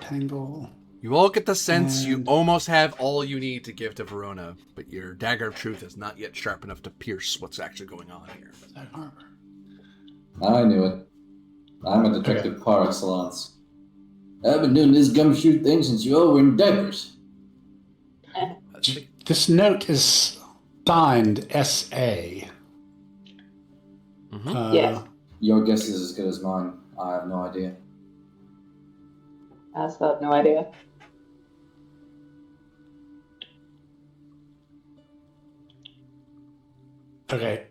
C: Tangle.
A: You all get the sense you almost have all you need to give to Verona, but your dagger of truth is not yet sharp enough to pierce what's actually going on here.
C: Sag Harbor.
D: I knew it. I'm a detective par excellence. I've been doing this gumshoe thing since you all were in diapers.
C: This note is signed S.A.
A: Mm-hmm.
B: Yes.
D: Your guess is as good as mine. I have no idea.
B: I still have no idea.
C: Okay.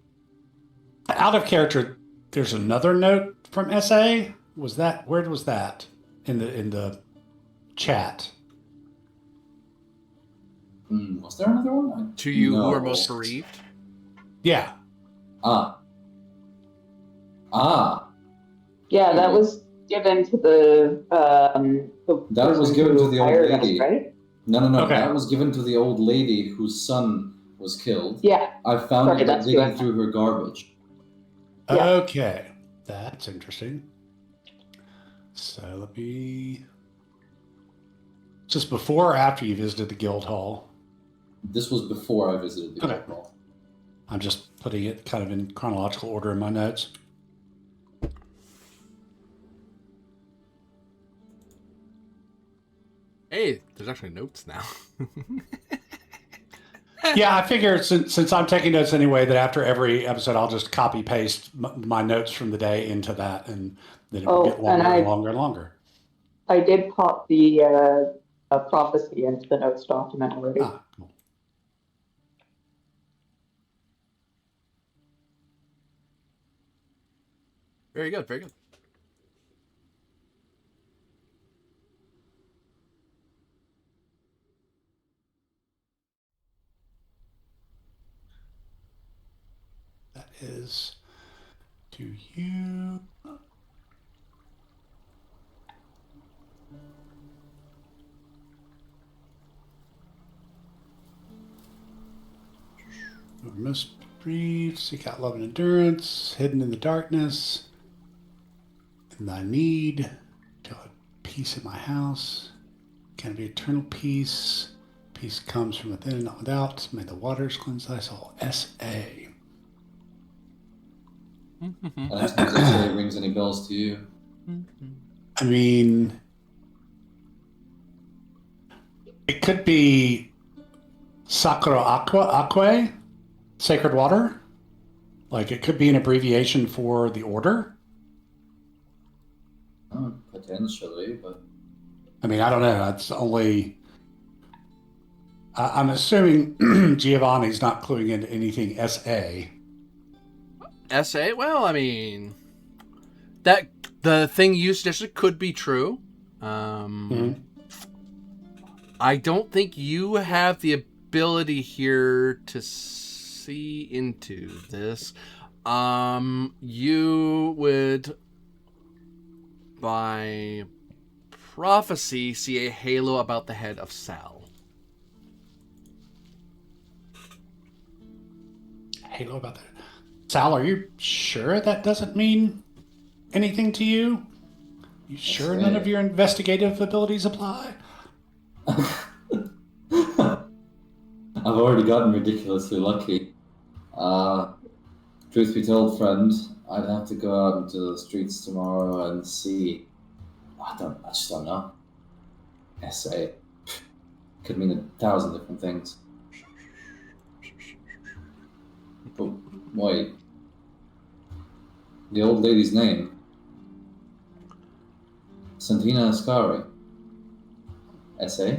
C: Out of character, there's another note from SA. Where was that? In the chat.
D: Was there another one?
A: To you who are most bereaved?
C: Yeah.
D: Ah,
B: Yeah, that was given to the
D: that was
B: person
D: given
B: who
D: to the old
B: hired us,
D: lady.
B: right?
D: No.
C: Okay.
D: That was given to the old lady whose son was killed.
B: Yeah.
D: I found
B: Sorry,
D: it by
B: that's who I
D: digging through her garbage.
B: Yeah.
C: Okay. That's interesting. So let me... Just before or after you visited the guild hall?
D: This was before I visited the
C: Okay.
D: guild hall.
C: I'm just putting it kind of in chronological order in my notes.
A: Hey, there's actually notes now.
C: Yeah, I figure since I'm taking notes anyway, that after every episode, I'll just copy paste my notes from the day into that, and then it will get longer and longer and longer.
B: I did pop the prophecy into the notes document already.
C: Ah, cool.
A: Very good, very good.
C: That is to you. Most breathe, seek out love and endurance, hidden in the darkness. In thy need, till peace in my house. Can be eternal peace. Peace comes from within and not without. May the waters cleanse thy soul. S.A.
D: I don't suppose SA rings any bells to you.
C: I mean, it could be Sacro Aquae, sacred water. Like it could be an abbreviation for the order.
D: Oh, potentially, but
C: I mean, I don't know. That's only. I'm assuming Giovanni's not cluing into anything SA.
A: SA? Well, I mean, that the thing you suggested could be true. I don't think you have the ability here to see into this. You would, by prophecy, see a halo about the head of Sal.
C: Halo about that. Sal, are you sure that doesn't mean anything to you? You sure none of your investigative abilities apply?
D: I've already gotten ridiculously lucky. Truth be told, friend, I'd have to go out into the streets tomorrow and see. I just don't know. SA. Could mean 1,000 different things. But wait. The old lady's name? Santina Ascari. SA?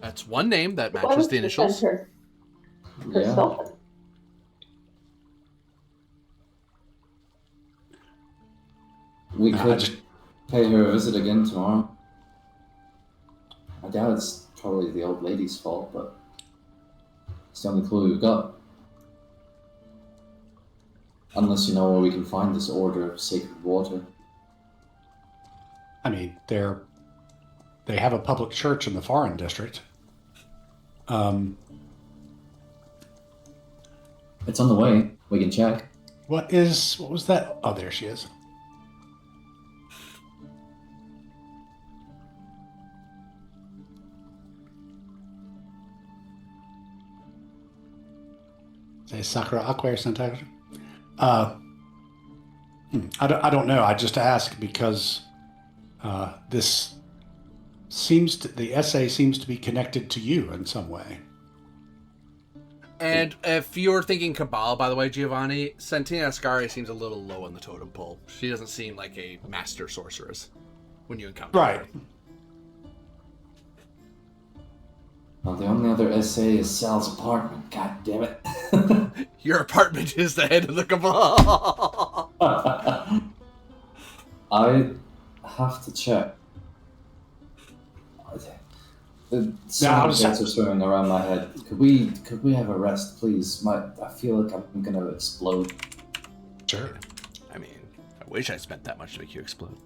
A: That's one name that matches the initials.
B: Herself.
D: Yeah. We could pay her a visit again tomorrow. I doubt it's probably the old lady's fault, but it's the only clue we've got. Unless you know where we can find this order of sacred water.
C: I mean, they have a public church in the foreign district.
D: It's on the way. We can check.
C: What was that? Oh, there she is. Say Sakura Aqua or something. I don't know. I just ask because this the essay seems to be connected to you in some way.
A: And if you're thinking Cabal, by the way, Giovanni, Santina Ascari seems a little low on the totem pole. She doesn't seem like a master sorceress when you encounter
C: Right.
A: her.
D: Well, the only other essay is Sal's apartment. God damn it.
A: Your apartment is the head of the Cabal.
D: I have to check. So many things are swimming around my head. Could we have a rest, please? I feel like I'm gonna explode.
C: Sure.
A: I mean, I wish I spent that much to make you explode.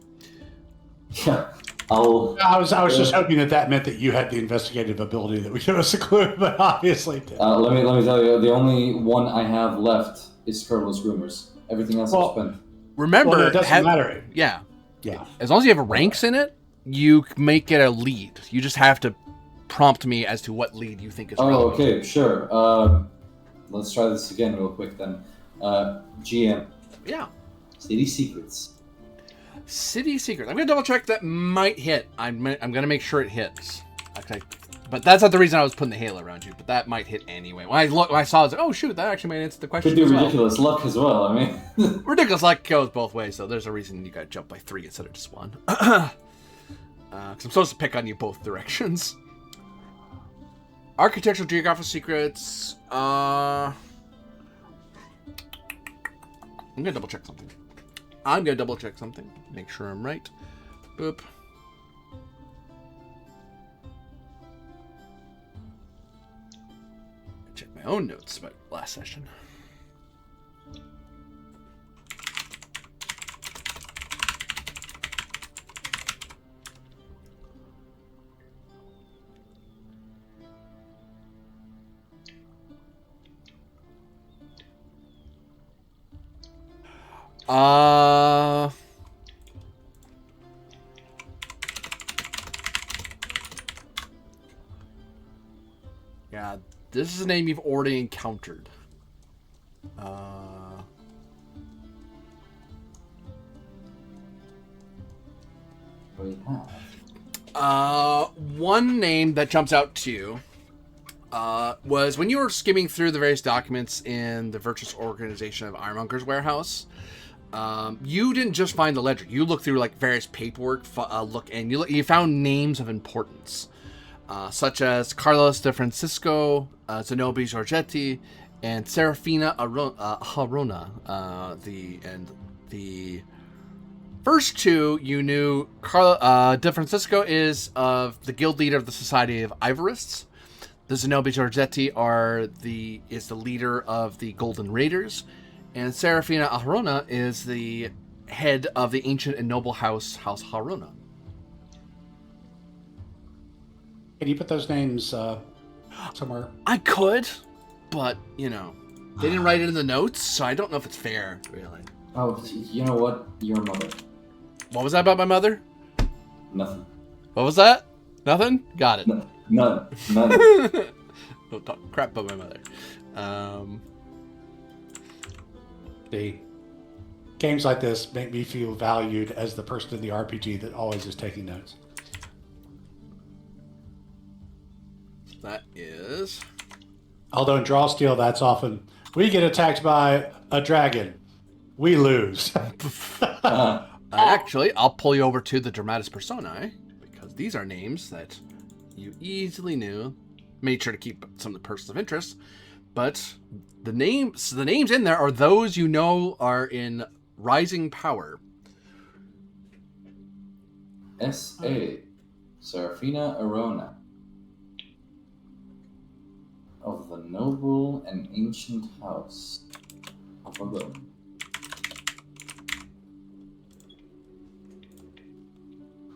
D: Yeah,
C: I was just hoping that meant that you had the investigative ability that would give us a clue, but obviously didn't.
D: Let me tell you, the only one I have left is Colonel's Rumors. Everything else I've spent.
A: Remember,
C: it doesn't matter.
A: Yeah.
C: Yeah.
A: As long as you have ranks in it, you make it a lead. You just have to prompt me as to what lead you think is relevant.
D: Okay, sure. Let's try this again real quick then. GM.
A: Yeah.
D: City Secrets.
A: City Secrets. I'm gonna double check that might hit. I'm gonna make sure it hits. Okay. But that's not the reason I was putting the halo around you. But that might hit anyway. When I saw it, I was like, oh shoot, that actually might answer the question.
D: Could do ridiculous luck as well. I mean,
A: ridiculous luck goes both ways. So there's a reason you gotta jump by 3 instead of just 1. Because I'm supposed to pick on you both directions. Architectural Geographical Secrets. I'm gonna double check something. Make sure I'm right. Boop. Check my own notes about last session. Yeah, this is a name you've already encountered. One name that jumps out to you was when you were skimming through the various documents in the Virtuous Organization of Ironmonger's warehouse. You didn't just find the ledger. You looked through like various paperwork, and you found names of importance, such as Carlos de Francisco, Zenobi Giorgetti, and Serafina Harona. The first two you knew. De Francisco is of the guild leader of the Society of Ivorists. The Zenobi Giorgetti is the leader of the Golden Raiders. And Serafina Harona is the head of the ancient and noble House Harona.
C: Can you put those names somewhere?
A: I could, but, they didn't write it in the notes, so I don't know if it's fair, really.
D: Oh, you know what? Your mother.
A: What was that about my mother?
D: Nothing.
A: What was that? Nothing? Got it.
D: None.
A: Don't talk crap about my mother.
C: Games like this make me feel valued as the person in the RPG that always is taking notes.
A: That is...
C: Although in Draw Steel, that's often, we get attacked by a dragon. We lose.
A: Actually, I'll pull you over to the Dramatis Personae, because these are names that you easily knew. Made sure to keep some of the persons of interest, but the names in there are those you know are in rising power.
D: S.A. Serafina Arona. Of the noble and ancient house of Arona.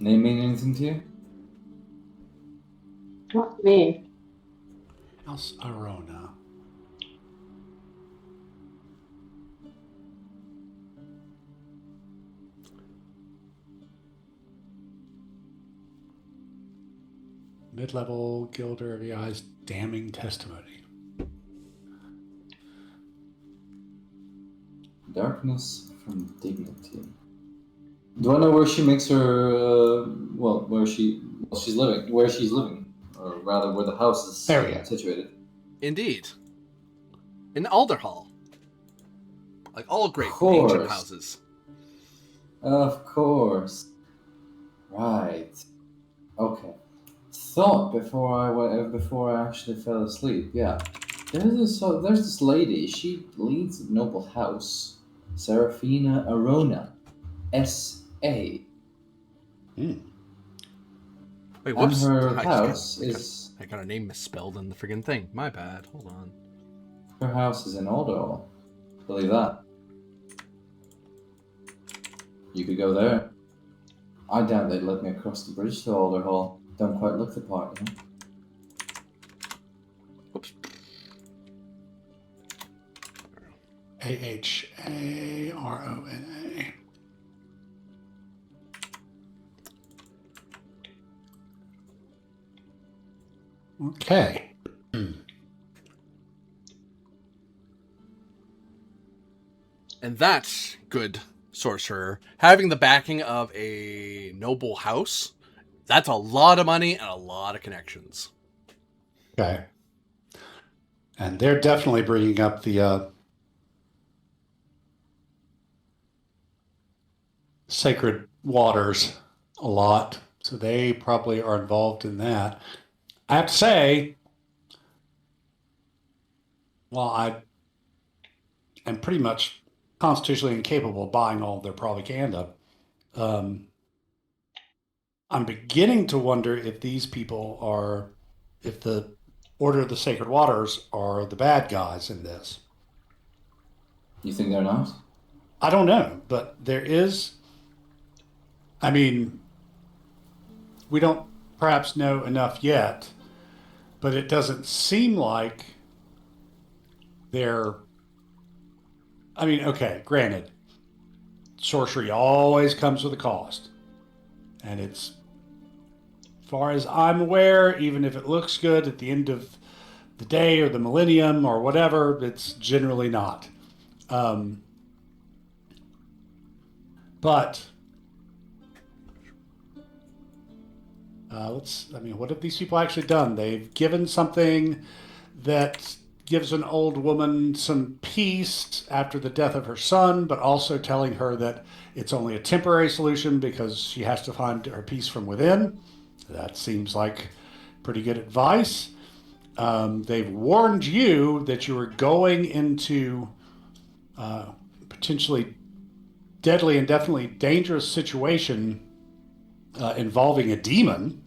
D: Name mean anything to you?
B: Not to me.
C: House Arona. Mid-level Gilder of the Eyes, damning testimony.
D: Darkness from dignity. Do I know where she makes her? Where she's living. Where she's living, or rather, where the house is situated.
A: Indeed, in Alderhall, like all great ancient houses.
D: Of course. Right. Okay. Thought before I actually fell asleep. Yeah. There's this lady. She leads a noble house. Serafina Arona. S.A.
A: Wait, whoops.
D: And her
A: I
D: house is...
A: I got her name misspelled in the friggin' thing. My bad. Hold on.
D: Her house is in order. Believe that. You could go there. I doubt they'd let me across the bridge to Alder Hall. Don't quite look the part, you know?
A: Whoops.
C: Aharona. Okay.
A: And that, good sorcerer, having the backing of a noble house, that's a lot of money and a lot of connections.
C: Okay. And they're definitely bringing up the sacred waters a lot. So they probably are involved in that. I have to say, while I am pretty much constitutionally incapable of buying all of their propaganda, I'm beginning to wonder if these people are, if the Order of the Sacred Waters are the bad guys in this.
D: You think they're not?
C: I don't know, but there is, I mean, we don't perhaps know enough yet, but it doesn't seem like they're, I mean, okay, granted, sorcery always comes with a cost. And it's, as far as I'm aware, even if it looks good at the end of the day or the millennium or whatever, it's generally not. But what have these people actually done? They've given something that gives an old woman some peace after the death of her son, but also telling her that it's only a temporary solution because she has to find her peace from within. That seems like pretty good advice. They've warned you that you were going into potentially deadly and definitely dangerous situation involving a demon.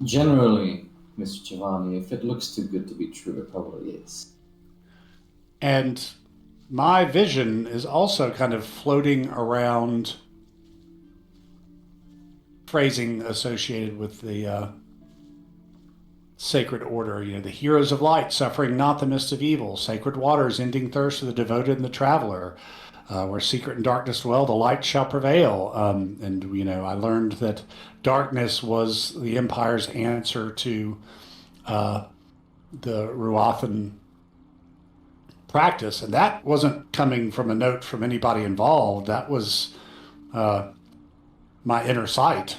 D: Generally, Mr. Giovanni, if it looks too good to be true, it probably is.
C: And my vision is also kind of floating around phrasing associated with the sacred order. You know, the heroes of light suffering not the mist of evil, sacred waters ending thirst for the devoted and the traveler. Where secret and darkness dwell, the light shall prevail. And, you know, I learned that darkness was the Empire's answer to the Ruathan practice. And that wasn't coming from a note from anybody involved. That was my inner sight.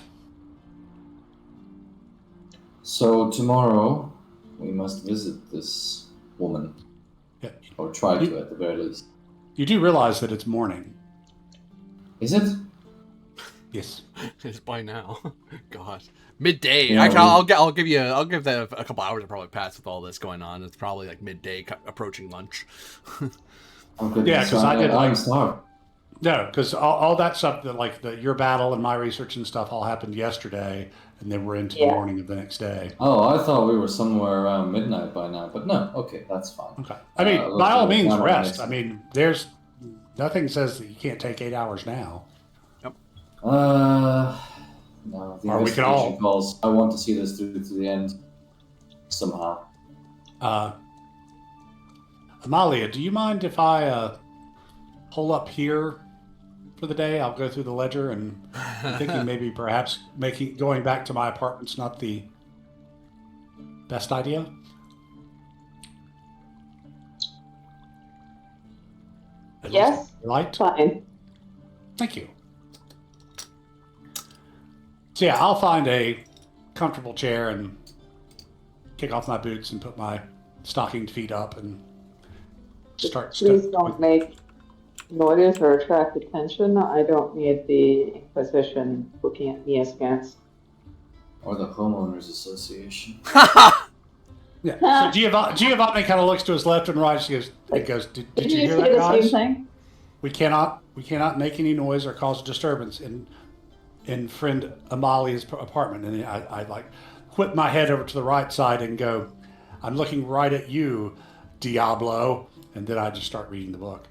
D: So tomorrow, we must visit this woman.
C: Yeah.
D: Or try to, at the very least.
C: You do realize that it's morning.
D: Is it?
C: Yes.
A: It's by now. God. Midday.
D: Yeah,
A: Actually, I'll give that a couple hours to probably pass with all this going on. It's probably like midday, approaching lunch.
C: Yeah, because I did like
D: starved.
C: No, because all that stuff, that like your battle and my research and stuff, all happened yesterday, and then we're into the morning of the next day.
D: Oh, I thought we were somewhere around midnight by now, but no. Okay, that's fine.
C: Okay. I mean, by all means, rest. I mean, there's nothing says that you can't take 8 hours now.
A: Yep.
D: No. The
C: or we can all
D: calls. I want to see this through to the end somehow.
C: Amalia, do you mind if I pull up here for the day? I'll go through the ledger, and I'm thinking maybe perhaps going back to my apartment's not the best idea.
B: Yes.
C: Light.
B: Fine.
C: Thank you. So yeah, I'll find a comfortable chair and kick off my boots and put my stockinged feet up and start.
B: Please don't make noise or attract attention. I don't need the Inquisition looking at me askance.
D: Or the Homeowners Association.
C: Yeah. So Giovanni kind of looks to his left and right. He goes, "Did you hear that, guys?"
B: Same thing?
C: We cannot make any noise or cause a disturbance in friend Amalia's apartment. And I like whip my head over to the right side and go, I'm looking right at you, Diablo. And then I just start reading the book.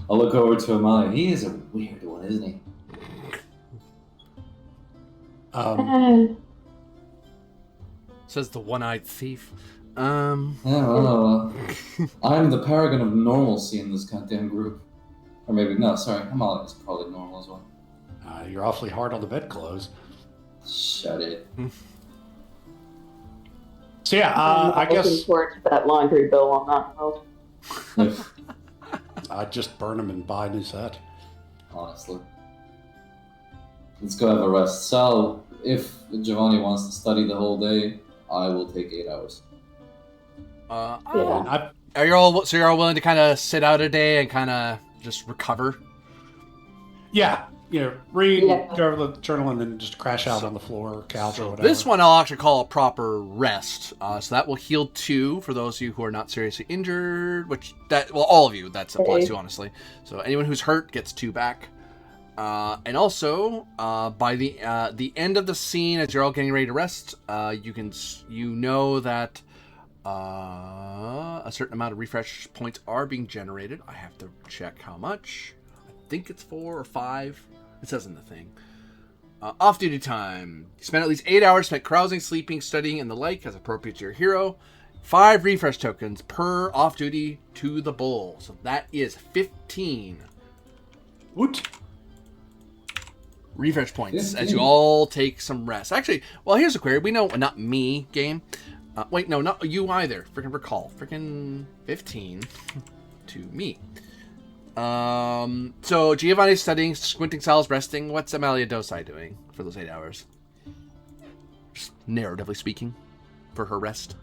D: I'll look over to Amalia. He is a weird one, isn't he?
A: Says the one-eyed thief.
D: Yeah, well, I'm the paragon of normalcy in this goddamn group. Or maybe, no, sorry, Amalia's probably normal as well.
C: You're awfully hard on the bedclothes.
D: Shut it.
C: So yeah, I guess...
B: Looking forward to that laundry bill on that house.
C: I'd just burn them and buy a new set.
D: Honestly. Let's go have a rest. Sal, if Giovanni wants to study the whole day, I will take 8 hours.
B: Yeah.
A: Are you all willing to kind of sit out a day and kind of just recover?
C: Yeah, read, go over the journal, and then just crash out on the floor or couch or whatever.
A: This one I'll actually call a proper rest. So that will heal 2 for those of you who are not seriously injured, all of you that applies to, honestly. So anyone who's hurt gets 2 back. And also, by the end of the scene, as you're all getting ready to rest, you know that a certain amount of refresh points are being generated. I have to check how much. I think it's 4 or 5. It says in the thing. Off-duty time. You spend at least 8 hours spent carousing, sleeping, studying, and the like, as appropriate to your hero. 5 refresh tokens per off-duty to the bull. So that is 15.
C: Woot.
A: Refresh points as you all take some rest. Actually, well, here's a query. We know, not me, game. Wait, no, not you either. Freaking recall. Freaking 15 to me. So Giovanni's studying, Squinting Sal's resting. What's Amalia Dosai doing for those 8 hours? Just narratively speaking, for her rest.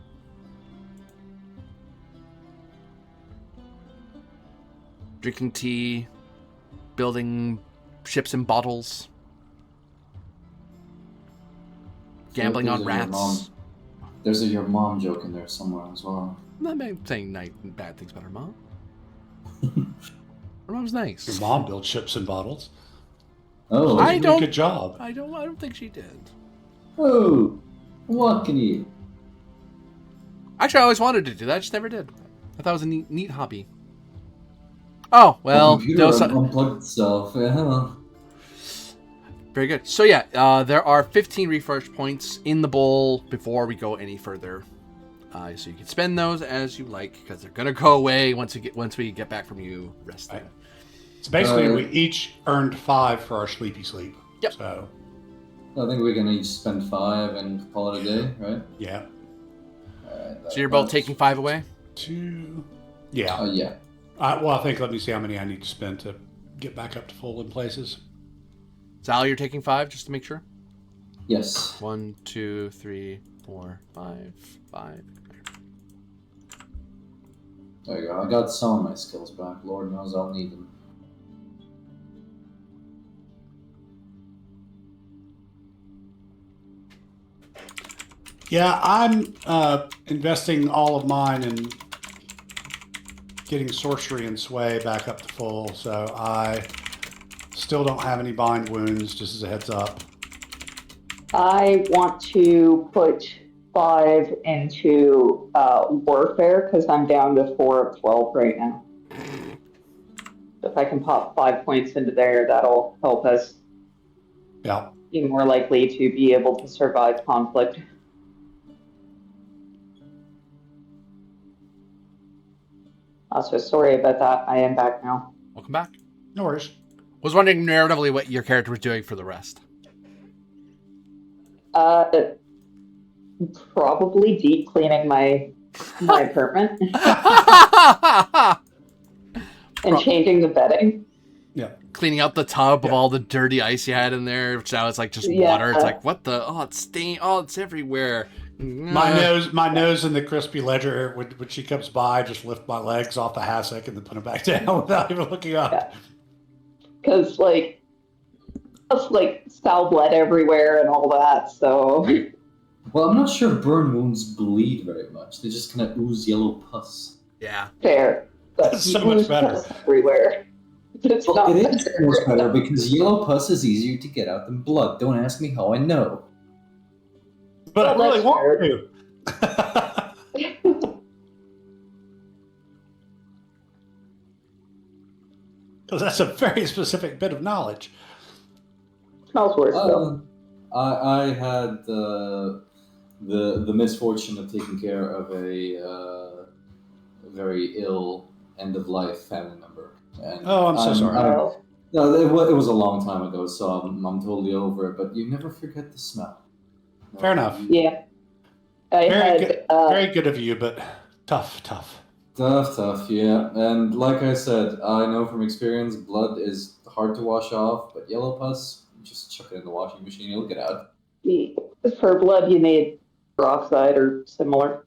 A: Drinking tea, building ships and bottles, gambling on rats.
D: There's a your mom joke in there somewhere as well.
A: I'm not saying bad things about her mom. Her mom's nice.
C: Your mom built ships and bottles.
D: Oh,
A: I don't.
C: Good job.
A: I don't think she did.
D: Oh, what can you?
A: Actually, I always wanted to do that. I just never did. I thought it was a neat hobby. Oh well.
D: The computer unplugged itself. Yeah.
A: Very good. So yeah, there are 15 refresh points in the bowl before we go any further. So you can spend those as you like, because they're gonna go away once we get back from you resting.
C: Right. So basically, we each earned 5 for our sleepy sleep.
A: Yep.
C: So
D: I think we can each spend 5 and call it a day, right?
C: Yeah.
A: So you're both taking 5 away?
C: 2. Yeah.
D: Yeah.
C: Well, I think, let me see how many I need to spend to get back up to full in places.
A: Sal, you're taking 5 just to make sure?
D: Yes.
A: 1, 2, 3, 4, 5. 5.
D: There you go. I got some of my skills back. Lord knows I'll need them.
C: Yeah, I'm investing all of mine in getting sorcery and sway back up to full, so I still don't have any bind wounds, just as a heads up.
B: I want to put 5 into warfare because I'm down to 4 of 12 right now. If I can pop 5 points into there, that'll help us be more likely to be able to survive conflict. So sorry about that. I am back now.
A: Welcome back.
C: No worries.
A: Was wondering narratively what your character was doing for the rest.
B: Probably deep cleaning my apartment and changing the bedding.
C: Yeah.
A: Cleaning out the tub of all the dirty ice you had in there, which now it's like just water. It's like, what the? Oh, it's stained. Oh, it's everywhere.
C: My nose in the crispy ledger. When she comes by, I just lift my legs off the hassock and then put them back down without even looking up.
B: Because Sal bled everywhere and all that. So.
D: Well, I'm not sure burn wounds bleed very much. They just kind of ooze yellow pus.
A: Yeah.
B: Fair. But
C: That's so much better.
B: Everywhere. But it's not
D: It is much better because yellow pus is easier to get out than blood. Don't ask me how I know.
C: But
B: Well,
C: I really
B: that's
C: want
B: fair.
C: to. Because that's a very specific bit of knowledge.
B: Smells worse though.
D: I had the misfortune of taking care of a very ill end of life family member. And
C: Oh, I'm so sorry.
D: No, it was a long time ago, so I'm totally over it. But you never forget the smell. No,
C: Fair enough.
B: Yeah.
C: Very good of you, but tough.
D: Tough, yeah. And like I said, I know from experience, blood is hard to wash off, but yellow pus, just chuck it in the washing machine, it'll get out.
B: For blood, you need peroxide or similar.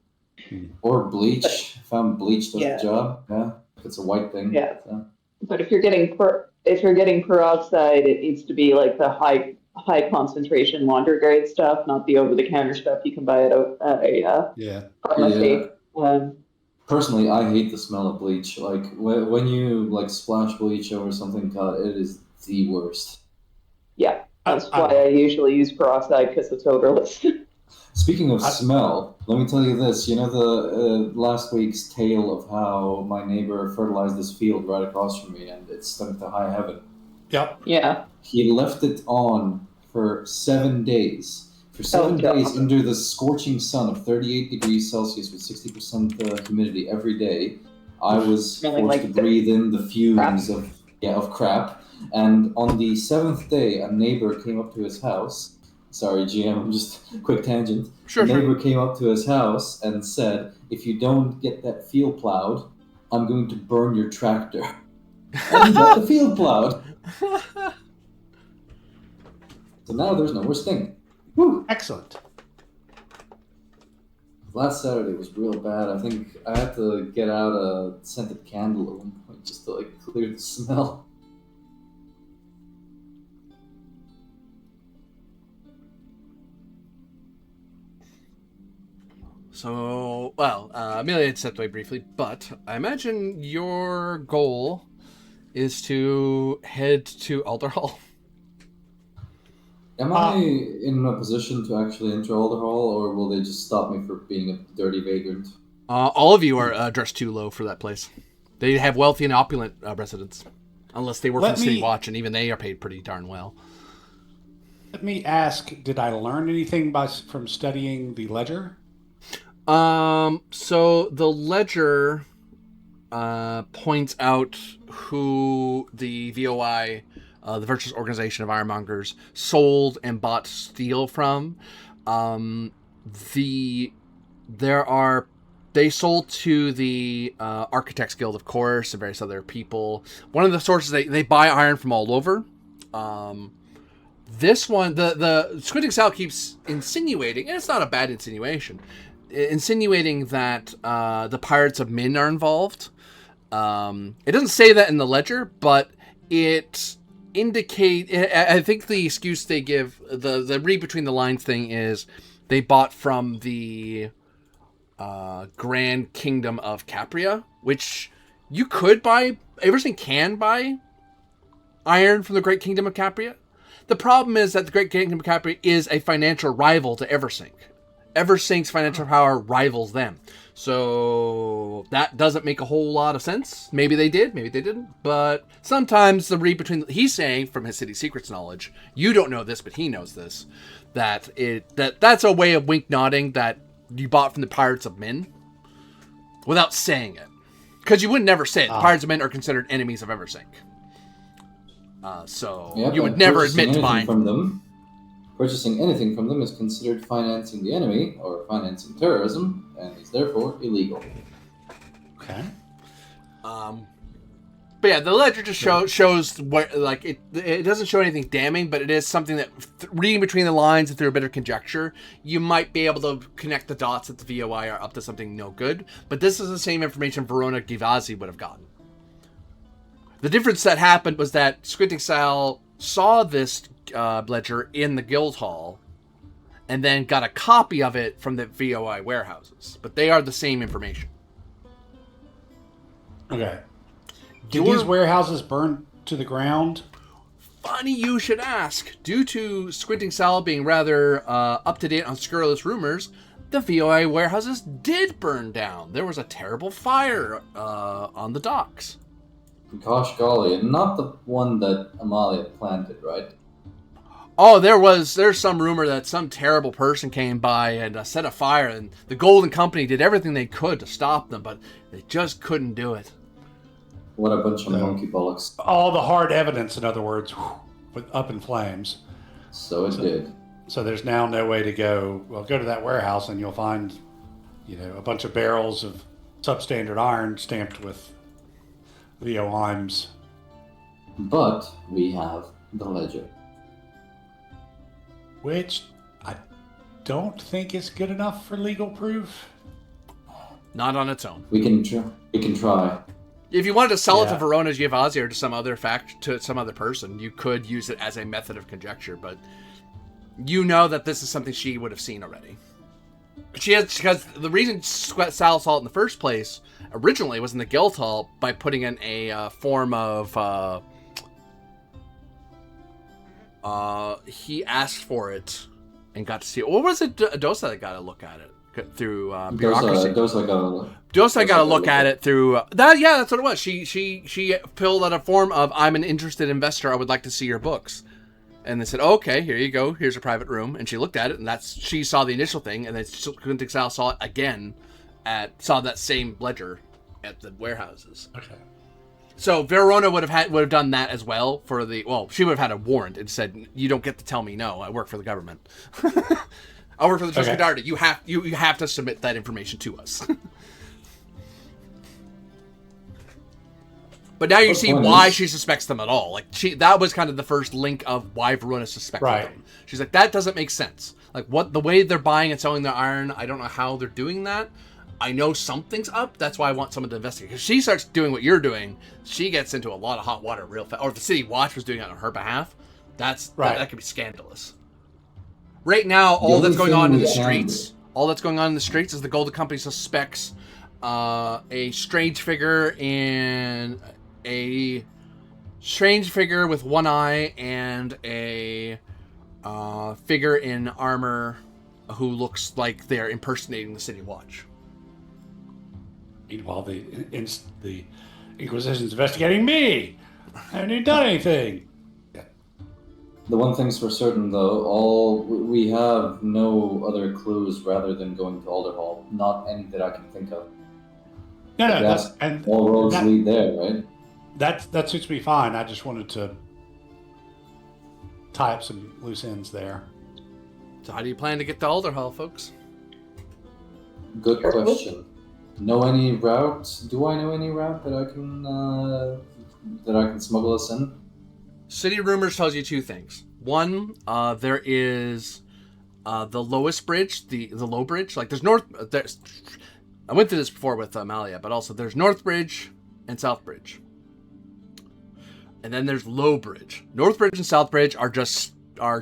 D: Or bleach. Found bleach does the job. Yeah, if it's a white thing.
B: Yeah.
D: So.
B: But if you're getting peroxide, it needs to be like the high concentration laundry grade stuff, not the over the counter stuff you can buy at a pharmacy.
D: Yeah. Personally, I hate the smell of bleach. Like when you like splash bleach over something cut, it is the worst.
B: Yeah, that's why I usually use peroxide because it's odorless.
D: Speaking of smell, let me tell you this. You know the last week's tale of how my neighbor fertilized this field right across from me, and it stunk to high heaven.
C: Yep.
B: Yeah.
D: He left it on for 7 days. For 7 days under the scorching sun of 38 degrees Celsius with 60% humidity every day, I was forced to breathe in the fumes of crap. And on the 7th day, a neighbor came up to his house. Sorry, GM, I'm just quick tangent.
A: Sure.
D: A neighbor came up to his house and said, "If you don't get that field plowed, I'm going to burn your tractor." And he got the field plowed. So now there's no more stink. Woo.
C: Excellent.
D: Last Saturday was real bad. I think I had to get out a scented candle at one point just to clear the smell.
A: So, Amelia had stepped away briefly, but I imagine your goal is to head to Alderhall.
D: Am I in a position to actually enter Alderhall, or will they just stop me for being a dirty vagrant?
A: All of you are dressed too low for that place. They have wealthy and opulent residents. Unless they work for the City Watch, and even they are paid pretty darn well.
C: Let me ask, did I learn anything from studying the ledger?
A: So the ledger points out who the VOI, the Virtuous Organization of Ironmongers, sold and bought steel from. They sold to the Architects Guild, of course, and various other people. One of the sources, they buy iron from all over. This one, the Squinting Sal keeps insinuating, and it's not a bad insinuation, insinuating that the Pirates of Min are involved. It doesn't say that in the ledger, but it I think the excuse they give, the read between the lines thing is they bought from the Grand Kingdom of Capria, which you could buy. Everything can buy iron from the Great Kingdom of Capria. The problem is that the Great Kingdom of Capria is a financial rival to Eversink. Eversink's financial power rivals them. So that doesn't make a whole lot of sense. Maybe they did, maybe they didn't. But sometimes the read between, he's saying from his City Secrets knowledge, you don't know this, but he knows this, that's a way of wink nodding that you bought from the Pirates of Min without saying it. Because you would never say it. The Pirates of Min are considered enemies of Eversink. You would never admit to buying
D: from them. Purchasing anything from them is considered financing the enemy or financing terrorism, and is therefore illegal.
C: Okay.
A: But yeah, the ledger just shows what, like, it doesn't show anything damning, but it is something that reading between the lines and through a bit of conjecture, you might be able to connect the dots that the VOI are up to something no good. But this is the same information Verona Givazi would have gotten. The difference that happened was that Squinting Sal saw this ledger in the guild hall and then got a copy of it from the VOI warehouses. But they are the same information.
C: Okay. Did these warehouses burn to the ground?
A: Funny you should ask. Due to Squinting Sal being rather up-to-date on scurrilous rumors, the VOA warehouses did burn down. There was a terrible fire on the docks.
D: Gosh golly, and not the one that Amalia planted, right?
A: Oh, there's some rumor that some terrible person came by and set a fire, and the Golden Company did everything they could to stop them, but they just couldn't do it.
D: What a bunch of monkey bollocks.
C: All the hard evidence, in other words, up in flames.
D: So it did.
C: So there's now no way to go. Well, go to that warehouse and you'll find, a bunch of barrels of substandard iron stamped with Leo Imes.
D: But we have the ledger.
C: Which I don't think is good enough for legal proof.
A: Not on its own.
D: We can try.
A: If you wanted to sell it to Verona Giovanni or to some other person, you could use it as a method of conjecture, but you know that this is something she would have seen already. Because the reason Sal saw it in the first place originally was in the Guildhall by putting in a form of he asked for it and got to see it. What was it? Dosa that got to look at it through bureaucracy. Dosa got to look at it through that. Yeah, that's what it was. She filled out a form of I'm an interested investor. I would like to see your books. And they said, okay, here you go. Here's a private room. And she looked at it, and she saw the initial thing, and then Squinting Sal saw it again saw that same ledger at the warehouses. Okay. So Verona would have done that as well she would have had a warrant and said, you don't get to tell me no. I work for the government. I work for the Tuscadarte. You have to submit that information to us. But now you see why she suspects them at all. Like that was kind of the first link of why Verona suspected them. She's like, that doesn't make sense. Like the way they're buying and selling their iron, I don't know how they're doing that. I know something's up. That's why I want someone to investigate. Because she starts doing what you're doing, she gets into a lot of hot water real fast. Or if the City Watch was doing it on her behalf, that could be scandalous. Right now, all that's going on in the streets is the Golden Company suspects a strange figure with one eye and a figure in armor who looks like they're impersonating the City Watch.
C: Meanwhile, the Inquisition's investigating me. I haven't done anything.
D: The one thing's for certain, though, we have no other clues rather than going to Alderhall. Not any that I can think of.
C: No,
D: all roads lead there, right?
C: That suits me fine. I just wanted to tie up some loose ends there.
A: So how do you plan to get to Alderhall, folks?
D: Good question. Know any route? Do I know any route that I can smuggle us in?
A: City Rumors tells you two things. One, there is the lowest bridge, the low bridge. Like there's I went through this before with Amalia, but also there's North Bridge and South Bridge. And then there's Low Bridge. North Bridge and South Bridge are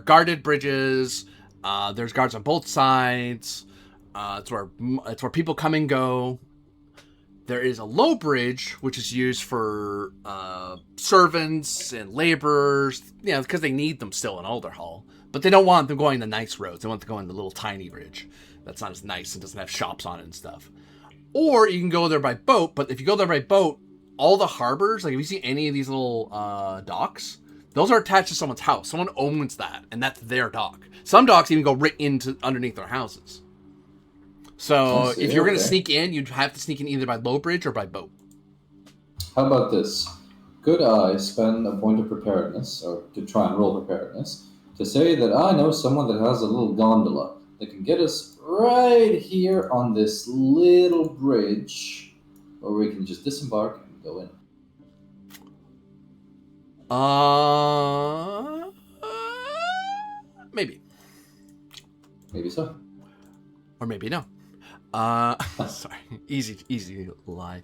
A: guarded bridges. There's guards on both sides. It's where people come and go. There is a Low Bridge, which is used for servants and laborers, because they need them still in Alderhall. But they don't want them going the nice roads. They want them going the little tiny bridge that's not as nice and doesn't have shops on it and stuff. Or you can go there by boat, but if you go there by boat, all the harbors, like if you see any of these little docks, those are attached to someone's house. Someone owns that, and that's their dock. Some docks even go right into underneath their houses. So if you're going to sneak in, you'd have to sneak in either by low bridge or by boat.
D: How about this? Could I spend a point of preparedness, or to try and roll preparedness, to say that I know someone that has a little gondola that can get us right here on this little bridge, where we can just disembark and go in?
A: Maybe.
D: Maybe so.
A: Or maybe no. Sorry. Easy lie.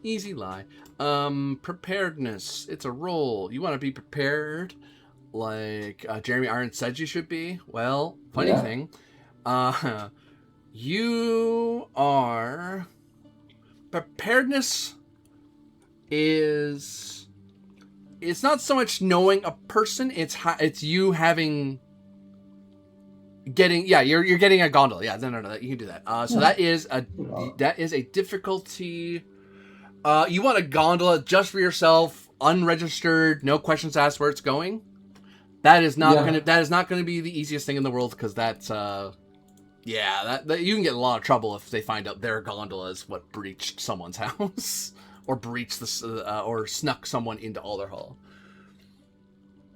A: Easy lie. Preparedness. It's a roll. You want to be prepared like Jeremy Irons said you should be? Well, funny thing. You are... Preparedness is it's not so much knowing a person, it's you having getting you're getting a gondola. Yeah, no, you can do that. So that is a difficulty. You want a gondola just for yourself, unregistered, no questions asked where it's going. That is not gonna be the easiest thing in the world, because that's that you can get in a lot of trouble if they find out their gondola is what breached someone's house or breached or snuck someone into Alder Hall.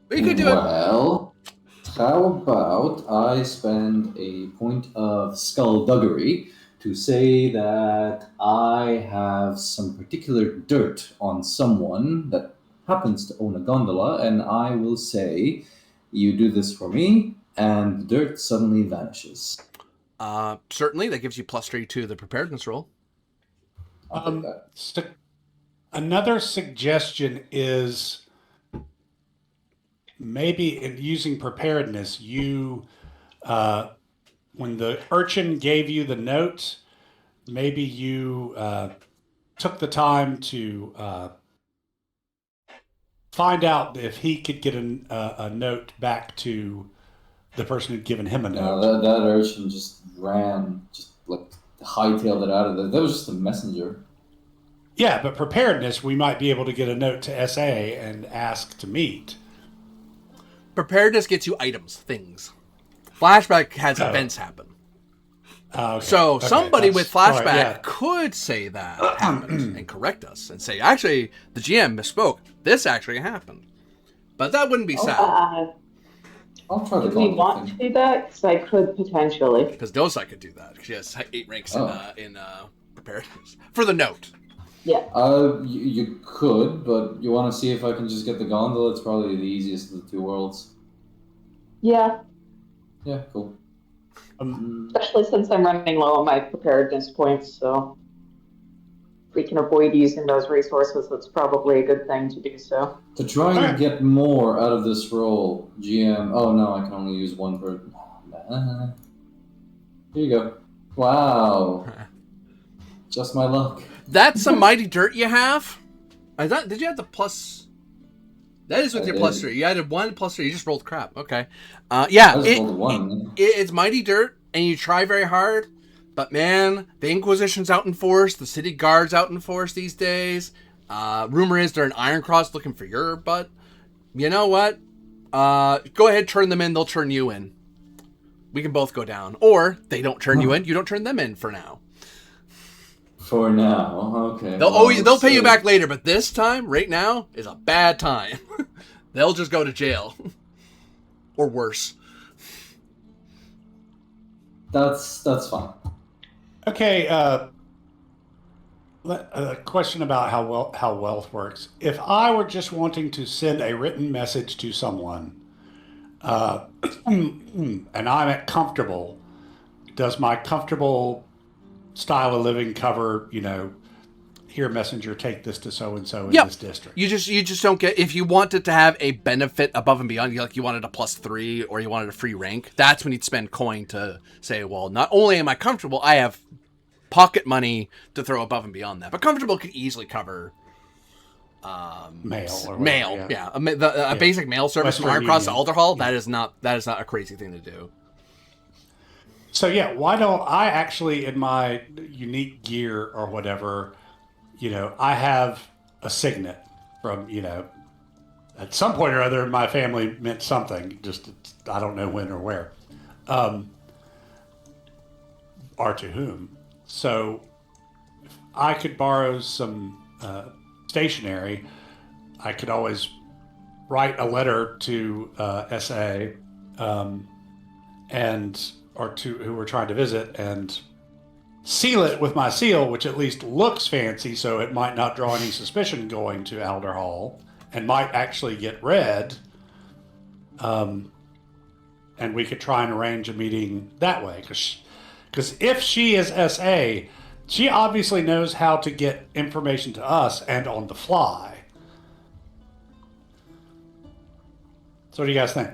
A: But you could do it.
D: Well, how about I spend a point of skullduggery to say that I have some particular dirt on someone that happens to own a gondola, and I will say, you do this for me, and the dirt suddenly vanishes.
A: Certainly, that gives you +3 to the preparedness roll.
C: Another suggestion is maybe in using preparedness, you when the urchin gave you the note, maybe you took the time to find out if he could get a note back to the person who'd given him a note.
D: That urchin just ran, just like hightailed it out of there. That was just a messenger.
C: Yeah, but preparedness, we might be able to get a note to SA and ask to meet.
A: Preparedness gets you items, things. Flashback has events happen.
C: Okay.
A: So somebody with flashback could say that happened and correct us and say, actually, the GM misspoke. This actually happened. But that wouldn't be Sal.
D: I'll try to
B: do we want to do that? Because I could potentially.
A: Because Dosai could do that. She has 8 ranks in preparedness. For the note.
B: Yeah.
D: You could, but you want to see if I can just get the gondola? It's probably the easiest of the two worlds.
B: Yeah.
D: Yeah, cool.
B: Especially since I'm running low on my preparedness points, so if we can avoid using those resources, that's probably a good thing to do so.
D: To try and get more out of this roll, GM... Oh no, I can only use one per... Here you go. Wow. Just my luck.
A: That's some mighty dirt you have. Did you have the plus... That is with your +3. You added 1 +3. You just rolled crap. Okay.
D: I just rolled 1.
A: It's mighty dirt, and you try very hard. But man, the Inquisition's out in force. The city guard's out in force these days. Rumor is they're an Iron Cross looking for your butt. You know what? Go ahead, turn them in. They'll turn you in. We can both go down. Or they don't turn you in. You don't turn them in for now.
D: For now, okay.
A: They'll pay you back later, but this time, right now, is a bad time. They'll just go to jail. Or worse.
D: That's fine.
C: Okay, a question about how wealth works. If I were just wanting to send a written message to someone, and I'm at comfortable, does my comfortable style of living cover, here, messenger, take this to so-and-so in this district? You
A: just don't get, if you wanted to have a benefit above and beyond, you wanted a +3 or you wanted a free rank, that's when you'd spend coin to say, well, not only am I comfortable, I have pocket money to throw above and beyond that. But comfortable could easily cover
C: mail.
A: A basic mail service from Iron Cross to Alder Hall, that is not a crazy thing to do.
C: So yeah, why don't I actually, in my unique gear or whatever, I have a signet from, at some point or other, my family meant something. Just, I don't know when or where, or to whom. So if I could borrow some stationery, I could always write a letter to SA or to who we're trying to visit, and seal it with my seal, which at least looks fancy, so it might not draw any suspicion going to Alder Hall, and might actually get read. And we could try and arrange a meeting that way, because if she is SA, she obviously knows how to get information to us and on the fly. So what do you guys think?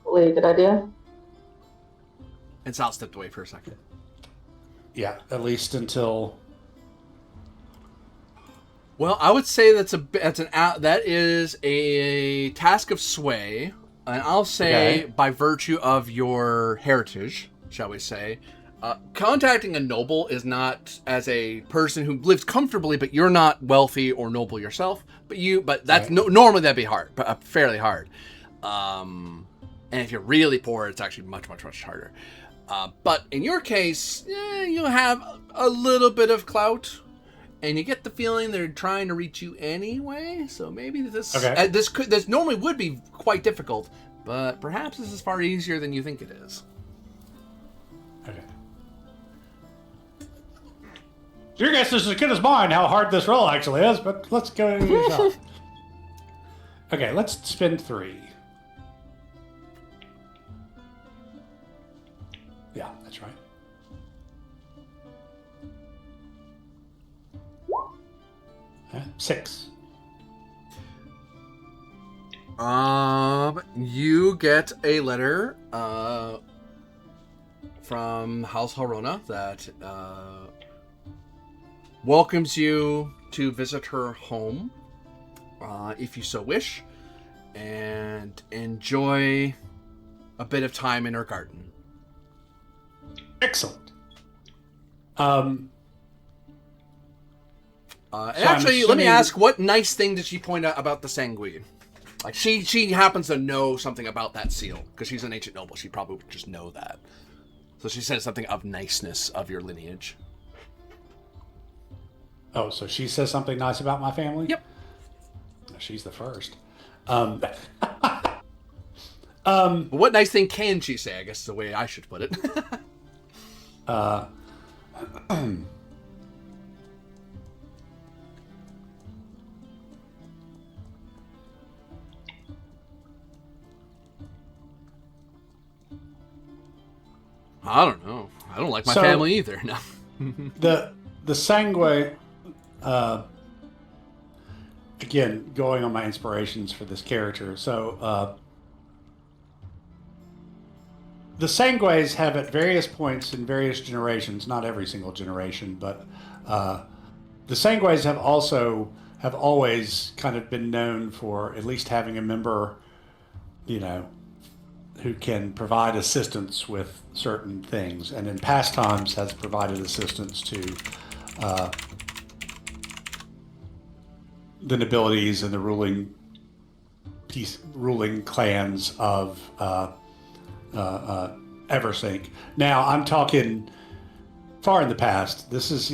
B: Probably a good idea.
A: And Sal stepped away for a second.
C: Yeah, at least until
A: Well, I would say that is a task of sway, and I'll say by virtue of your heritage, shall we say, contacting a noble is not as a person who lives comfortably, but you're not wealthy or noble yourself. But that's normally that'd be hard, fairly hard. And if you're really poor, it's actually much, much, much harder. But in your case, you have a little bit of clout. And you get the feeling they're trying to reach you anyway, so maybe this normally would be quite difficult, but perhaps this is far easier than you think it is.
C: Okay. So your guess is as good as mine how hard this roll actually is, but let's go into yourself. Okay, let's spend 3. Yeah, that's right. Huh? 6.
A: You get a letter from House Harona that welcomes you to visit her home, if you so wish, and enjoy a bit of time in her garden.
C: Excellent.
A: Actually, let me ask, what nice thing did she point out about the sanguine? Like, she happens to know something about that seal, because she's an ancient noble. She probably would just know that. So she said something of niceness of your lineage.
C: Oh, so she says something nice about my family?
A: Yep.
C: She's the first.
A: But what nice thing can she say, I guess is the way I should put it. I don't know. I don't like my family either. No.
C: the sangue, again, going on my inspirations for this character. So the sangues have at various points in various generations, not every single generation, but the sangues have always kind of been known for at least having a member, who can provide assistance with certain things, and in past times has provided assistance to the nobilities and the ruling clans of Eversink. Now, I'm talking far in the past. This is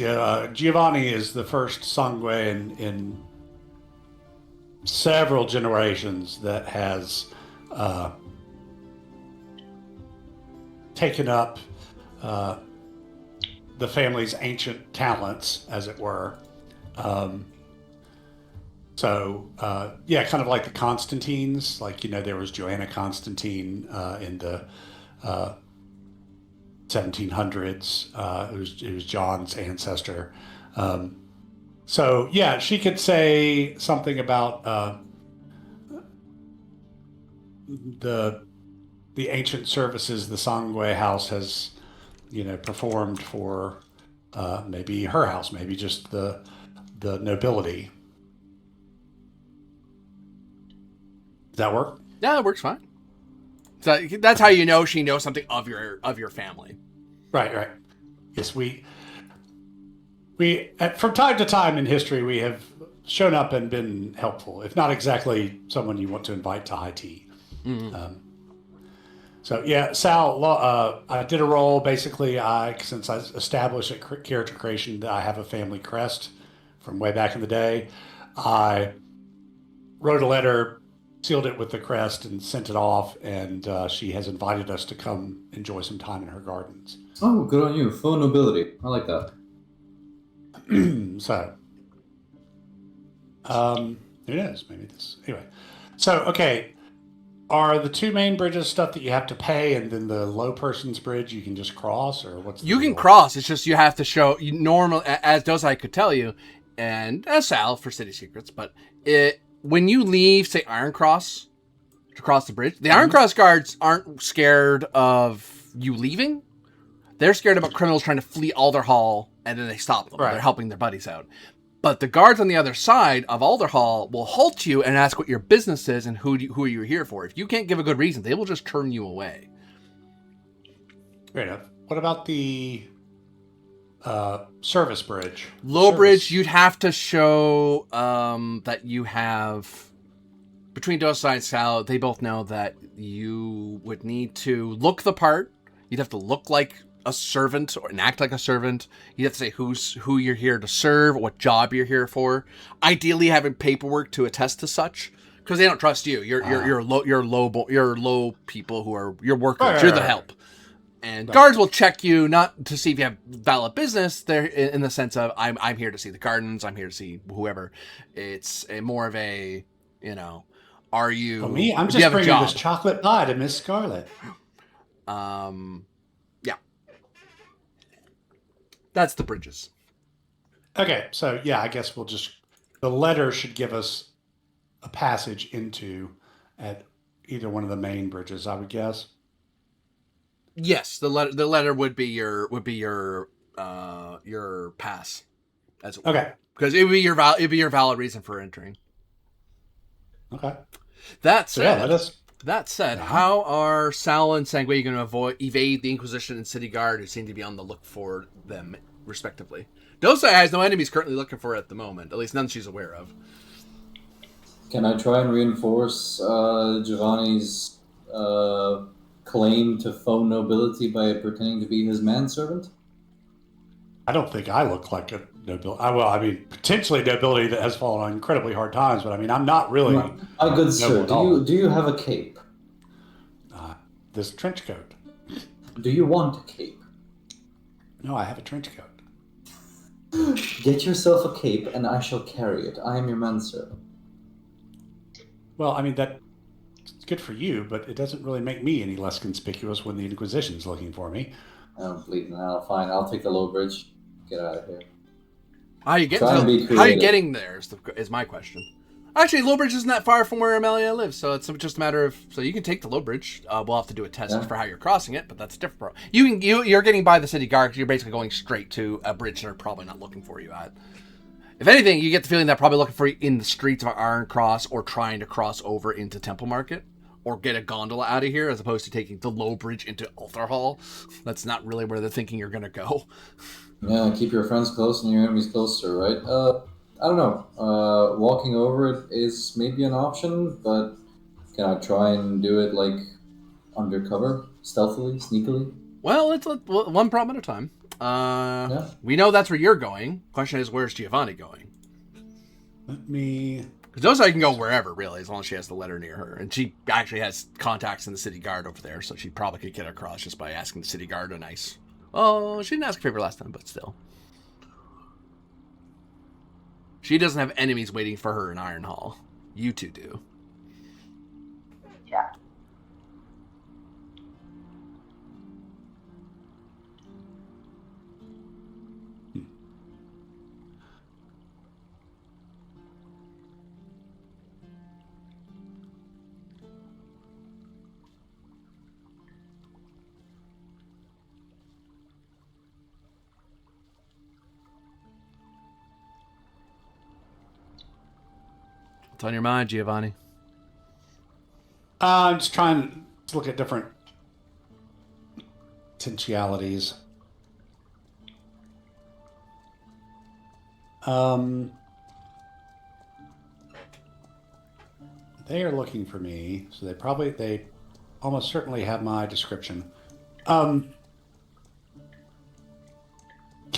C: Giovanni is the first sangue in several generations that has taken up the family's ancient talents, as it were. Kind of like the Constantines. Like, there was Joanna Constantine in the 1700s. It was John's ancestor. She could say something about the ancient services the Sangue house has, performed for maybe her house, maybe just the nobility. Does that work?
A: Yeah, it works fine. So that's how you know she knows something of your family.
C: Right. Yes, we from time to time in history we have shown up and been helpful, if not exactly someone you want to invite to high tea. Mm-hmm. Sal, I did a roll. Basically, since I established at character creation that I have a family crest from way back in the day, I wrote a letter, sealed it with the crest, and sent it off. And she has invited us to come enjoy some time in her gardens.
D: Oh, good on you. Full nobility. I like that.
C: Who knows? Maybe this. Anyway. Okay. Are the 2 main bridges stuff that you have to pay, and then the low person's bridge you can just cross, or what's?
A: You can cross. It's just you have to show. You normally, as Dozai could tell you, and as Sal for City Secrets, but when you leave, say Iron Cross, to cross the bridge, the Iron Cross guards aren't scared of you leaving. They're scared about criminals trying to flee Alderhall, and then they stop them. Right. They're helping their buddies out. But the guards on the other side of Alderhall will halt you and ask what your business is and who you're here for. If you can't give a good reason, they will just turn you away.
C: Fair enough. What about the service bridge?
A: Low bridge, you'd have to show that you have... Between Dosai and Sal, they both know that you would need to look the part. You'd have to look like a servant and act like a servant. You have to say who you're here to serve, what job you're here for. Ideally, having paperwork to attest to such, because they don't trust you. You're low people who are your workers. You're the help, and guards will check you not to see if you have valid business. They're in the sense of I'm here to see the gardens. I'm here to see whoever. It's more of a are you?
C: For me, I'm just bringing this chocolate pie to Miss Scarlet.
A: Yeah. That's the bridges.
C: Okay, so yeah, I guess the letter should give us a passage into at either one of the main bridges, I would guess.
A: Yes, the letter would be your pass. As it
C: okay,
A: because it would be your valid reason for entering.
C: Okay.
A: That said,
C: uh-huh.
A: How are Sal and Sanguay going to evade the Inquisition and City Guard who seem to be on the look for them, respectively? Dosai has no enemies currently looking for her at the moment, at least none she's aware of.
D: Can I try and reinforce Giovanni's claim to faux nobility by pretending to be his manservant?
C: I don't think I look like a nobility. Potentially nobility that has fallen on incredibly hard times, but I'm not really.
D: My good sir, do you have a cape?
C: This trench coat.
D: Do you want a cape?
C: No, I have a trench coat.
D: Get yourself a cape, and I shall carry it. I am your manservant.
C: Well, that's good for you, but it doesn't really make me any less conspicuous when the Inquisition's looking for me.
D: I'm bleeding out. Fine, I'll take the low bridge. Get out of here.
A: How are you getting there is my question. Actually, Lowbridge isn't that far from where Amalia lives, so it's just a matter of... So you can take the Lowbridge. We'll have to do a test for how you're crossing it, but that's different. You're getting by the city guard because you're basically going straight to a bridge they're probably not looking for you at. If anything, you get the feeling they're probably looking for you in the streets of Iron Cross or trying to cross over into Temple Market or get a gondola out of here as opposed to taking the Lowbridge into Alderhall. That's not really where they're thinking you're going to go.
D: Yeah, keep your friends close and your enemies closer, right? I don't know. Walking over it is maybe an option, but can I try and do it like undercover, stealthily, sneakily?
A: Well, it's one problem at a time.
D: Yeah.
A: We know that's where you're going. Question is, where's Giovanni going?
C: Let me...
A: Because Dosai can go wherever, really, as long as she has the letter near her. And she actually has contacts in the city guard over there, so she probably could get across just by asking the city guard a nice... Oh, she didn't ask a favor last time, but still. She doesn't have enemies waiting for her in Iron Hall. You two do.
B: Yeah.
A: What's on your mind, Giovanni?
C: I'm just trying to look at different potentialities. They are looking for me, so they almost certainly have my description. Can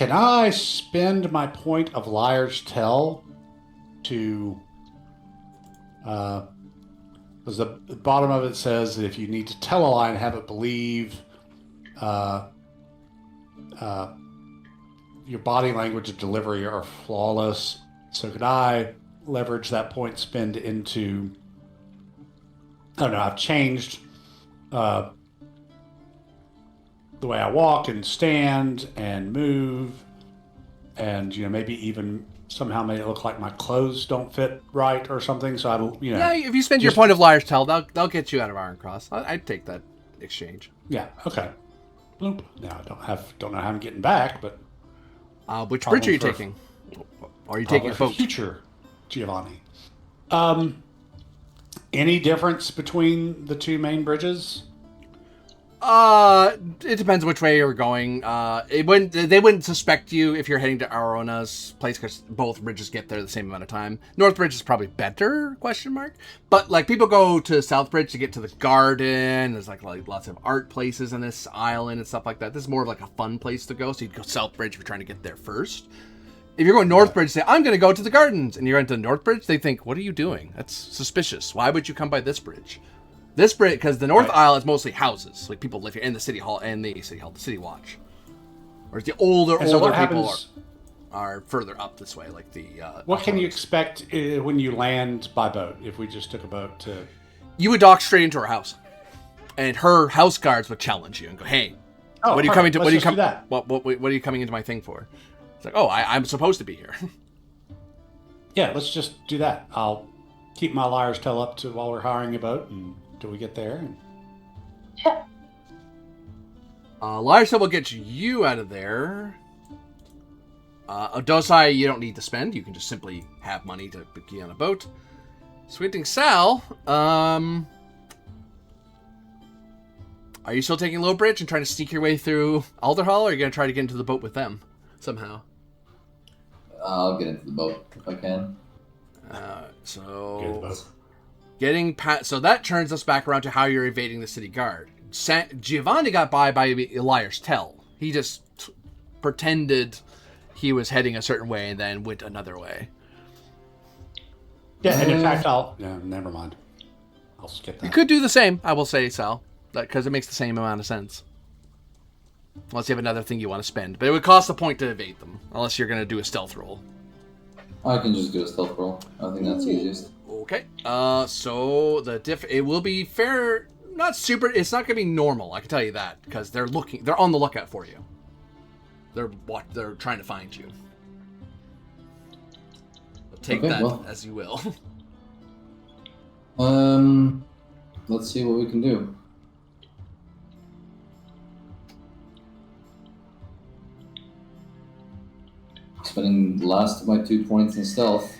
C: I spend my point of liar's tell to... because the bottom of it says that if you need to tell a lie and have it believe your body language and delivery are flawless. So could I leverage that point spend into, I don't know, I've changed the way I walk and stand and move and, maybe even somehow made it look like my clothes don't fit right or something. So I,
A: yeah, if you spend your point of liar's tell, they'll get you out of Iron Cross. I'd take that exchange.
C: Yeah. Okay. Bloop. Now I don't know how I'm getting back, but
A: which bridge are you taking? Or you take your boat.
C: Future Giovanni. Any difference between the two main bridges?
A: It depends which way you're going. They wouldn't suspect you if you're heading to Arona's place because both bridges get there the same amount of time. North Bridge is probably better, ? But like people go to South Bridge to get to the garden. There's like lots of art places on this island and stuff like that. This is more of like a fun place to go. So you go South Bridge if you're trying to get there first. If you're going North Bridge, say, I'm going to go to the gardens, and you're into North Bridge, they think, what are you doing? That's suspicious. Why would you come by this bridge? This bridge, because the North Isle is mostly houses. Like, people live here, and the City Hall, the City Watch. Whereas the older people are further up this way, like the...
C: what can you expect when you land by boat, if we just took a boat to...
A: You would dock straight into her house. And her house guards would challenge you and go, hey, what are you coming to... What are you coming into my thing for? It's like, oh, I'm supposed to be here.
C: Yeah, let's just do that. I'll keep my liar's tale up to while we're hiring a boat until we get there.
B: Yeah.
A: Liar's tale will get you out of there. Odosai, you don't need to spend. You can just simply have money to be on a boat. Squinting Sal, are you still taking Low Bridge and trying to sneak your way through Alderhall, or are you going to try to get into the boat with them? Somehow.
E: I'll get into the boat if I can.
A: So that turns us back around to how you're evading the city guard. Giovanni got by a liar's tell. He just pretended he was heading a certain way and then went another way.
C: Yeah, and in fact, never mind. I'll skip that.
A: You could do the same, I will say, Sal, because it makes the same amount of sense. Unless you have another thing you want to spend. But it would cost a point to evade them. Unless you're going to do a stealth roll.
E: I can just do a stealth roll. I think that's easiest.
A: Okay. So it will be fair. Not super. It's not going to be normal. I can tell you that. Because they're on the lookout for you. They're trying to find you. But take as you will.
E: Let's see what we can do. Spending the last of my 2 points in stealth.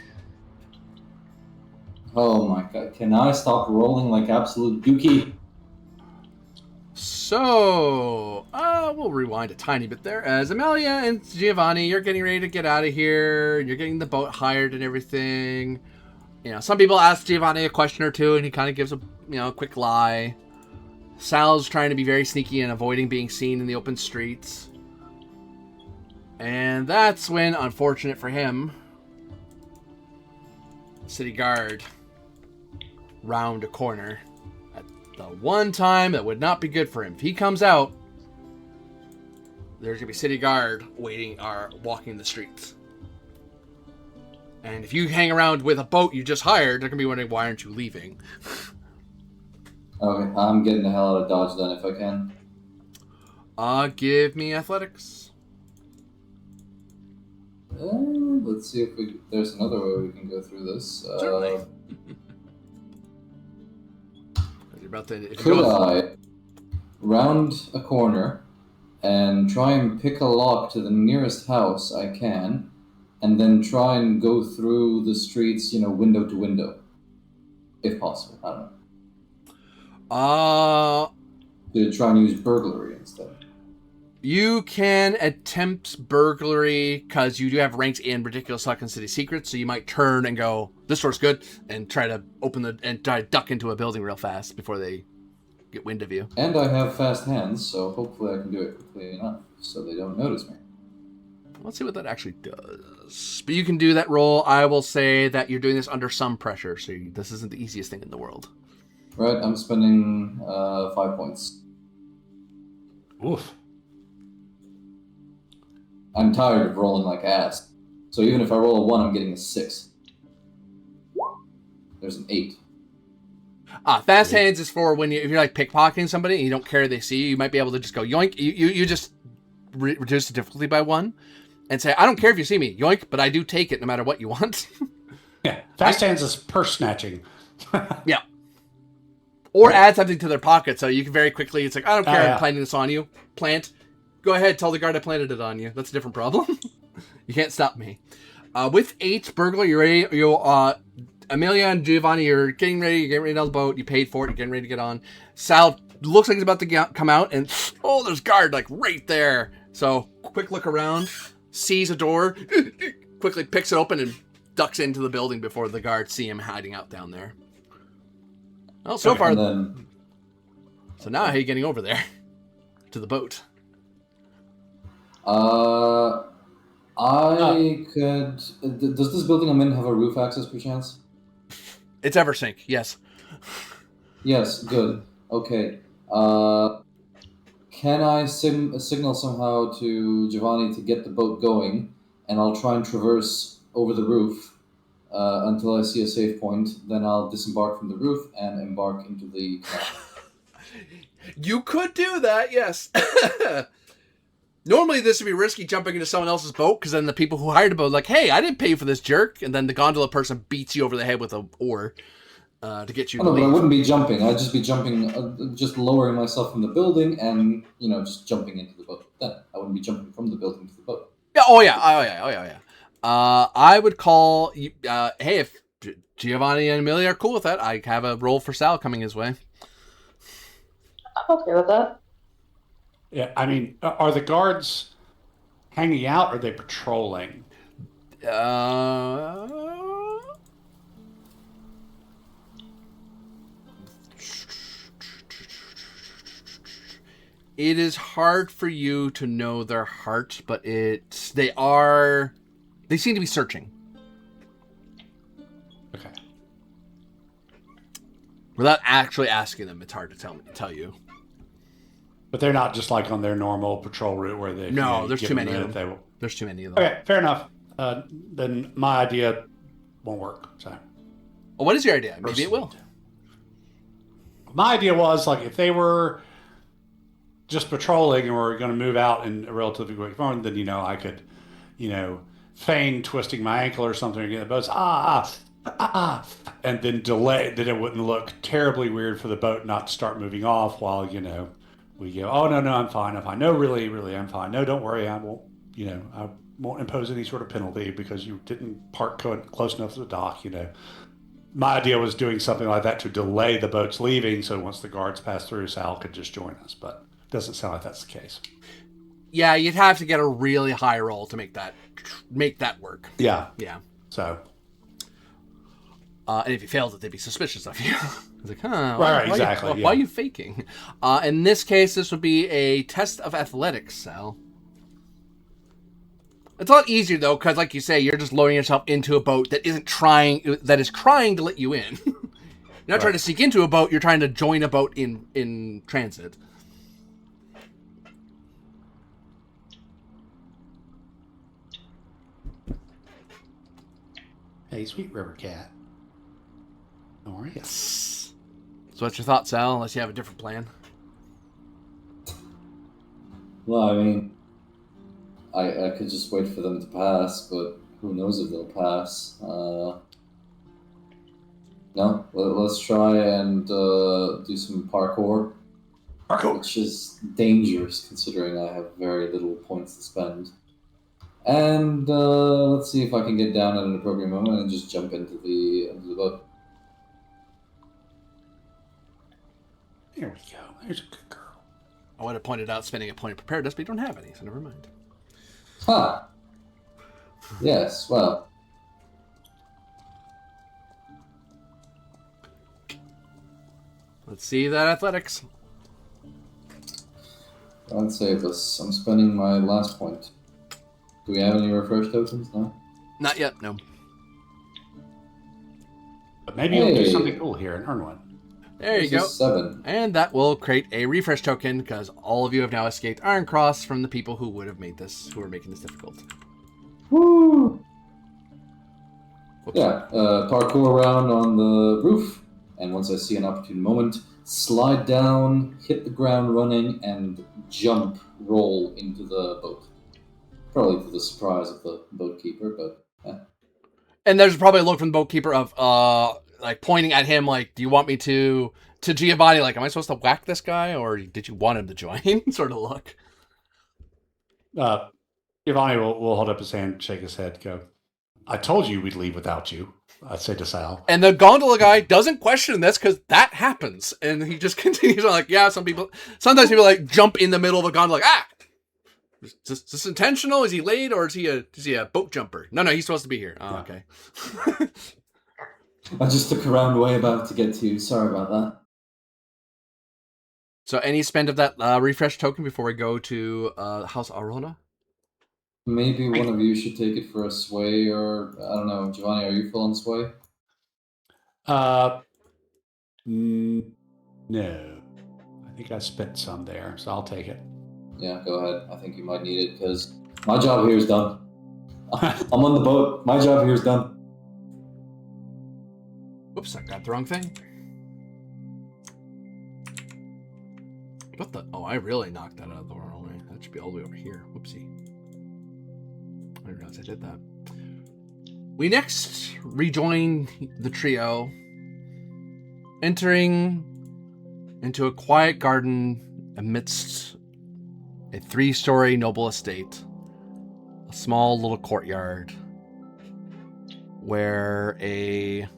E: Oh my god, can I stop rolling like absolute dookie?
A: So, we'll rewind a tiny bit there. As Amalia and Giovanni, you're getting ready to get out of here. You're getting the boat hired and everything. You know, some people ask Giovanni a question or two, and he kind of gives a quick lie. Sal's trying to be very sneaky and avoiding being seen in the open streets. And that's when, unfortunate for him, city guard round a corner at the one time that would not be good for him. If he comes out, there's gonna be city guard walking the streets. And if you hang around with a boat you just hired, they're gonna be wondering, why aren't you leaving?
E: Okay, I'm getting the hell out of Dodge then if I can.
A: Give me athletics.
E: Let's see if there's another way we can go through this.
A: Certainly.
E: Could I round a corner and try and pick a lock to the nearest house I can, and then try and go through the streets, window to window, if possible? I don't know. To try and use burglary instead.
A: You can attempt burglary because you do have ranks in Ridiculous Luck and City Secrets, so you might turn and go, this door's good, and try to try to duck into a building real fast before they get wind of you.
E: And I have fast hands, so hopefully I can do it quickly enough so they don't notice me.
A: Let's see what that actually does. But you can do that roll. I will say that you're doing this under some pressure, so this isn't the easiest thing in the world.
E: Right, I'm spending 5 points.
C: Oof.
E: I'm tired of rolling like ass. So even if I roll a 1, I'm getting a 6. There's an 8.
A: Fast hands is for when if you're like pickpocketing somebody and you don't care they see you, you might be able to just go yoink. You just reduce the difficulty by 1 and say, I don't care if you see me, yoink, but I do take it no matter what you want.
C: Yeah, fast hands is purse snatching.
A: Yeah. Or add something to their pocket so you can very quickly, it's like, I don't care, I'm planting this on you. Plant. Go ahead, tell the guard I planted it on you. That's a different problem. You can't stop me. With 8 burglar, you're ready. Amelia and Giovanni, you're getting ready on the boat. You paid for it. You're getting ready to get on. Sal looks like he's about to come out, and there's guard like right there. So quick look around, sees a door, quickly picks it open and ducks into the building before the guards see him hiding out down there. Well, so far. So now how are you getting over there to the boat?
E: I could. Does this building I'm in have a roof access, perchance?
A: It's Eversink, yes.
E: Yes, good. Okay. Can I signal somehow to Giovanni to get the boat going, and I'll try and traverse over the roof until I see a safe point. Then I'll disembark from the roof and embark into the canal.
A: You could do that, yes. Normally, this would be risky jumping into someone else's boat, because then the people who hired the boat are like, hey, I didn't pay for this jerk. And then the gondola person beats you over the head with an oar to get you to leave.
E: But I wouldn't be jumping. I'd just be jumping, just lowering myself from the building and, just jumping into the boat. Then I wouldn't be jumping from the building to the boat.
A: Yeah, oh yeah. I would call, hey, if Giovanni and Amelia are cool with that, I have a role for Sal coming his way.
B: I'm okay with that.
C: Yeah, I mean, are the guards hanging out or are they patrolling?
A: It is hard for you to know their heart, but they seem to be searching.
C: Okay.
A: Without actually asking them, it's hard to tell you.
C: But they're not just like on their normal patrol route where they...
A: No, there's too many of them. There's too many of them.
C: Okay, fair enough. Then my idea won't work. So.
A: Well, what is your idea? Maybe it will.
C: My idea was, like, if they were just patrolling and were going to move out in a relatively quick form, then, I could, feign twisting my ankle or something and get the boats, and then delay, that it wouldn't look terribly weird for the boat not to start moving off while, we go, oh, no, I'm fine. No, really, I'm fine. No, don't worry. I won't, I won't impose any sort of penalty because you didn't park close enough to the dock, My idea was doing something like that to delay the boats leaving, so once the guards pass through, Sal could just join us, but it doesn't sound like that's the case.
A: Yeah, you'd have to get a really high roll to make that work.
C: Yeah.
A: Yeah.
C: So.
A: And if you failed it, they'd be suspicious of you. It's like,
C: Right, exactly.
A: Why are you faking? In this case, this would be a test of athletics, Sal. It's a lot easier, though, because, like you say, you're just lowering yourself into a boat that is trying to let you in. You're not trying to sneak into a boat, you're trying to join a boat in transit.
C: Hey, sweet river cat. How are you?
A: So what's your thought, Sal, unless you have a different plan?
E: Well, I mean, I could just wait for them to pass, but who knows if they'll pass. No, let's try and do some parkour. Which is dangerous, considering I have very little points to spend. And let's see if I can get down at an appropriate moment and just jump into the boat.
C: There we go. There's a good girl.
A: I would have pointed out spending a point of preparedness, but you don't have any, so never mind.
E: Ha! Yes, well.
A: Let's see that athletics.
E: God save us. I'm spending my last point. Do we have any refresh tokens? No?
A: Not yet, no.
C: But maybe you'll do something cool here and earn one.
A: There you go.
E: 7.
A: And that will create a refresh token, because all of you have now escaped Iron Cross from the people who would have made this, who are making this difficult.
E: Woo! Whoops. Yeah, parkour around on the roof, and once I see an opportune moment, slide down, hit the ground running, and jump roll into the boat. Probably to the surprise of the boatkeeper, but yeah.
A: And there's probably a look from the boatkeeper of like pointing at him like, do you want me to Giovanni, like, am I supposed to whack this guy, or did you want him to join? Sort of look.
C: Giovanni will hold up his hand, shake his head, go, I told you we'd leave without you, I say to Sal.
A: And the gondola guy doesn't question this because that happens. And he just continues on like, yeah, sometimes people like jump in the middle of a gondola like, is this intentional? Is he late or is he a boat jumper? No, he's supposed to be here. Oh, yeah. Okay.
E: I just took a round way about to get to you. Sorry about that.
A: So any spend of that refresh token before we go to House Arona?
E: Maybe one of you should take it for a sway, or I don't know. Giovanni, are you full on sway?
C: No. I think I spent some there, so I'll take it.
E: Yeah, go ahead. I think you might need it because my job here is done. I'm on the boat. My job here is done.
A: Oops, I got the wrong thing. What the? Oh, I really knocked that out of the wrong way. That should be all the way over here. Whoopsie. I didn't realize I did that. We next rejoin the trio, entering into a quiet garden amidst a 3-story noble estate, a small little courtyard where a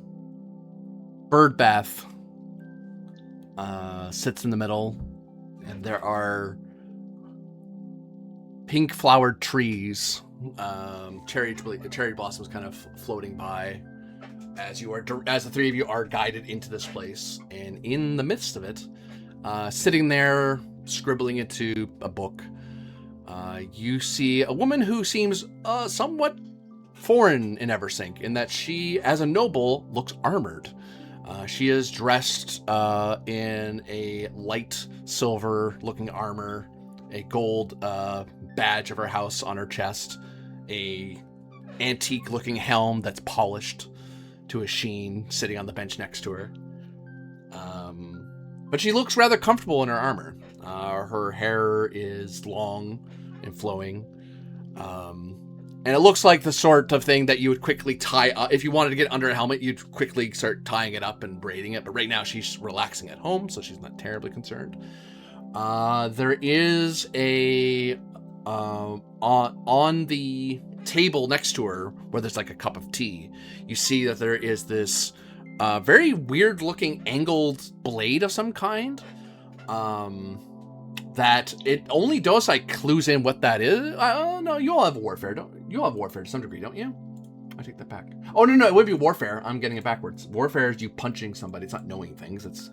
A: bird bath sits in the middle, and there are pink flowered trees, cherry blossoms kind of floating by as the three of you are guided into this place. And in the midst of it, sitting there scribbling into a book, you see a woman who seems somewhat foreign in Eversink, in that she, as a noble, looks armored. She is dressed in a light silver-looking armor, a gold badge of her house on her chest, a antique-looking helm that's polished to a sheen sitting on the bench next to her. But she looks rather comfortable in her armor. Her hair is long and flowing. And it looks like the sort of thing that you would quickly tie up. If you wanted to get under a helmet, you'd quickly start tying it up and braiding it. But right now she's relaxing at home, so she's not terribly concerned. There is a on the table next to her, where there's like a cup of tea, you see that there is this very weird looking angled blade of some kind. That it only Dosai clues in what that is. No, you all have warfare, you all have warfare to some degree, don't you? I take that back. Oh, no, it would be warfare. I'm getting it backwards. Warfare is you punching somebody. It's not knowing things. It's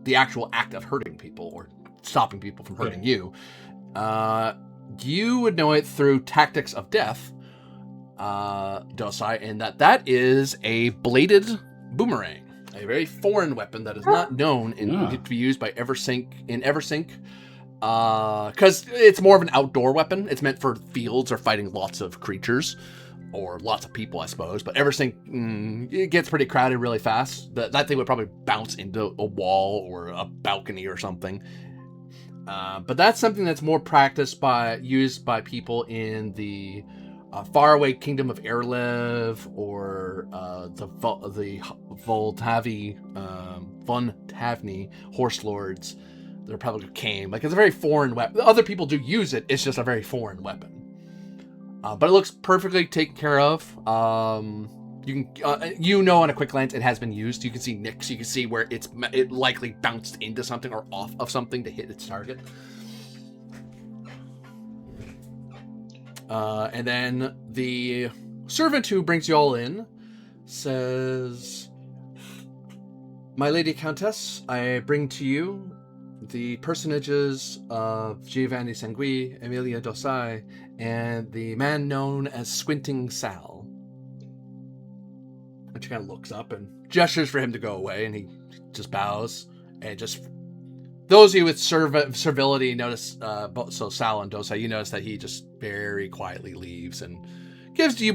A: the actual act of hurting people or stopping people from hurting you. You would know it through Tactics of Death, Dosai, and that is a bladed boomerang. A very foreign weapon that is not known to be used by Eversink, because it's more of an outdoor weapon. It's meant for fields or fighting lots of creatures or lots of people, I suppose. But Eversink, it gets pretty crowded really fast. That thing would probably bounce into a wall or a balcony or something. But that's something that's more used by people in the faraway kingdom of Erlev, or the Von Tavni horse lords, the Republic of Kame. Like, it's a very foreign weapon. Other people do use it. It's just a very foreign weapon. But it looks perfectly taken care of. You can, on a quick glance, it has been used. You can see nicks. You can see where it likely bounced into something or off of something to hit its target. And then the servant who brings you all in says, "My lady countess, I bring to you the personages of Giovanni Sangui, Emilia Dosai, and the man known as Squinting Sal." And she kind of looks up and gestures for him to go away, and he just bows. And just those of you with servility notice, so Sal and Dosai, you notice that he just very quietly leaves and gives you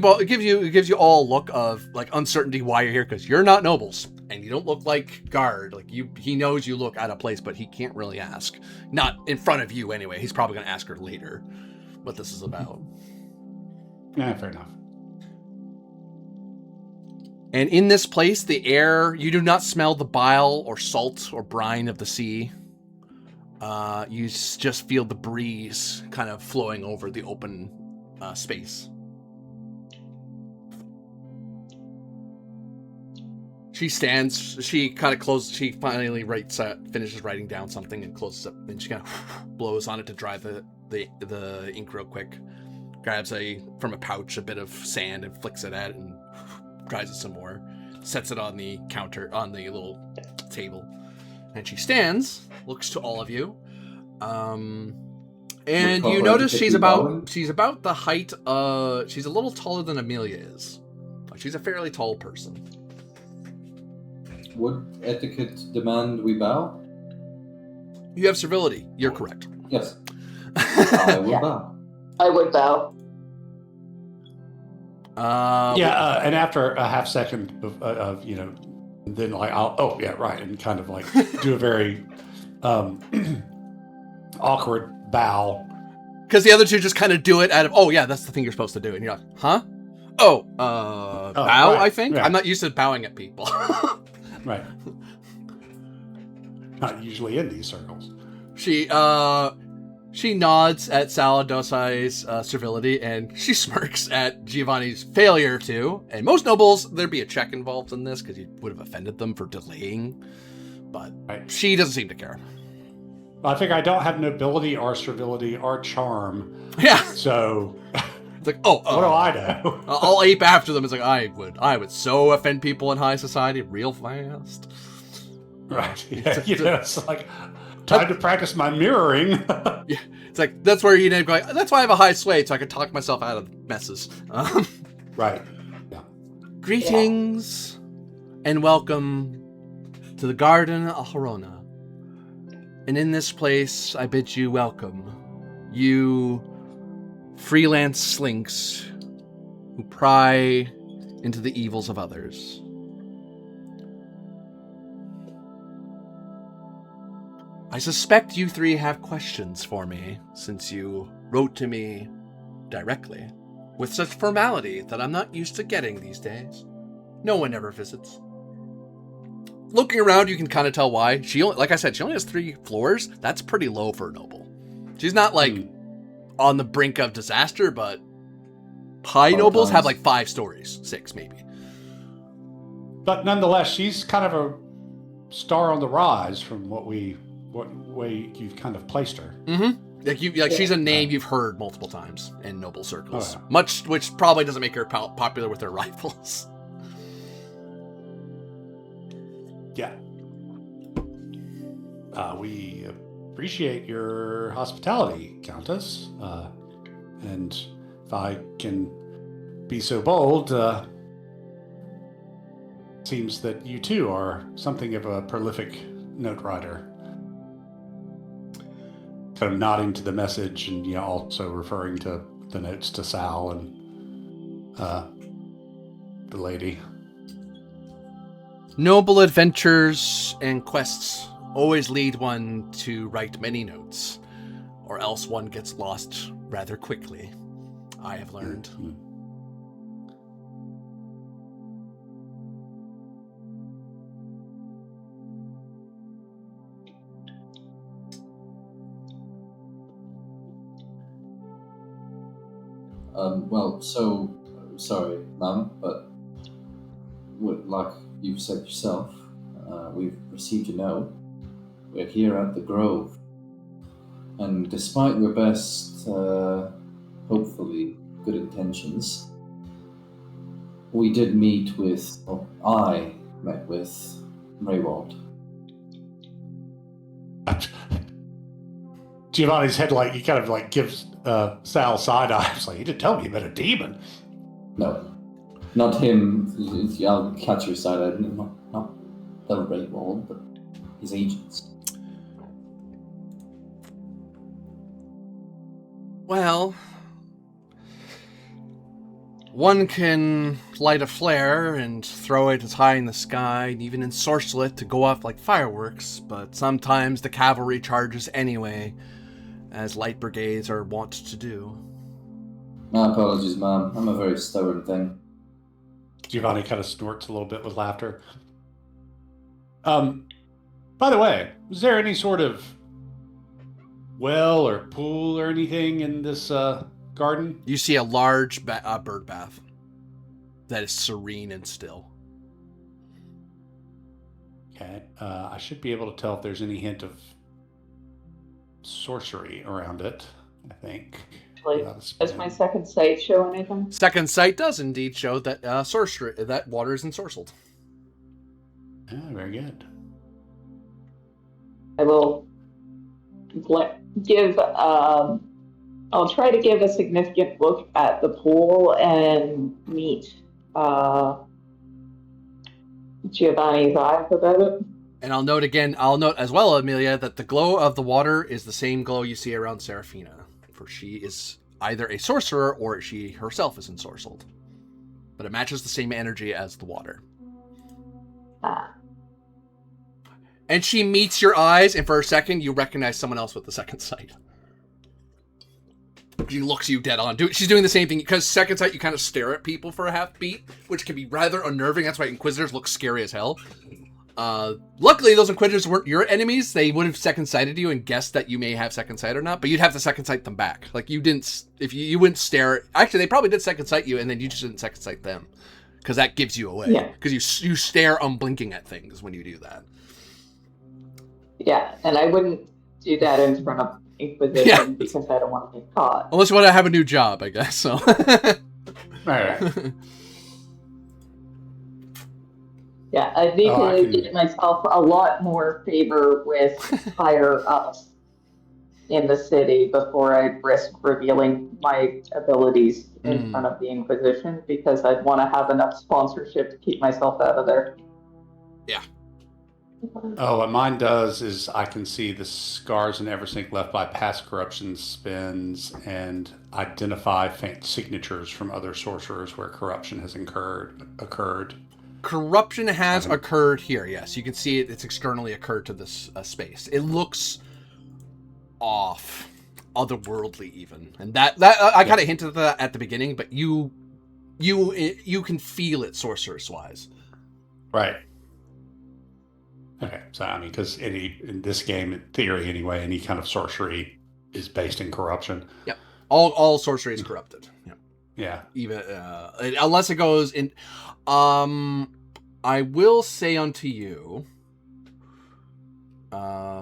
A: all a look of like uncertainty why you're here, because you're not nobles and you don't look like guard. Like he knows you look out of place, but he can't really ask. Not in front of you anyway. He's probably going to ask her later what this is about.
C: Yeah, fair enough.
A: And in this place, the air, you do not smell the bile or salt or brine of the sea. You just feel the breeze kind of flowing over the open space. She stands. She kind of closes. She finally finishes writing down something and closes up. And she kind of blows on it to dry the ink real quick. Grabs from a pouch a bit of sand and flicks it at it and dries it some more. Sets it on the counter on the little table, and she stands, looks to all of you, and you notice she's about the height. She's a little taller than Amelia is. She's a fairly tall person.
E: Would etiquette demand we bow?
A: You have civility. You're correct.
E: Yes. I would bow.
B: I would bow.
C: And after a half second of then like and kind of like do a very awkward bow.
A: Because the other two just kind of do it out of, that's the thing you're supposed to do. And you're like, huh? Bow, right, I think? Yeah. I'm not used to bowing at people.
C: Right. Not usually in these circles.
A: She nods at Sal and Dosai's servility, and she smirks at Giovanni's failure to. And most nobles, there'd be a check involved in this, because you would have offended them for delaying. But she doesn't seem to care.
C: I think I don't have nobility or servility or charm.
A: Yeah.
C: So...
A: It's like,
C: what do I know?
A: I'll ape after them. It's like, I would so offend people in high society real fast.
C: Right. Yeah, it's like, time to practice my mirroring.
A: Yeah. It's like, that's where you go, that's why I have a high sway, so I can talk myself out of messes.
C: Right. Yeah.
A: Greetings and welcome to the Garden of Harona. And in this place, I bid you welcome. You freelance slinks who pry into the evils of others. I suspect you three have questions for me, since you wrote to me directly, with such formality that I'm not used to getting these days. No one ever visits. Looking around, you can kind of tell why. Like I said, she only has 3 floors. That's pretty low for a noble. She's not on the brink of disaster, but high nobles have 5 stories, 6 maybe.
C: But nonetheless, she's kind of a star on the rise from what way you've kind of placed her.
A: Mm-hmm. She's a name you've heard multiple times in noble circles. Oh, yeah. Which probably doesn't make her popular with their rivals.
C: Yeah. We appreciate your hospitality, Countess. And if I can be so bold, seems that you too are something of a prolific note writer. Kind of nodding to the message and also referring to the notes to Sal and the lady.
A: Noble adventures and quests always lead one to write many notes, or else one gets lost rather quickly, I have learned. Mm-hmm.
E: Sorry, Mum, but like you've said yourself, we've received a note. We're here at the Grove, and despite your best, hopefully good intentions, I met with Raywald.
C: Giovanni's head, he kind of gives Sal side eye. It's like, you didn't tell me you met a demon.
E: No, not him. I'll catch your side eye. Not the Raywald, but his agents.
A: Well, one can light a flare and throw it as high in the sky, and even ensorcel it to go off like fireworks, but sometimes the cavalry charges anyway, as light brigades are wont to do.
E: My apologies, Mom. I'm a very stubborn thing.
C: Giovanni kind of snorts a little bit with laughter. By the way, was there any sort of well or pool or anything in this garden?
A: You see a large bird bath that is serene and still.
C: Okay. I should be able to tell if there's any hint of sorcery around it, I think.
B: Does my second sight show anything?
A: Second sight does indeed show that sorcery, that water is ensorcelled.
C: Very good.
B: I will give. I'll try to give a significant look at the pool and meet Giovanni's eyes about it.
A: And I'll note as well, Amelia, that the glow of the water is the same glow you see around Seraphina. For she is either a sorcerer or she herself is ensorcelled. But it matches the same energy as the water. And she meets your eyes, and for a second, you recognize someone else with the second sight. She looks you dead on. She's doing the same thing, because second sight, you kind of stare at people for a half beat, which can be rather unnerving. That's why Inquisitors look scary as hell. Luckily, those Inquisitors weren't your enemies. They would have second sighted you and guessed that you may have second sight or not, but you'd have to second sight them back. Like, you didn't, if you wouldn't stare. Actually, they probably did second sight you, and then you just didn't second sight them, because that gives you away.
B: Yeah.
A: Because you stare unblinking at things when you do that.
B: Yeah, and I wouldn't do that in front of Inquisition because I don't want to get caught.
A: Unless you want to have a new job, I guess. So.
C: All right.
B: Yeah, I need to get myself a lot more favor with higher ups in the city before I risk revealing my abilities in front of the Inquisition, because I'd want to have enough sponsorship to keep myself out of there.
A: Yeah.
C: Oh, what mine does is I can see the scars and eversync left by past corruption spins and identify faint signatures from other sorcerers where corruption has occurred.
A: Corruption has occurred here, yes. You can see it. It's externally occurred to this space. It looks off, otherworldly even. And that I kind of hinted at that at the beginning, but you can feel it sorceress-wise.
C: Right. Okay, so I mean, because in this game, in theory anyway, any kind of sorcery is based in corruption.
A: Yep. All sorcery is corrupted. Yep.
C: Yeah.
A: Even unless it goes in. I will say unto you. Yeah,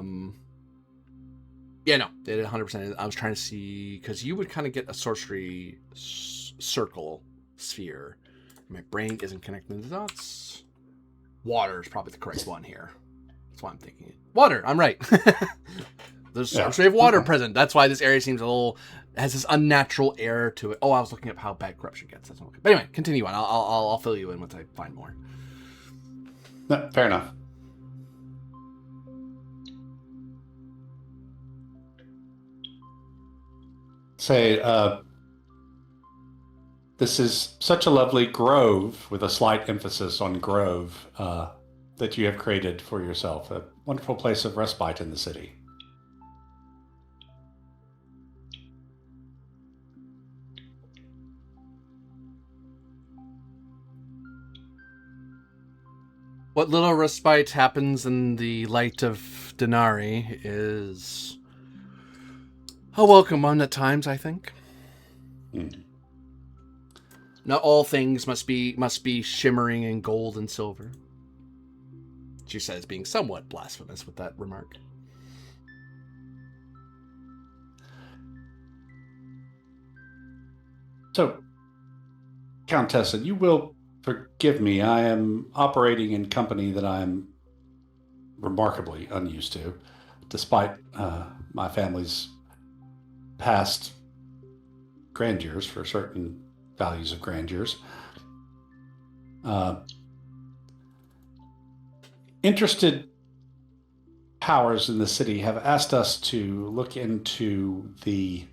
A: no, they did 100%. I was trying to see, because you would kind of get a sorcery circle sphere. My brain isn't connecting the dots. Water is probably the correct one here. That's why I'm thinking. Water, I'm right. There's sorcery of water present. That's why this area seems has this unnatural air to it. Oh, I was looking up how bad corruption gets. That's okay. But anyway, continue on. I'll fill you in once I find more.
C: No, fair enough. Say, this is such a lovely grove, with a slight emphasis on grove, that you have created for yourself. A wonderful place of respite in the city.
A: What little respite happens in the light of Denari is a welcome one at times, I think. Not all things must be shimmering in gold and silver. She says, being somewhat blasphemous with that remark.
C: So, Countessa, you will forgive me. I am operating in company that I'm remarkably unused to, despite my family's past grandeurs for certain values of grandeurs. Interested powers in the city have asked us to look into the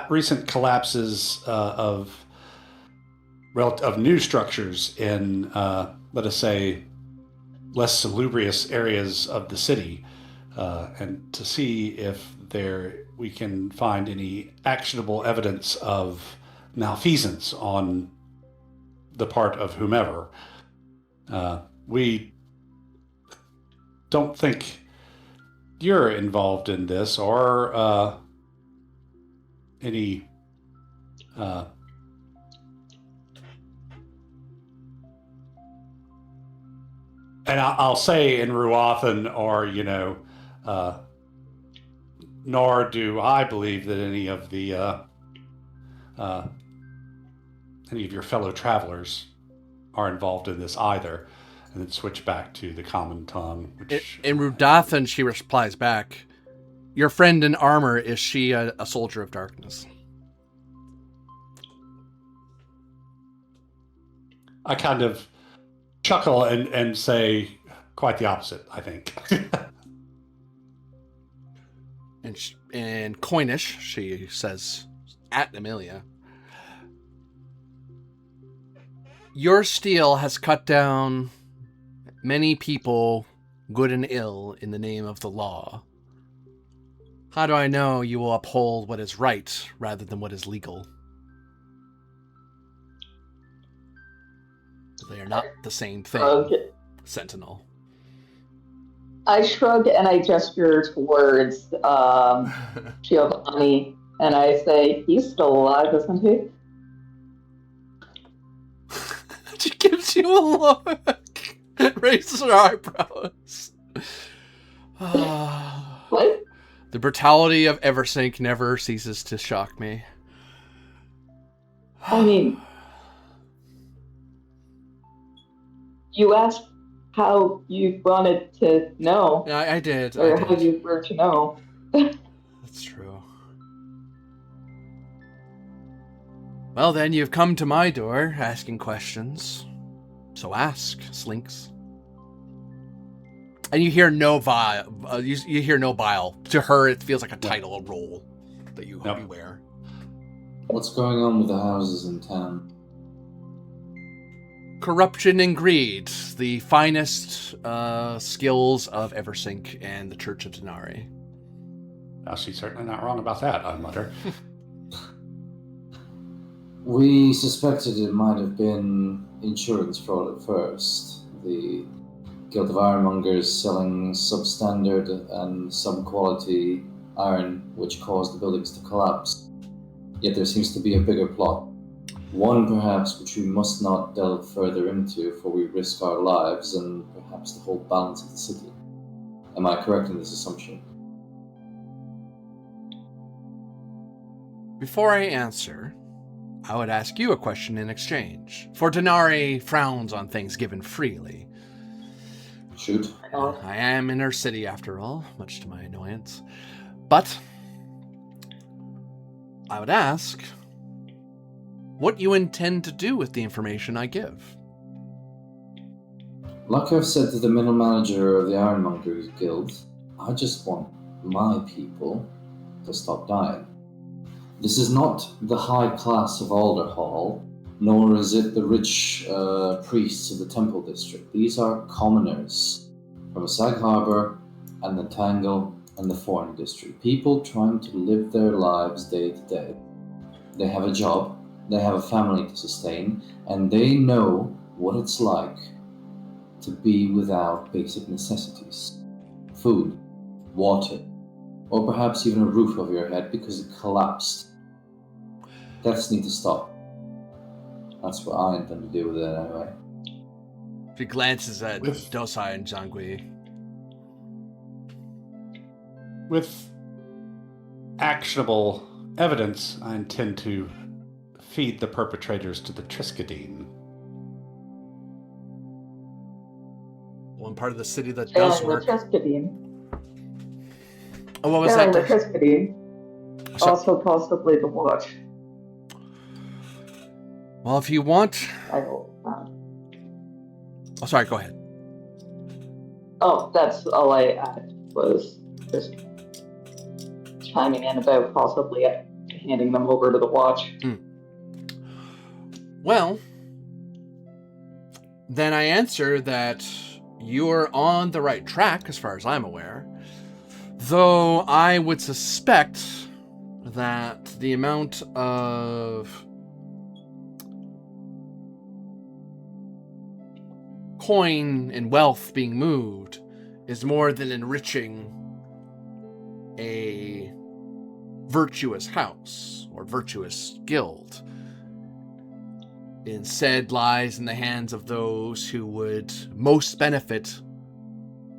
C: recent collapses of new structures in, let us say, less salubrious areas of the city, and to see if we can find any actionable evidence of malfeasance on the part of whomever. We don't think you're involved in this, or And I'll say in Ruathan, or, nor do I believe that any of your fellow travelers are involved in this either. And then switch back to the common tongue.
A: In Rudathan, she replies back, "Your friend in armor, is she a soldier of darkness?"
C: I kind of chuckle and say quite the opposite, I think.
A: And in Coinish, she says, at Amalia, "Your steel has cut down many people, good and ill, in the name of the law. How do I know you will uphold what is right rather than what is legal? They are not the same thing, Sentinel."
B: I shrug and I gesture towards Giovanni, and I say, "He's still alive, isn't he?"
A: She gives you a look. Raises her eyebrows.
B: What?
A: The brutality of Eversink never ceases to shock me.
B: I mean, you asked how you wanted to know.
A: Yeah, I did.
B: Or how you were to know.
A: That's true. Well, then, you've come to my door asking questions. So ask, Slinks. And you hear no bile. You hear no bile. To her, it feels like a title, a role that you wear.
E: What's going on with the houses in town?
A: Corruption and greed, the finest skills of Eversink and the Church of Denari.
C: Now, she's certainly not wrong about that, I mutter.
E: We suspected it might have been insurance fraud at first. The Guild of Ironmongers selling substandard and sub-quality iron, which caused the buildings to collapse. Yet there seems to be a bigger plot. One, perhaps, which we must not delve further into, for we risk our lives and perhaps the whole balance of the city. Am I correct in this assumption?
A: Before I answer, I would ask you a question in exchange. For Denari frowns on things given freely.
E: Shoot.
A: I am in her city, after all, much to my annoyance. But I would ask what you intend to do with the information I give.
E: Like I've said to the middle manager of the Ironmongers Guild, I just want my people to stop dying. This is not the high class of Alderhall, nor is it the rich priests of the Temple District. These are commoners from Sag Harbor and the Tangle and the Foreign District. People trying to live their lives day to day. They have a job, they have a family to sustain, and they know what it's like to be without basic necessities. Food, water, or perhaps even a roof over your head because it collapsed. Deaths need to stop. That's what I intend to do with it anyway.
A: She glances at Dosai and Zangui.
C: With actionable evidence, I intend to feed the perpetrators to the Triskadine.
A: One part of the city that does work.
B: The Triskadine.
A: Oh, what was that?
B: The Triskadine. Also possibly the Watch.
A: Well, if you want...
B: I hope.
A: Oh, sorry, go ahead.
B: Oh, that's all I added, was just chiming in about possibly handing them over to the Watch.
A: Well, then I answer that you're on the right track, as far as I'm aware. Though I would suspect that the amount of coin and wealth being moved is more than enriching a virtuous house or virtuous guild. instead lies in the hands of those who would most benefit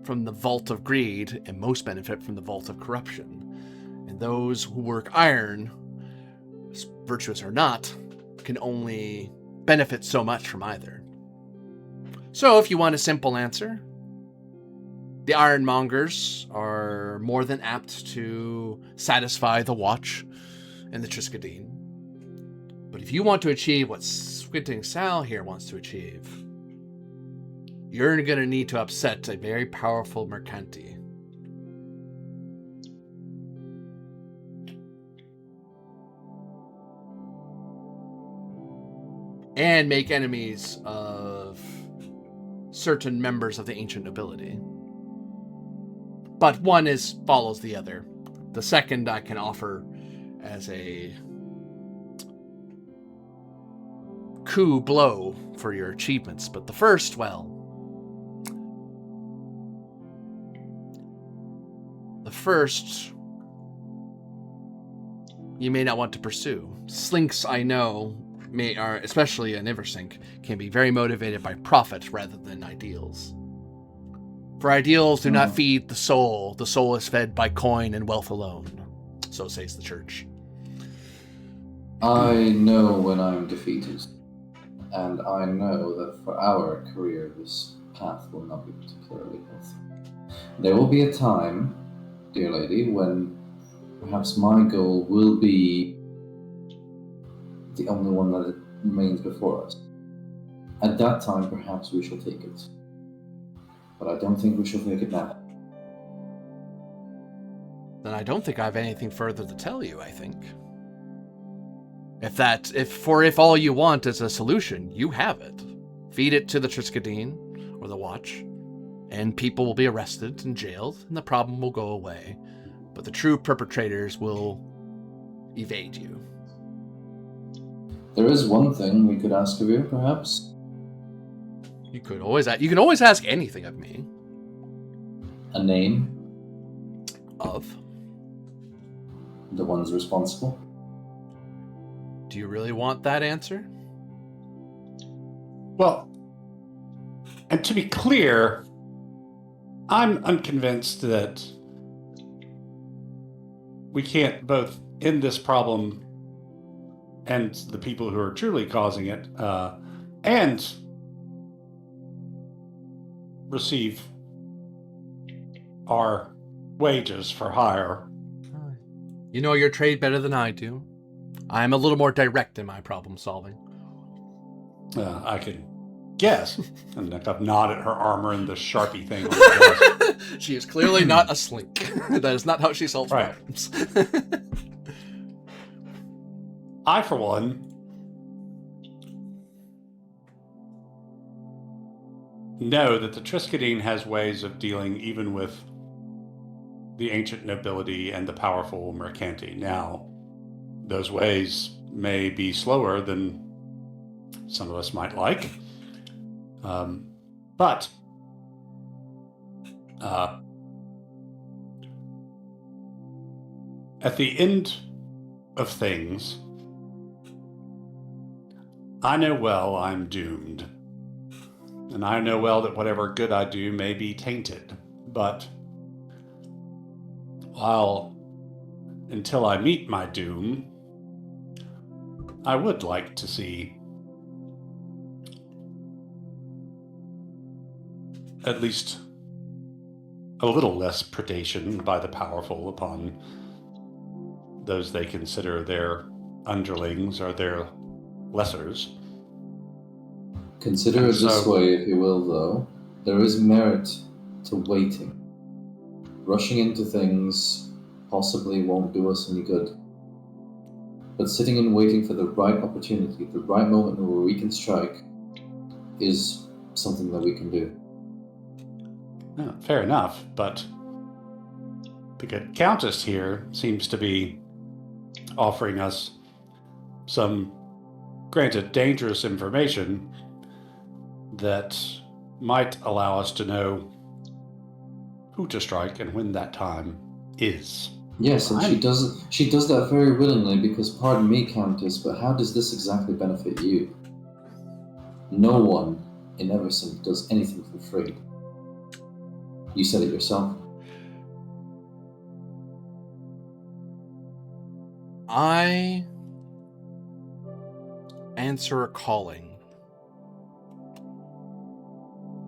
A: from the vault of greed and most benefit from the vault of corruption. And those who work iron, virtuous or not, can only benefit so much from either. So if you want a simple answer, the ironmongers are more than apt to satisfy the Watch and the Triskadine. But if you want to achieve what Squinting Sal here wants to achieve, you're going to need to upset a very powerful Mercanti. And make enemies of certain members of the ancient nobility. But one follows the other. The second I can offer as a coup blow for your achievements. But the first, well, the first you may not want to pursue. Slinks, I know, especially an Iversint, can be very motivated by profit rather than ideals. For ideals do not feed the soul is fed by coin and wealth alone. So says the church.
E: I know when I'm defeated, and I know that for our career this path will not be particularly healthy. There will be a time, dear lady, when perhaps my goal will be the only one that remains before us. At that time, perhaps we shall take it. But I don't think we shall take it now.
A: Then I don't think I have anything further to tell you, I think. If all you want is a solution, you have it. Feed it to the Triskadine or the Watch, and people will be arrested and jailed, and the problem will go away. But the true perpetrators will evade you.
E: There is one thing we could ask of you, perhaps.
A: You can always ask anything of me.
E: A name?
A: Of?
E: The ones responsible?
A: Do you really want that answer?
C: Well, and to be clear, I'm unconvinced that we can't both end this problem and the people who are truly causing it, and receive our wages for hire.
A: You know your trade better than I do. I'm a little more direct in my problem solving.
C: I can guess. And I've nodded her armor and the Sharpie thing on the desk.
A: She is clearly not a slink. That is not how she solves problems.
C: I, for one, know that the Triskadine has ways of dealing even with the ancient nobility and the powerful Mercanti. Now, those ways may be slower than some of us might like, but at the end of things, I know well I'm doomed. And I know well that whatever good I do may be tainted. But until I meet my doom, I would like to see at least a little less predation by the powerful upon those they consider their underlings or their lessers.
E: Consider it this way, if you will, though. There is merit to waiting. Rushing into things possibly won't do us any good. But sitting and waiting for the right opportunity, the right moment where we can strike, is something that we can do.
C: Yeah, fair enough, but the good Countess here seems to be offering us some, granted, dangerous information that might allow us to know who to strike and when that time is.
E: Yes, and she does that very willingly because, pardon me, Countess, but how does this exactly benefit you? No one in Everson does anything for free. You said it yourself.
A: I answer a calling.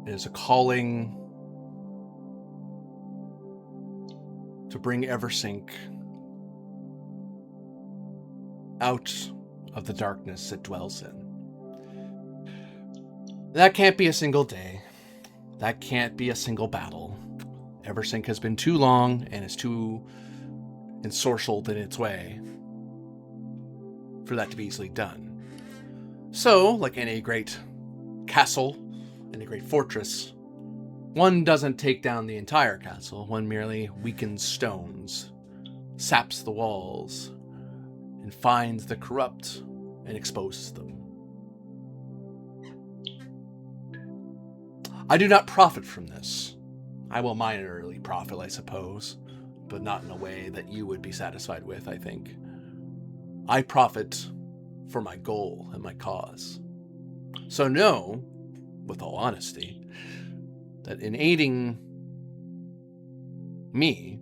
A: It is a calling to bring Eversink out of the darkness it dwells in. That can't be a single day. That can't be a single battle. Eversink has been too long and is too ensorcelled in its way for that to be easily done. So, like any great castle, any great fortress, one doesn't take down the entire castle. One merely weakens stones, saps the walls, and finds the corrupt and exposes them. I do not profit from this. I will minorly profit, I suppose, but not in a way that you would be satisfied with, I think. I profit for my goal and my cause. So know, with all honesty, that in aiding me,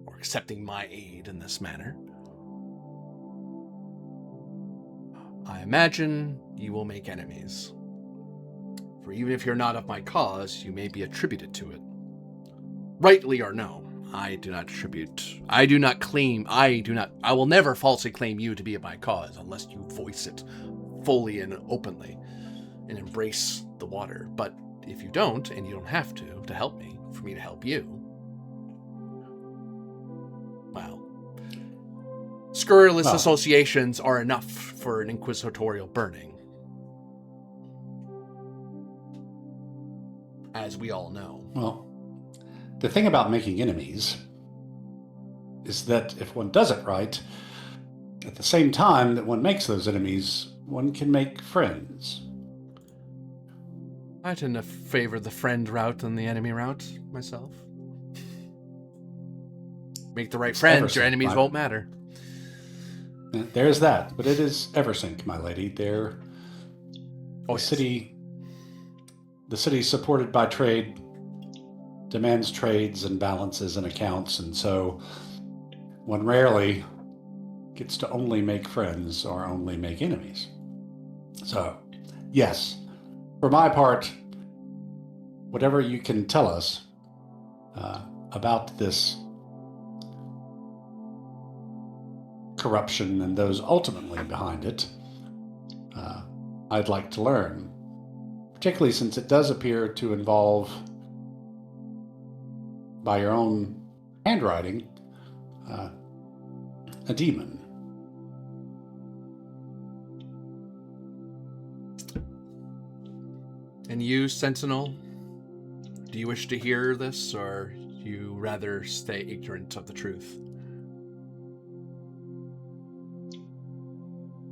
A: or accepting my aid in this manner, I imagine you will make enemies. For even if you're not of my cause, you may be attributed to it. Rightly or no, I do not I will never falsely claim you to be of my cause unless you voice it fully and openly and embrace the water. But if you don't, and you don't have to help me, for me to help you, well, scurrilous associations are enough for an inquisitorial burning. As we all know.
C: Well, the thing about making enemies is that if one does it right, at the same time that one makes those enemies, one can make friends.
A: I tend to favor the friend route than the enemy route myself. Make the right friends, your enemies won't matter.
C: There's that, but it is Eversink, my lady. The city supported by trade demands trades and balances and accounts, and so one rarely gets to only make friends or only make enemies. So, yes, for my part, whatever you can tell us about this corruption and those ultimately behind it, I'd like to learn, particularly since it does appear to involve, by your own handwriting, a demon.
A: And you, Sentinel, do you wish to hear this, or do you rather stay ignorant of the truth?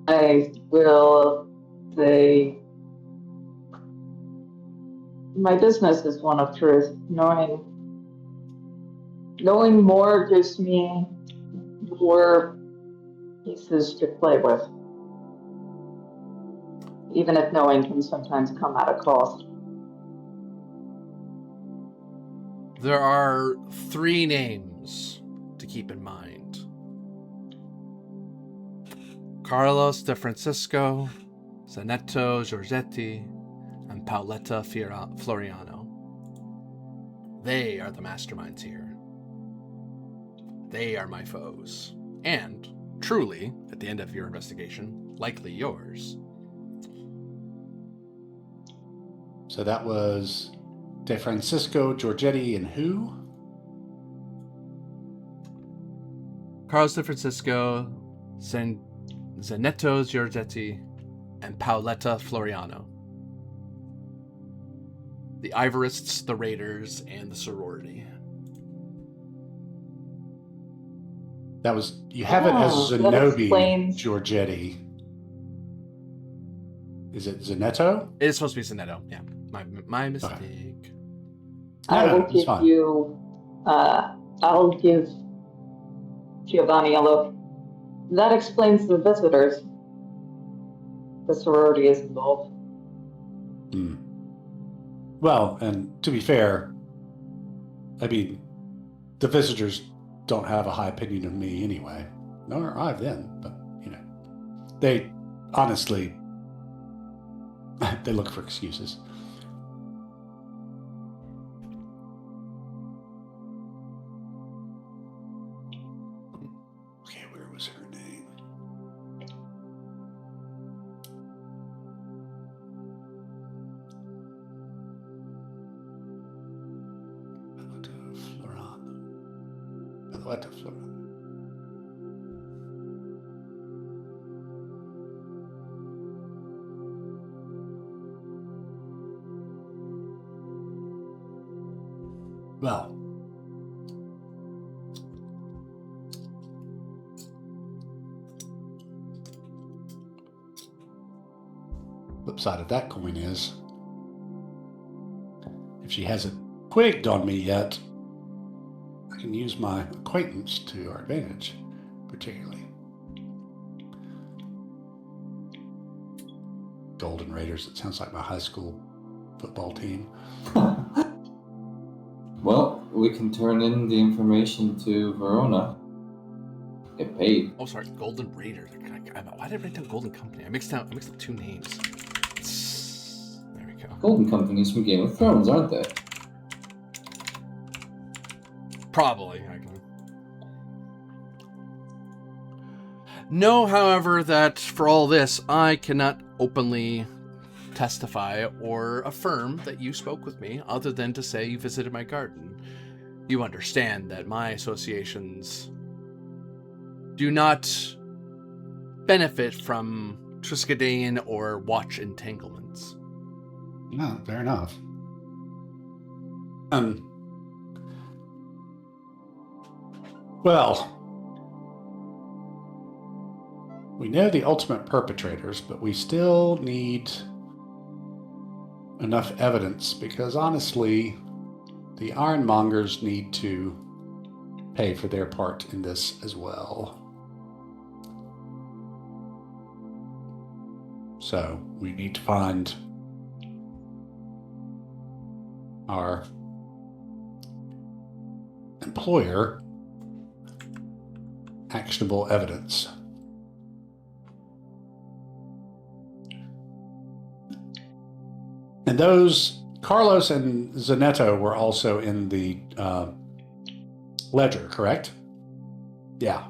B: I will say my business is one of truth. Knowing more gives me more pieces to play with, even if knowing can sometimes come at a cost.
A: There are 3 names to keep in mind. Carlos de Francisco, Zanetto Giorgetti, and Paoletta Floriano. They are the masterminds here. They are my foes. And, truly, at the end of your investigation, likely yours.
C: So that was De Francisco, Giorgetti, and who?
A: Carlos de Francisco, Zanetto Giorgetti, and Paoletta Floriano. The Ivorists, the Raiders, and the Sorority.
C: That was, you have it as Zenobi Giorgetti. Is it Zanetto?
A: It is supposed to be Zanetto, yeah. My mistake.
C: Okay.
B: I'll give Giovanni a look. That explains the visitors. The sorority is involved.
C: Well, and to be fair, I mean, the visitors don't have a high opinion of me anyway. Nor I of them, but, they honestly, they look for excuses. Okay, where was her name? Belletta Floran. Well, flip side of that coin is, if she hasn't twigged on me yet, I can use my acquaintance to our advantage, particularly. Golden Raiders, it sounds like my high school football team.
E: Well, we can turn in the information to Verona. Get paid.
A: Oh, sorry, Golden Raiders. Why did I write down Golden Company? I mixed up two names. There we go.
E: Golden Company's from Game of Thrones, aren't they?
A: Probably. Know, however, that for all this, I cannot openly testify or affirm that you spoke with me, other than to say you visited my garden. You understand that my associations do not benefit from Triskelion or watch entanglements.
C: No, fair enough. Well, we know the ultimate perpetrators, but we still need enough evidence, because honestly, the Ironmongers need to pay for their part in this as well. So we need to find our employer actionable evidence. And those, Carlos and Zanetto, were also in the ledger, correct? Yeah.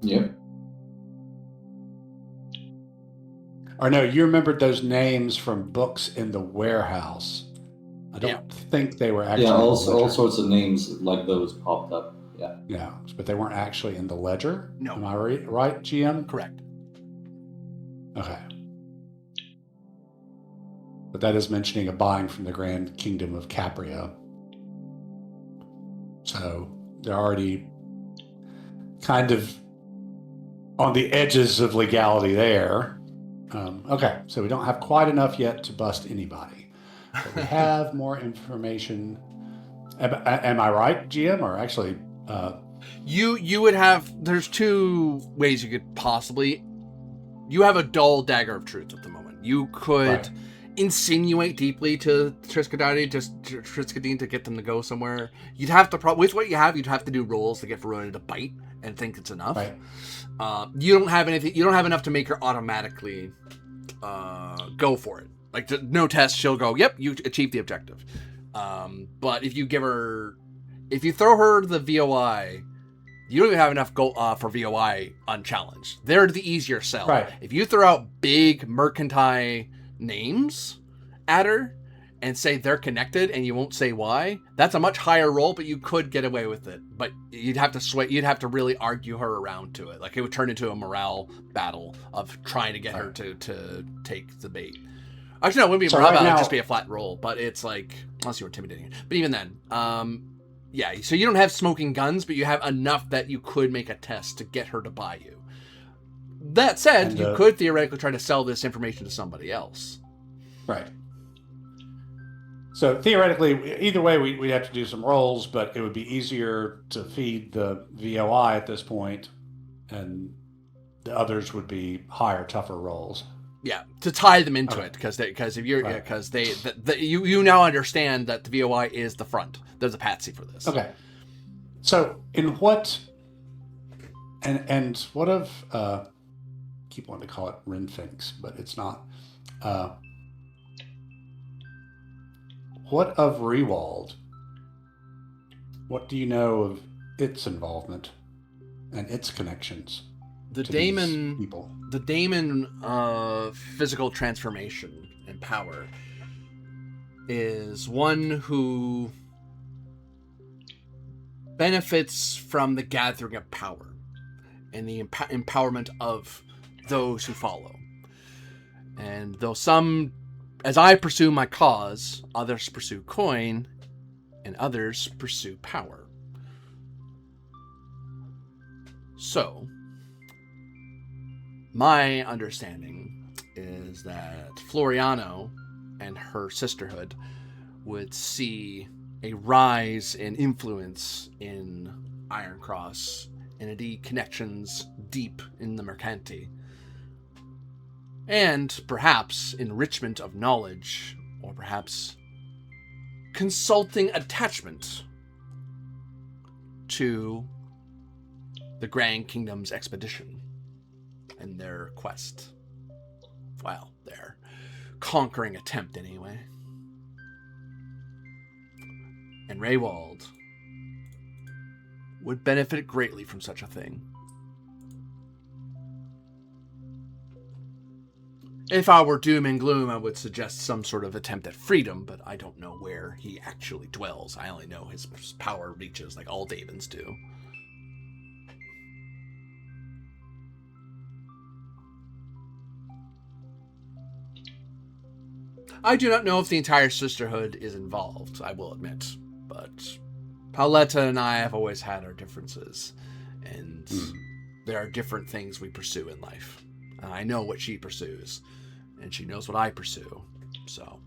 E: Yep.
C: Or no, you remembered those names from books in the warehouse. I don't think they were actually.
E: Yeah, all sorts of names like those popped up. Yeah.
C: Yeah, but they weren't actually in the ledger?
A: No.
C: Am I right, GM?
A: Correct.
C: Okay. But that is mentioning a buying from the Grand Kingdom of Capria. So they're already kind of on the edges of legality there. Okay, so we don't have quite enough yet to bust anybody. But we have more information. Am I right, GM? Or actually...
A: You would have... There's two ways you could possibly... You have a dull dagger of truth at the moment. You could insinuate deeply to Triskelion to get them to go somewhere. You'd have to... With what you have, you'd have to do rolls to get Verona to bite and think it's enough.
C: Right.
A: You don't have anything. You don't have enough to make her automatically go for it. Like, no test, she'll go, yep, you achieved the objective. But if you throw her the VOI, you don't even have enough for VOI unchallenged. They're the easier sell.
C: Right.
A: If you throw out big mercantile names at her and say they're connected and you won't say why, that's a much higher roll, but you could get away with it. But you'd have to sway. You'd have to really argue her around to it. Like, it would turn into a morale battle of trying to get her to take the bait. Actually, no, it wouldn't be a morale battle. It'd just be a flat roll. But it's like, unless you're intimidating. But even then, yeah. So you don't have smoking guns, but you have enough that you could make a test to get her to buy you. That said, you could theoretically try to sell this information to somebody else.
C: Right. So theoretically, either way, we'd have to do some rolls, but it would be easier to feed the VOI at this point, and the others would be higher, tougher rolls.
A: to tie them into it, because if you're because you now understand that the VOI is the front. There's a patsy for this.
C: Okay. So in what and what of keep wanting to call it Renfinks, but it's not. What of Rewald? What do you know of its involvement and its connections?
A: The
C: to
A: daemon
C: these people.
A: The daemon of physical transformation and power is one who benefits from the gathering of power and the empowerment of those who follow. And though some, as I pursue my cause, others pursue coin, and others pursue power. So, my understanding is that Floriano and her sisterhood would see a rise in influence in Ironcross and indeed connections deep in the Mercanti. And perhaps enrichment of knowledge, or perhaps consulting attachment to the Grand Kingdom's expedition and their quest. Well, their conquering attempt, anyway. And Raywald would benefit greatly from such a thing. If I were doom and gloom, I would suggest some sort of attempt at freedom, but I don't know where he actually dwells. I only know his power reaches like all Davens do. I do not know if the entire sisterhood is involved, I will admit, but Pauletta and I have always had our differences, and there are different things we pursue in life. And I know what she pursues, and she knows what I pursue, so.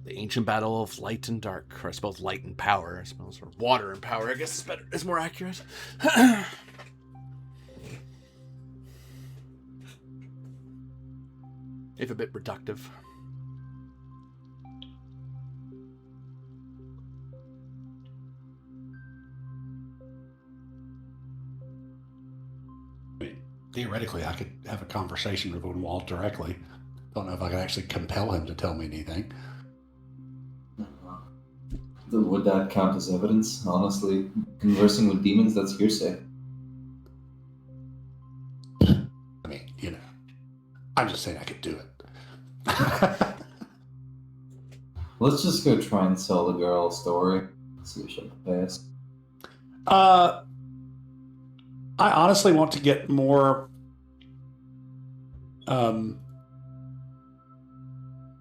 A: The ancient battle of light and dark, or I suppose light and power, I suppose, or water and power, I guess is better, is more accurate. If a bit reductive.
C: I mean, theoretically, I could have a conversation with Walt directly. Don't know if I could actually compel him to tell me anything.
E: Would that count as evidence? Honestly, conversing with demons, that's hearsay.
C: I mean, you know, I'm just saying I could do it.
E: Let's just go try and sell the girl a story. See if she'll pay us.
C: I honestly want to get more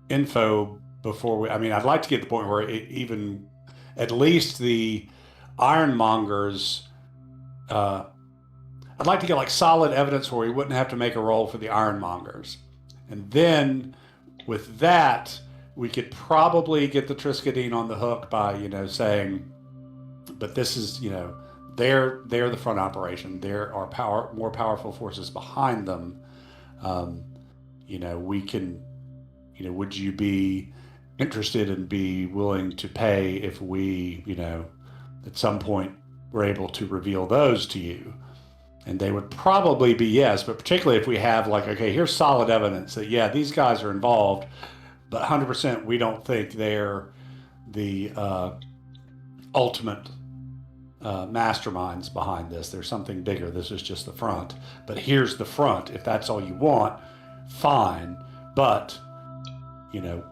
C: info before we... I mean, I'd like to get to the point where even at least the ironmongers... I'd like to get like solid evidence where we wouldn't have to make a roll for the ironmongers. And then with that, we could probably get the Triskadine on the hook by, you know, saying, but this is, you know, they're the front operation. There are more powerful forces behind them. You know, we can, you know, would you be interested and be willing to pay if we, you know, at some point were able to reveal those to you? And they would probably be yes, but particularly if we have like, okay, here's solid evidence that, yeah, these guys are involved, but 100% we don't think they're the ultimate masterminds behind this. There's something bigger. This is just the front. But here's the front. If that's all you want, fine. But, you know,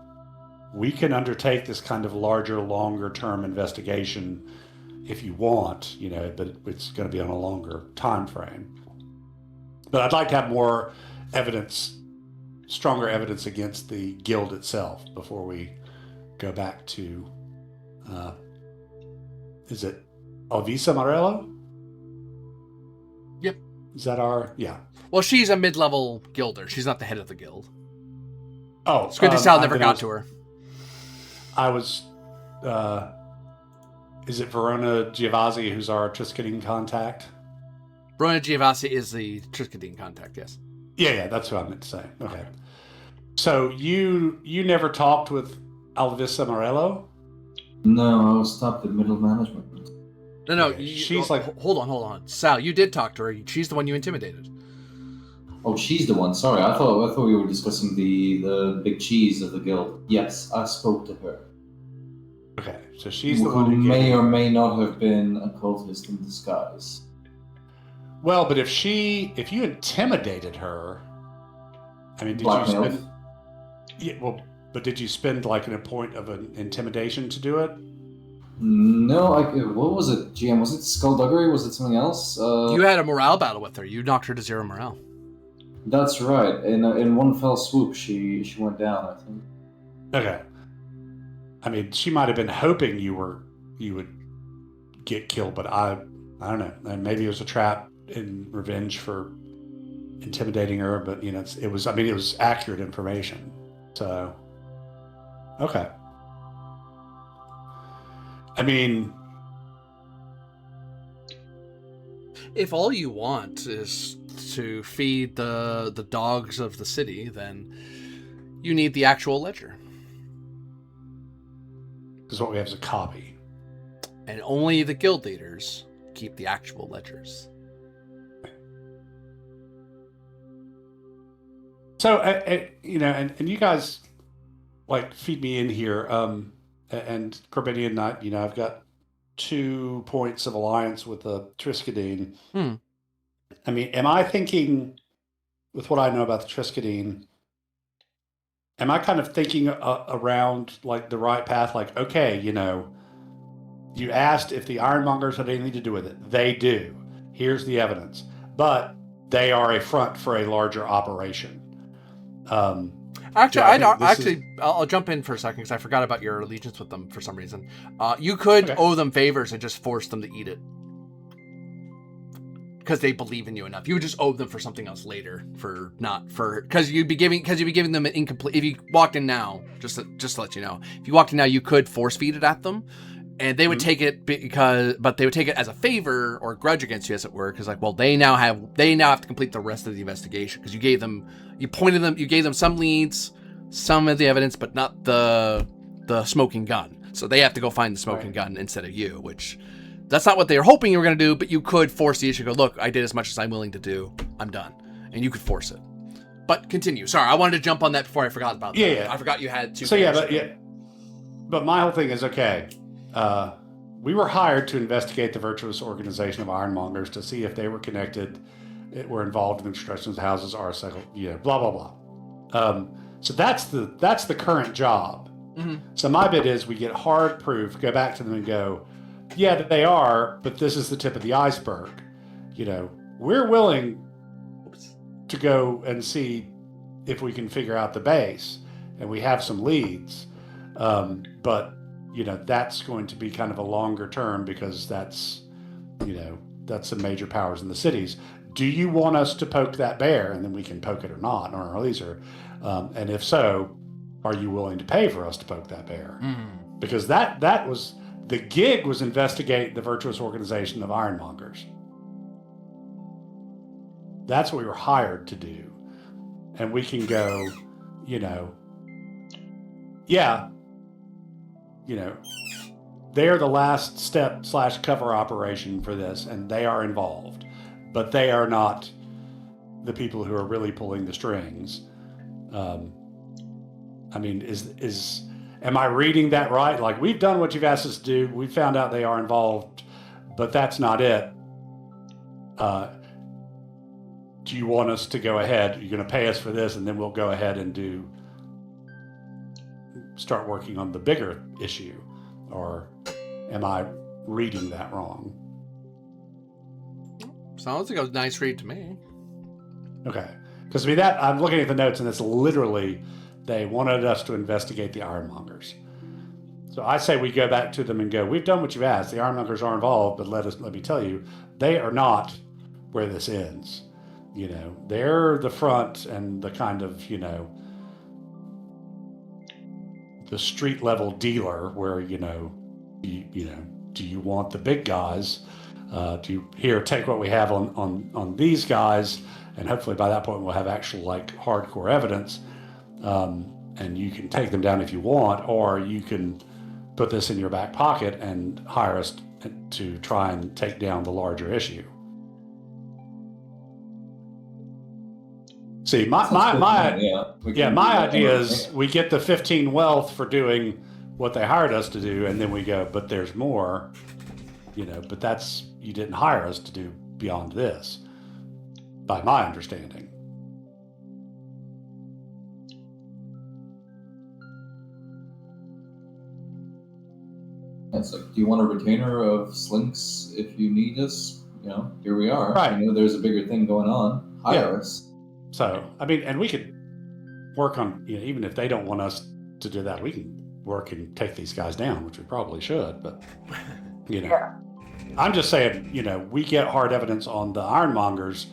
C: we can undertake this kind of larger, longer term investigation if you want, you know, but it's going to be on a longer time frame. But I'd like to have more evidence, stronger evidence against the guild itself before we go back to, is it Alvisa Morello?
A: Yep.
C: Is that our, yeah.
A: Well, she's a mid-level guilder. She's not the head of the guild.
C: Oh.
A: Squinty Sal never got to her.
C: I was, is it Verona Giovanni who's our Triskadine contact?
A: Verona Giovanni is the Triskadine contact, yes.
C: Yeah, that's what I meant to say. Okay. So you never talked with Alvisa Morello?
D: No, I was stopped at middle management.
A: No,
C: Okay, she's like...
A: Hold on. Sal, you did talk to her. She's the one you intimidated.
E: Oh, she's the one. Sorry, I thought we were discussing the big cheese of the guild. Yes, I spoke to her.
C: Okay, so she's the one
E: who
C: who
E: may or may not have been a cultist in disguise.
C: Well, but if you intimidated her, I mean, did
E: Blackmailed.
C: you spend? Yeah, well, but did you spend like a point of an intimidation to do it?
E: No, what was it, GM? Was it skullduggery? Was it something else?
A: You had a morale battle with her. You knocked her to 0 morale.
E: That's right. In one fell swoop, she went down, I think.
C: Okay. I mean, she might have been hoping you would get killed, but I don't know. And maybe it was a trap in revenge for intimidating her. But it was accurate information. So, okay. I mean,
A: if all you want is to feed the dogs of the city, then you need the actual ledger.
C: Because what we have is a copy.
A: And only the guild leaders keep the actual ledgers.
C: So, and you guys like feed me in here. And Corbinian, I've got 2 points of alliance with the Triskadine. I mean, am I thinking, with what I know about the Triskadine, am I kind of thinking around like the right path? Like, okay, you asked if the Ironmongers had anything to do with it. They do. Here's the evidence. But they are a front for a larger operation.
A: I'll jump in for a second because I forgot about your allegiance with them for some reason. You could owe them favors and just force them to eat it because they believe in you enough. You would just owe them for something else later, because you'd be giving them an incomplete. If you walked in now, just to let you know, if you walked in now, you could force feed it at them, and they would take it but they would take it as a favor or grudge against you, as it were, because they now have to complete the rest of the investigation because you gave them some leads, some of the evidence, but not the smoking gun. So they have to go find the smoking gun instead of you, which that's not what they were hoping you were going to do, but you could force the issue. Go, look, I did as much as I'm willing to do. I'm done. And you could force it. But continue. Sorry, I wanted to jump on that before I forgot about that.
C: Yeah.
A: I forgot you had 2.
C: So but my whole thing is, okay, we were hired to investigate the virtuous organization of Ironmongers to see if they were connected, were involved in the destruction of the houses, article, blah, blah, blah. So that's the current job. Mm-hmm. So my bit is we get hard proof, go back to them and go, yeah, they are, but this is the tip of the iceberg. We're willing to go and see if we can figure out the base, and we have some leads. But that's going to be kind of a longer term because that's some major powers in the cities. Do you want us to poke that bear, and then we can poke it or not, or our leaser? And if so, are you willing to pay for us to poke that bear? Mm. Because that was the gig, was investigate the virtuous organization of Ironmongers. That's what we were hired to do, and we can go, they are the last step / cover operation for this, and they are involved, but they are not the people who are really pulling the strings. I mean, am I reading that right? Like, we've done what you've asked us to do. We found out they are involved, but that's not it. Do you want us to go ahead? You're going to pay us for this, and then we'll go ahead and start working on the bigger issue? Or am I reading that wrong?
A: Sounds like a nice read to me.
C: Okay. Because I'm looking at the notes, and it's literally, they wanted us to investigate the Ironmongers. So I say we go back to them and go, we've done what you've asked. The Ironmongers are involved, but let me tell you, they are not where this ends. They're the front and the kind of, the street level dealer where, do you want the big guys? Take what we have on these guys and hopefully by that point we'll have actual like hardcore evidence, and you can take them down if you want, or you can put this in your back pocket and hire us to try and take down the larger issue. See, my idea is we get the 15 wealth for doing what they hired us to do, and then we go, but there's more, but that's, you didn't hire us to do beyond this, by my understanding.
E: It's like, do you want a retainer of slinks if you need us? Here we are.
C: Right.
E: There's a bigger thing going on. Hire us.
C: So, and we could work on, even if they don't want us to do that, we can work and take these guys down, which we probably should, but,
B: Yeah.
C: I'm just saying, we get hard evidence on the ironmongers,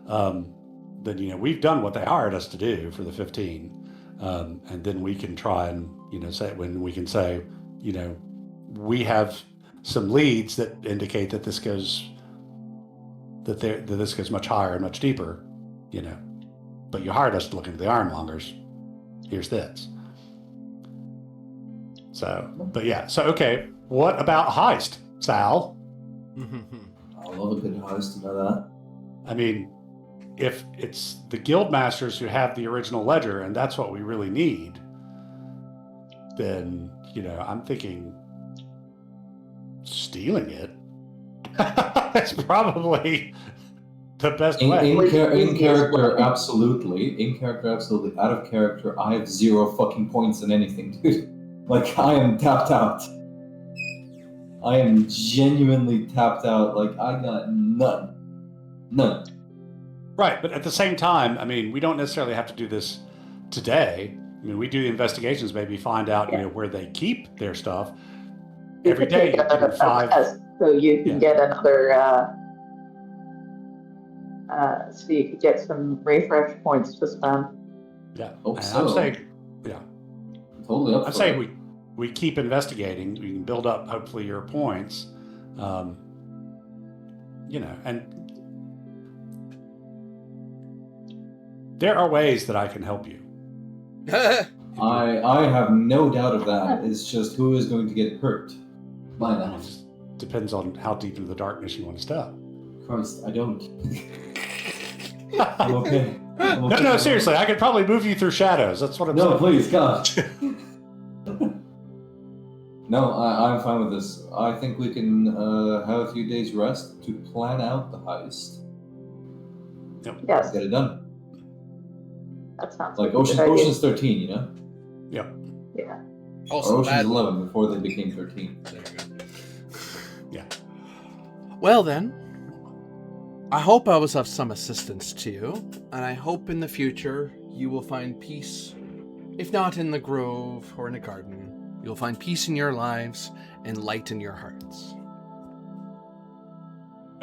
C: then, we've done what they hired us to do for the 15. And then we can try and, say, we have some leads that indicate that this goes much higher and much deeper, but you hired us to look into the ironmongers. Here's this. So, okay. What about heist, Sal?
E: I love a good heist, you know that.
C: If it's the guild masters who have the original ledger and that's what we really need, then, I'm thinking stealing it. That's probably the best way.
E: In character, absolutely. In character, absolutely. Out of character, I have 0 fucking points in anything, dude. Like, I am tapped out. I am genuinely tapped out. Like, I got none.
C: Right, but at the same time, we don't necessarily have to do this today. We do the investigations, maybe find out, where they keep their stuff. Every day, you can 5.
B: So you can get another. So you could get some refresh points to spend.
C: Yeah,
E: so.
C: I'm saying,
E: Totally up.
C: I'm saying we keep investigating. We can build up, hopefully, your points. And there are ways that I can help you.
E: I have no doubt of that. It's just who is going to get hurt by that.
C: It just depends on how deep into the darkness you want to step.
E: Christ, I don't. I'm okay.
C: No, seriously, I could probably move you through shadows. That's what I'm saying.
E: No, please, God. No, I'm fine with this. I think we can have a few days rest to plan out the heist.
C: Yep.
B: Yes.
E: Get it done.
B: That sounds
E: like
B: a good idea.
E: Ocean's 13,
C: Yep.
B: Yeah.
A: Also
E: or Ocean's
A: bad.
E: 11 before they became 13.
A: There you go.
C: Yeah.
A: Well then, I hope I was of some assistance to you, and I hope in the future you will find peace. If not in the grove or in a garden, you'll find peace in your lives and light in your hearts.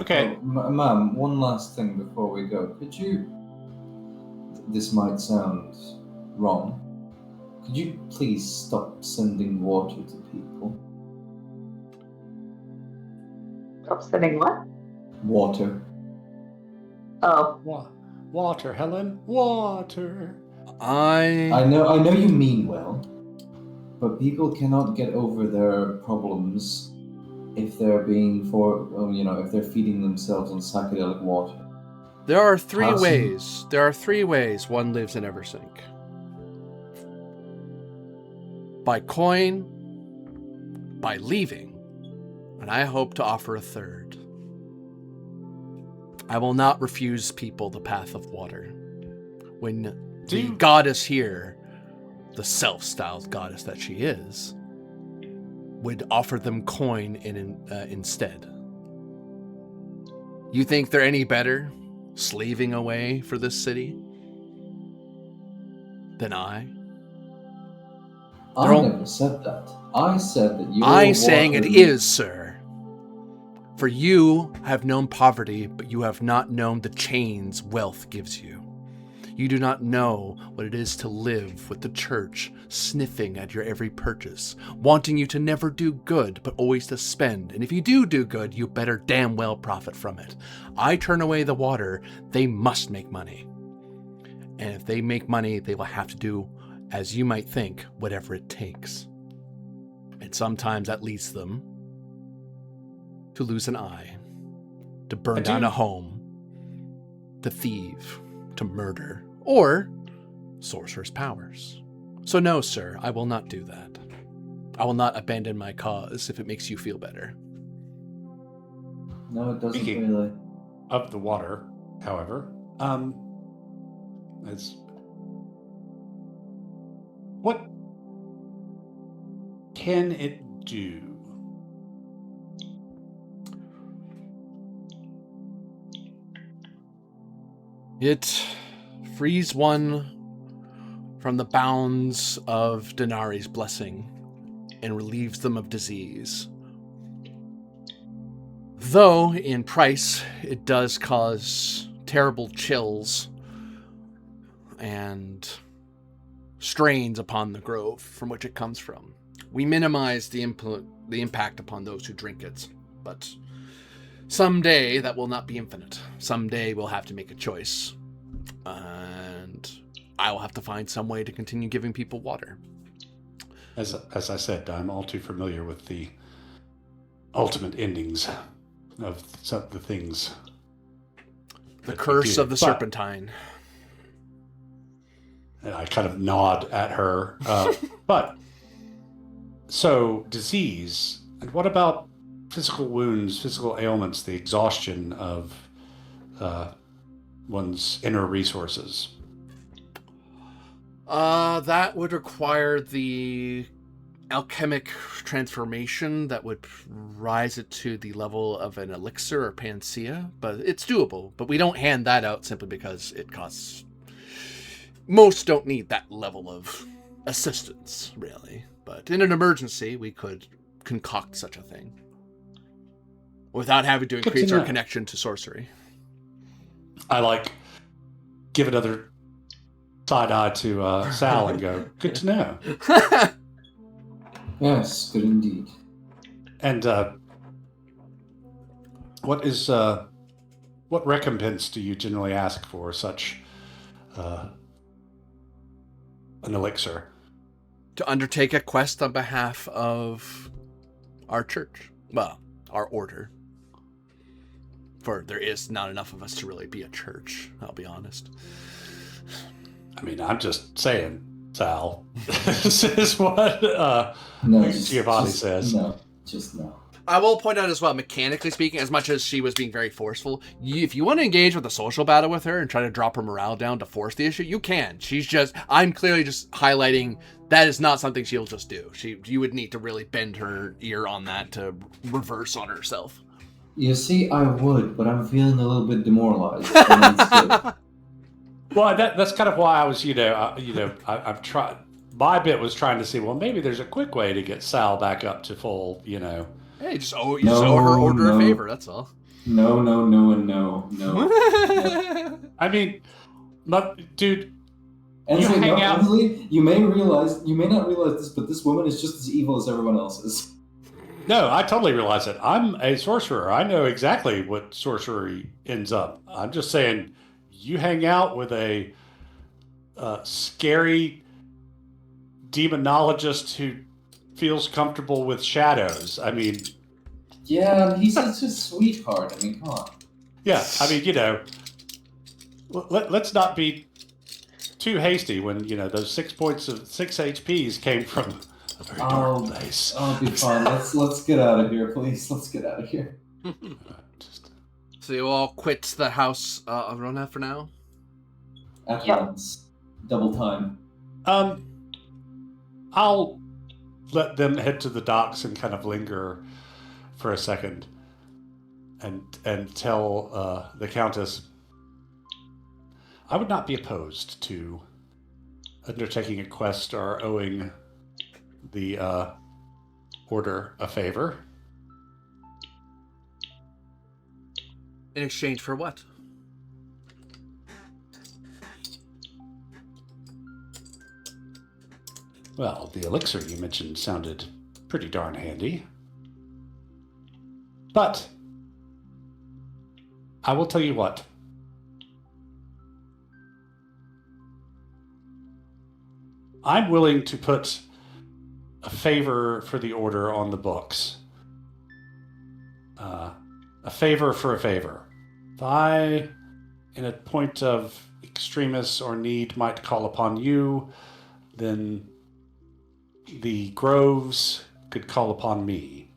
C: Okay.
E: Ma'am, one last thing before we go. Could you... This might sound wrong. Could you please stop sending water to people?
B: Stop sending what?
E: Water.
B: Oh.
C: Water, Helen. Water.
E: I know you mean well, but people cannot get over their problems if they're if they're feeding themselves on psychedelic water.
A: There are three ways. There are 3 ways one lives in Eversink. By coin, by leaving, and I hope to offer a third. I will not refuse people the path of water. When the goddess here, the self-styled goddess that she is, would offer them coin instead. You think they're any better slaving away for this city than I?
E: I never said that. I said that you were
A: I'm saying it is, sir. For you have known poverty, but you have not known the chains wealth gives you. You do not know what it is to live with the church sniffing at your every purchase, wanting you to never do good, but always to spend. And if you do good, you better damn well profit from it. I turn away the water, they must make money. And if they make money, they will have to do, as you might think, whatever it takes. And sometimes that leads them to lose an eye, to burn down a home, to thieve, to murder, or sorcerer's powers. So no, sir, I will not do that. I will not abandon my cause if it makes you feel better.
E: No, it doesn't
C: Speaking
E: really.
C: Of the water, however, what can it do?
A: It frees one from the bounds of Denari's blessing and relieves them of disease. Though, in price, it does cause terrible chills and strains upon the grove from which it comes from. We minimize the impact upon those who drink it, but someday that will not be infinite. Someday we'll have to make a choice, and I will have to find some way to continue giving people water.
C: As I said, I'm all too familiar with the ultimate endings of some of the things.
A: The curse of the serpentine.
C: And I kind of nod at her. But, so, disease. And what about physical wounds, physical ailments, the exhaustion of one's inner resources?
A: That would require the alchemic transformation that would rise it to the level of an elixir or panacea, but it's doable. But we don't hand that out simply because it costs. Most don't need that level of assistance, really. But in an emergency, we could concoct such a thing without having to increase our connection to sorcery.
C: I give another side eye to Sal and go, good to know.
E: Yes, good indeed.
C: And what recompense do you generally ask for such an elixir?
A: To undertake a quest on behalf of our church. Well, our order. For there is not enough of us to really be a church, I'll be honest.
C: I mean, I'm just saying, Sal. This is what Giovanni says.
E: No, just no.
A: I will point out as well, mechanically speaking, as much as she was being very forceful, if you want to engage with a social battle with her and try to drop her morale down to force the issue, you can. I'm clearly just highlighting that is not something she'll just do. You would need to really bend her ear on that to reverse on herself.
E: You see, I would, but I'm feeling a little bit demoralized.
C: Well, that's kind of why I was, I'm trying. My bit was trying to see, well, maybe there's a quick way to get Sal back up to full,
A: Hey, just owe her order a favor, that's all.
E: No.
C: I mean, dude,
E: Ansley, Ansley, you may not realize this, but this woman is just as evil as everyone else is.
C: No, I totally realize it. I'm a sorcerer. I know exactly what sorcery ends up. I'm just saying, you hang out with a scary demonologist who feels comfortable with shadows. I mean...
E: Yeah, he's such a sweetheart. I mean, come on.
C: Yeah, I mean, let's not be too hasty when, those 6 points of 6 HPs came from a very dark place.
E: I'll be fine. Let's get out of here, please. Let's get out of here.
A: So you all quit the house of Rona for now?
E: At once. Double time.
C: I'll let them head to the docks and kind of linger for a second and tell the Countess I would not be opposed to undertaking a quest or owing the order a favor.
A: In exchange for what?
C: Well, the elixir you mentioned sounded pretty darn handy. But I will tell you what. I'm willing to put a favor for the order on the books. A favor for a favor. If I, in a point of extremis or need, might call upon you, then the groves could call upon me.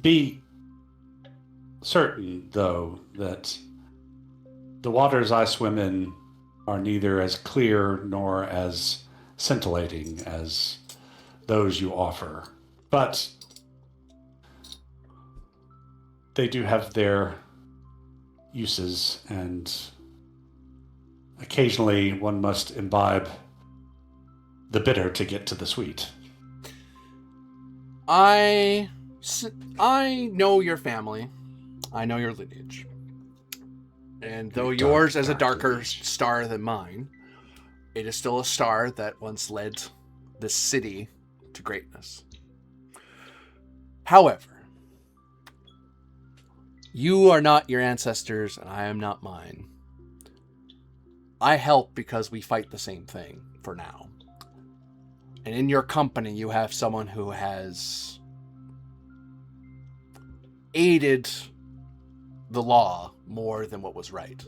C: Be certain, though, that the waters I swim in are neither as clear nor as scintillating as those you offer. But they do have their uses, and occasionally one must imbibe the bitter to get to the sweet.
A: I know your family. I know your lineage. And though yours is a darker star than mine, it is still a star that once led this city to greatness. However, you are not your ancestors, and I am not mine. I help because we fight the same thing, for now. And in your company, you have someone who has aided the law more than what was right.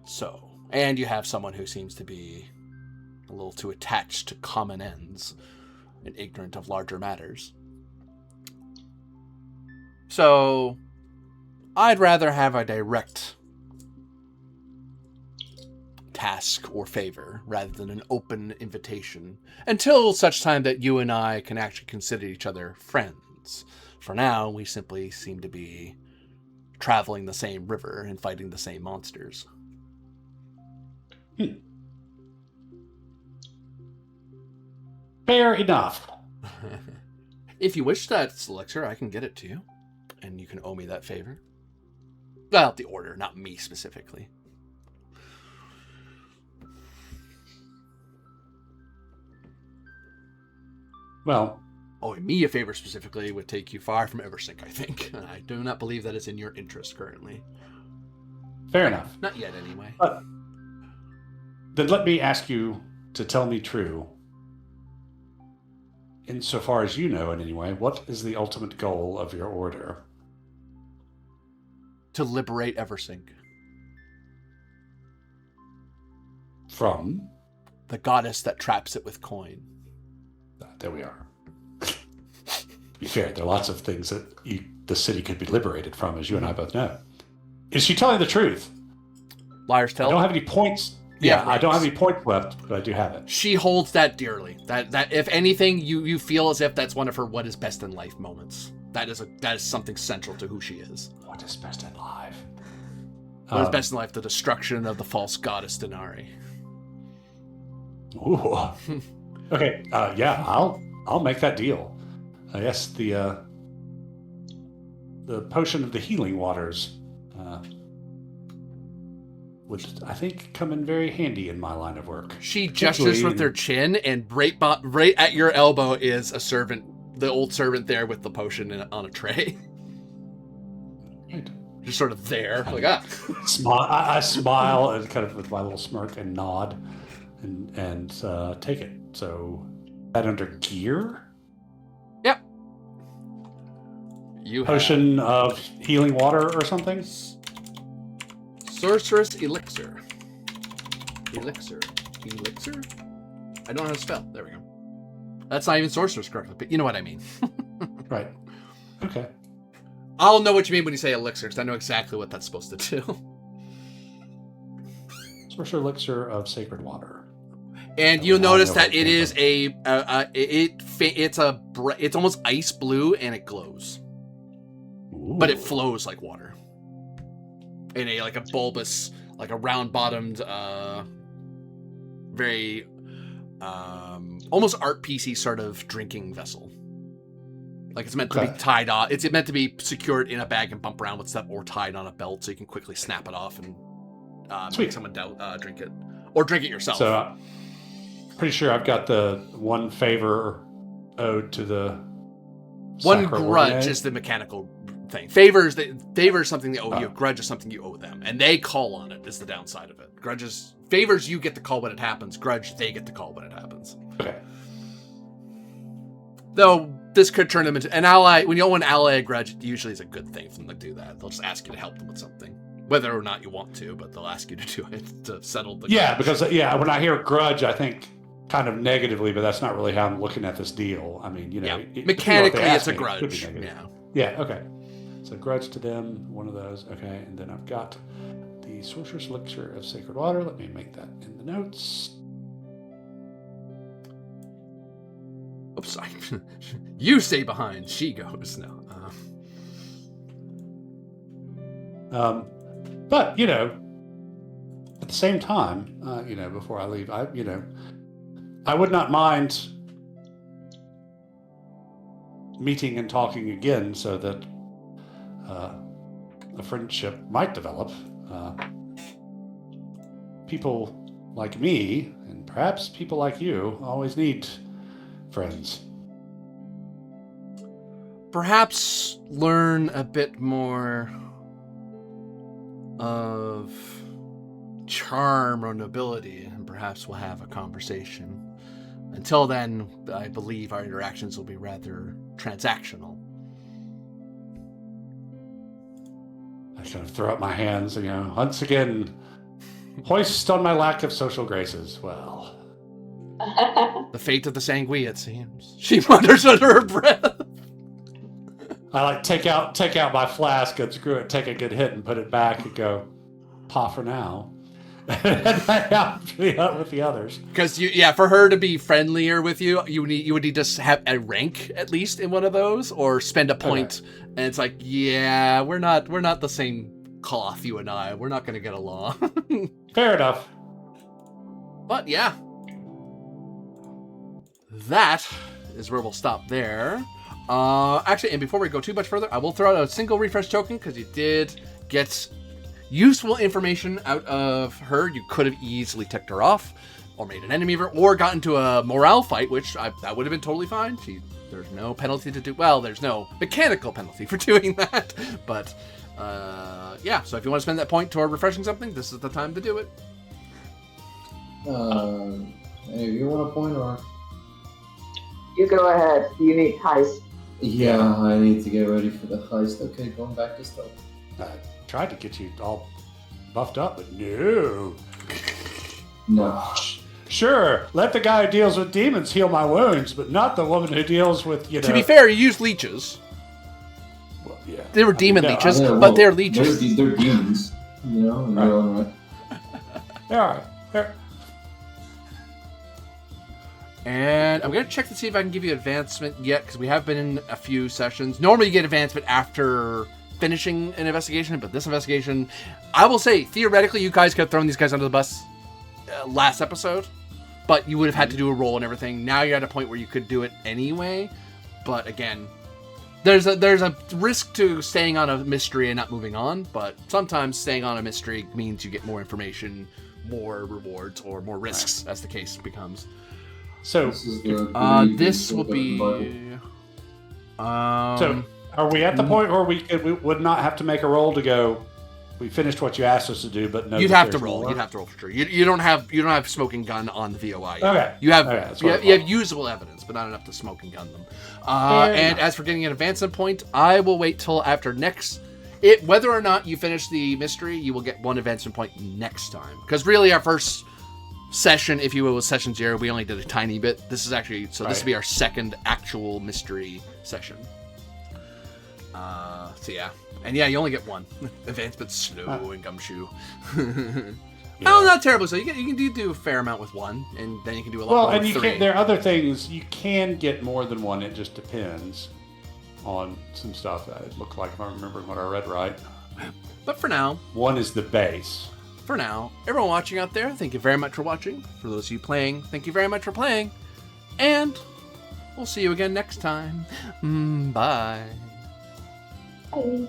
A: So, and you have someone who seems to be a little too attached to common ends and ignorant of larger matters. So, I'd rather have a direct task or favor rather than an open invitation until such time that you and I can actually consider each other friends. For now, we simply seem to be traveling the same river and fighting the same monsters.
C: Fair enough.
A: If you wish that elixir, I can get it to you, and you can owe me that favor. Well, the order, not me specifically.
C: Well,
A: Owing me a favor specifically would take you far from Eversink, I think. I do not believe that is in your interest currently.
C: fair enough.
A: Not yet, anyway.
C: But then let me ask you to tell me true. Insofar as you know, in any way, what is the ultimate goal of your order?
A: To liberate Eversink.
C: From?
A: The goddess that traps it with coin.
C: There we are. To be fair, there are lots of things that the city could be liberated from, as you and I both know. Is she telling the truth?
A: Liar's tell.
C: I don't have any points.
A: Yeah,
C: I don't have any points left, but I do have it.
A: She holds that dearly. That if anything, you feel as if that's one of her what is best in life moments. That is something central to who she is.
C: What is best in life?
A: What is best in life? The destruction of the false goddess Denari.
C: Ooh. Okay. Yeah, I'll make that deal. Yes, the potion of the healing waters would, I think, come in very handy in my line of work.
A: She gestures with her chin, and right at your elbow is a servant, the old servant there with the potion on a tray.
C: Right.
A: Just sort of there, like
C: I smile and kind of with my little smirk and nod, and take it. So, that under gear?
A: Yep. You have
C: Potion of healing water or something?
A: Sorceress Elixir. Elixir. I don't know how to spell. There we go. That's not even sorceress correctly, but you know what I mean.
C: Right. Okay.
A: I'll know what you mean when you say elixir, because I know exactly what that's supposed to do.
C: Sorcerer elixir of sacred water.
A: And you'll notice that it is it's almost ice blue and it glows.
C: Ooh.
A: But it flows like water. In a bulbous, like a round bottomed, very almost art piecey sort of drinking vessel. Like it's meant to be tied off. It's meant to be secured in a bag and bump around with stuff, or tied on a belt so you can quickly snap it off and make someone drink it, or drink it yourself.
C: So pretty sure I've got the one favor owed to the
A: One
C: Sacro
A: grudge
C: Ordine.
A: is the mechanical thing. Favor is something they owe you.
C: Oh.
A: Grudge is something you owe them, and they call on it. Is the downside of it. Favors you get to call when it happens. Grudge they get to call when it happens.
C: Okay.
A: Though this could turn them into an ally. When you owe an ally a grudge, it usually is a good thing for them to do that. They'll just ask you to help them with something, whether or not you want to, but they'll ask you to do it to settle the.
C: Yeah,
A: grudge.
C: because when I hear grudge, I think kind of negatively, but that's not really how I'm looking at this deal. I mean,
A: mechanically, it's a
C: it could be
A: grudge.
C: negative.
A: Yeah.
C: Yeah. Okay. So grudge to them, one of those. Okay, and then I've got the Sorcerer's Elixir of Sacred Water. Let me make that in the notes.
A: Oops, sorry. You stay behind. She goes. No.
C: But at the same time, before I leave, I would not mind meeting and talking again, so that a friendship might develop. People like me, and perhaps people like you, always need friends.
A: Perhaps learn a bit more of charm or nobility, and perhaps we'll have a conversation. Until then, I believe our interactions will be rather transactional.
C: I kind of throw up my hands, once again, hoist on my lack of social graces. Well,
A: The fate of the sanguine, it seems. She mutters under her breath.
C: I take out my flask and screw it, take a good hit and put it back and go, "Pa for now." And I out with the others.
A: Because for her to be friendlier with you, you would need to have a rank at least in one of those, or spend a point. Okay. And it's like, we're not the same cloth, you and I. We're not going to get along.
C: Fair enough.
A: But yeah, that is where we'll stop there. Actually, and before we go too much further, I will throw out a single refresh token because you did get useful information out of her. You could have easily ticked her off, or made an enemy of her, or got into a morale fight, which that would have been totally fine. There's no penalty to do. Well, there's no mechanical penalty for doing that, but so if you want to spend that point toward refreshing something, this is the time to do it.
E: Hey, you want a point or?
B: You go ahead. You need heist.
E: Yeah, I need to get ready for the heist. Okay, going back to stealth.
C: I tried to get you all buffed up, but no.
E: No.
C: Sure, let the guy who deals with demons heal my wounds, but not the woman who deals with,
A: To be fair, you used leeches.
C: Well, yeah.
A: They were demon leeches, but they're leeches.
E: They're demons, in their own right.
C: They are.
A: And I'm going to check to see if I can give you advancement yet, because we have been in a few sessions. Normally you get advancement after finishing an investigation, but this investigation, I will say, theoretically, you guys could have thrown these guys under the bus last episode, but you would have had to do a roll and everything. Now you're at a point where you could do it anyway, but again, there's a risk to staying on a mystery and not moving on, but sometimes staying on a mystery means you get more information, more rewards, or more risks, as the case becomes.
C: So
A: this will be.
C: So are we at the point where we would not have to make a roll to go? We finished what you asked us to do, but no.
A: You'd have to roll. You'd have to roll for sure. You don't have smoking gun on the VOI yet.
C: Okay.
A: You have usable evidence, but not enough to smoking gun them. And as for getting an advancement point, I will wait till after next. Whether or not you finish the mystery, you will get one advancement point next time. Because really, our first session, if you will, was session 0. We only did a tiny bit. This is actually this will be our second actual mystery session. And you only get one advancement. Slow and gumshoe. Oh, not terrible. So you can do a fair amount with one, and then you can do a lot more with 3.
C: There are other things you can get more than one. It just depends on some stuff. It looked like, if I'm remembering what I read right.
A: But for now,
C: 1 is the base.
A: For now, everyone watching out there, thank you very much for watching. For those of you playing, thank you very much for playing. And we'll see you again next time. Bye.
B: Bye.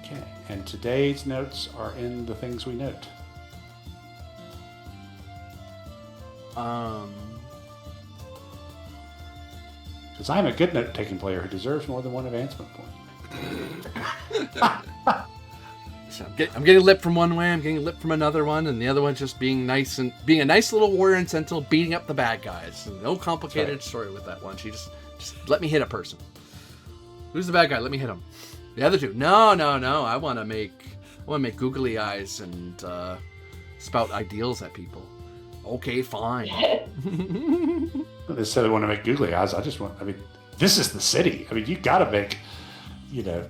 C: Okay, and today's notes are in the things we note. Because I am a good note-taking player who deserves more than one advancement point.
A: So I'm getting lip from one way, I'm getting lip from another one, and the other one's just being nice and being a nice little warrior and sentinel, beating up the bad guys. No complicated story with that one. She just let me hit a person. Who's the bad guy? Let me hit him. The other two. No. I want to make googly eyes and spout ideals at people. Okay, fine.
C: Instead of want to make googly eyes, this is the city. You got to make,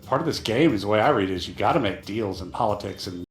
C: part of this game is the way I read it is you got to make deals in politics and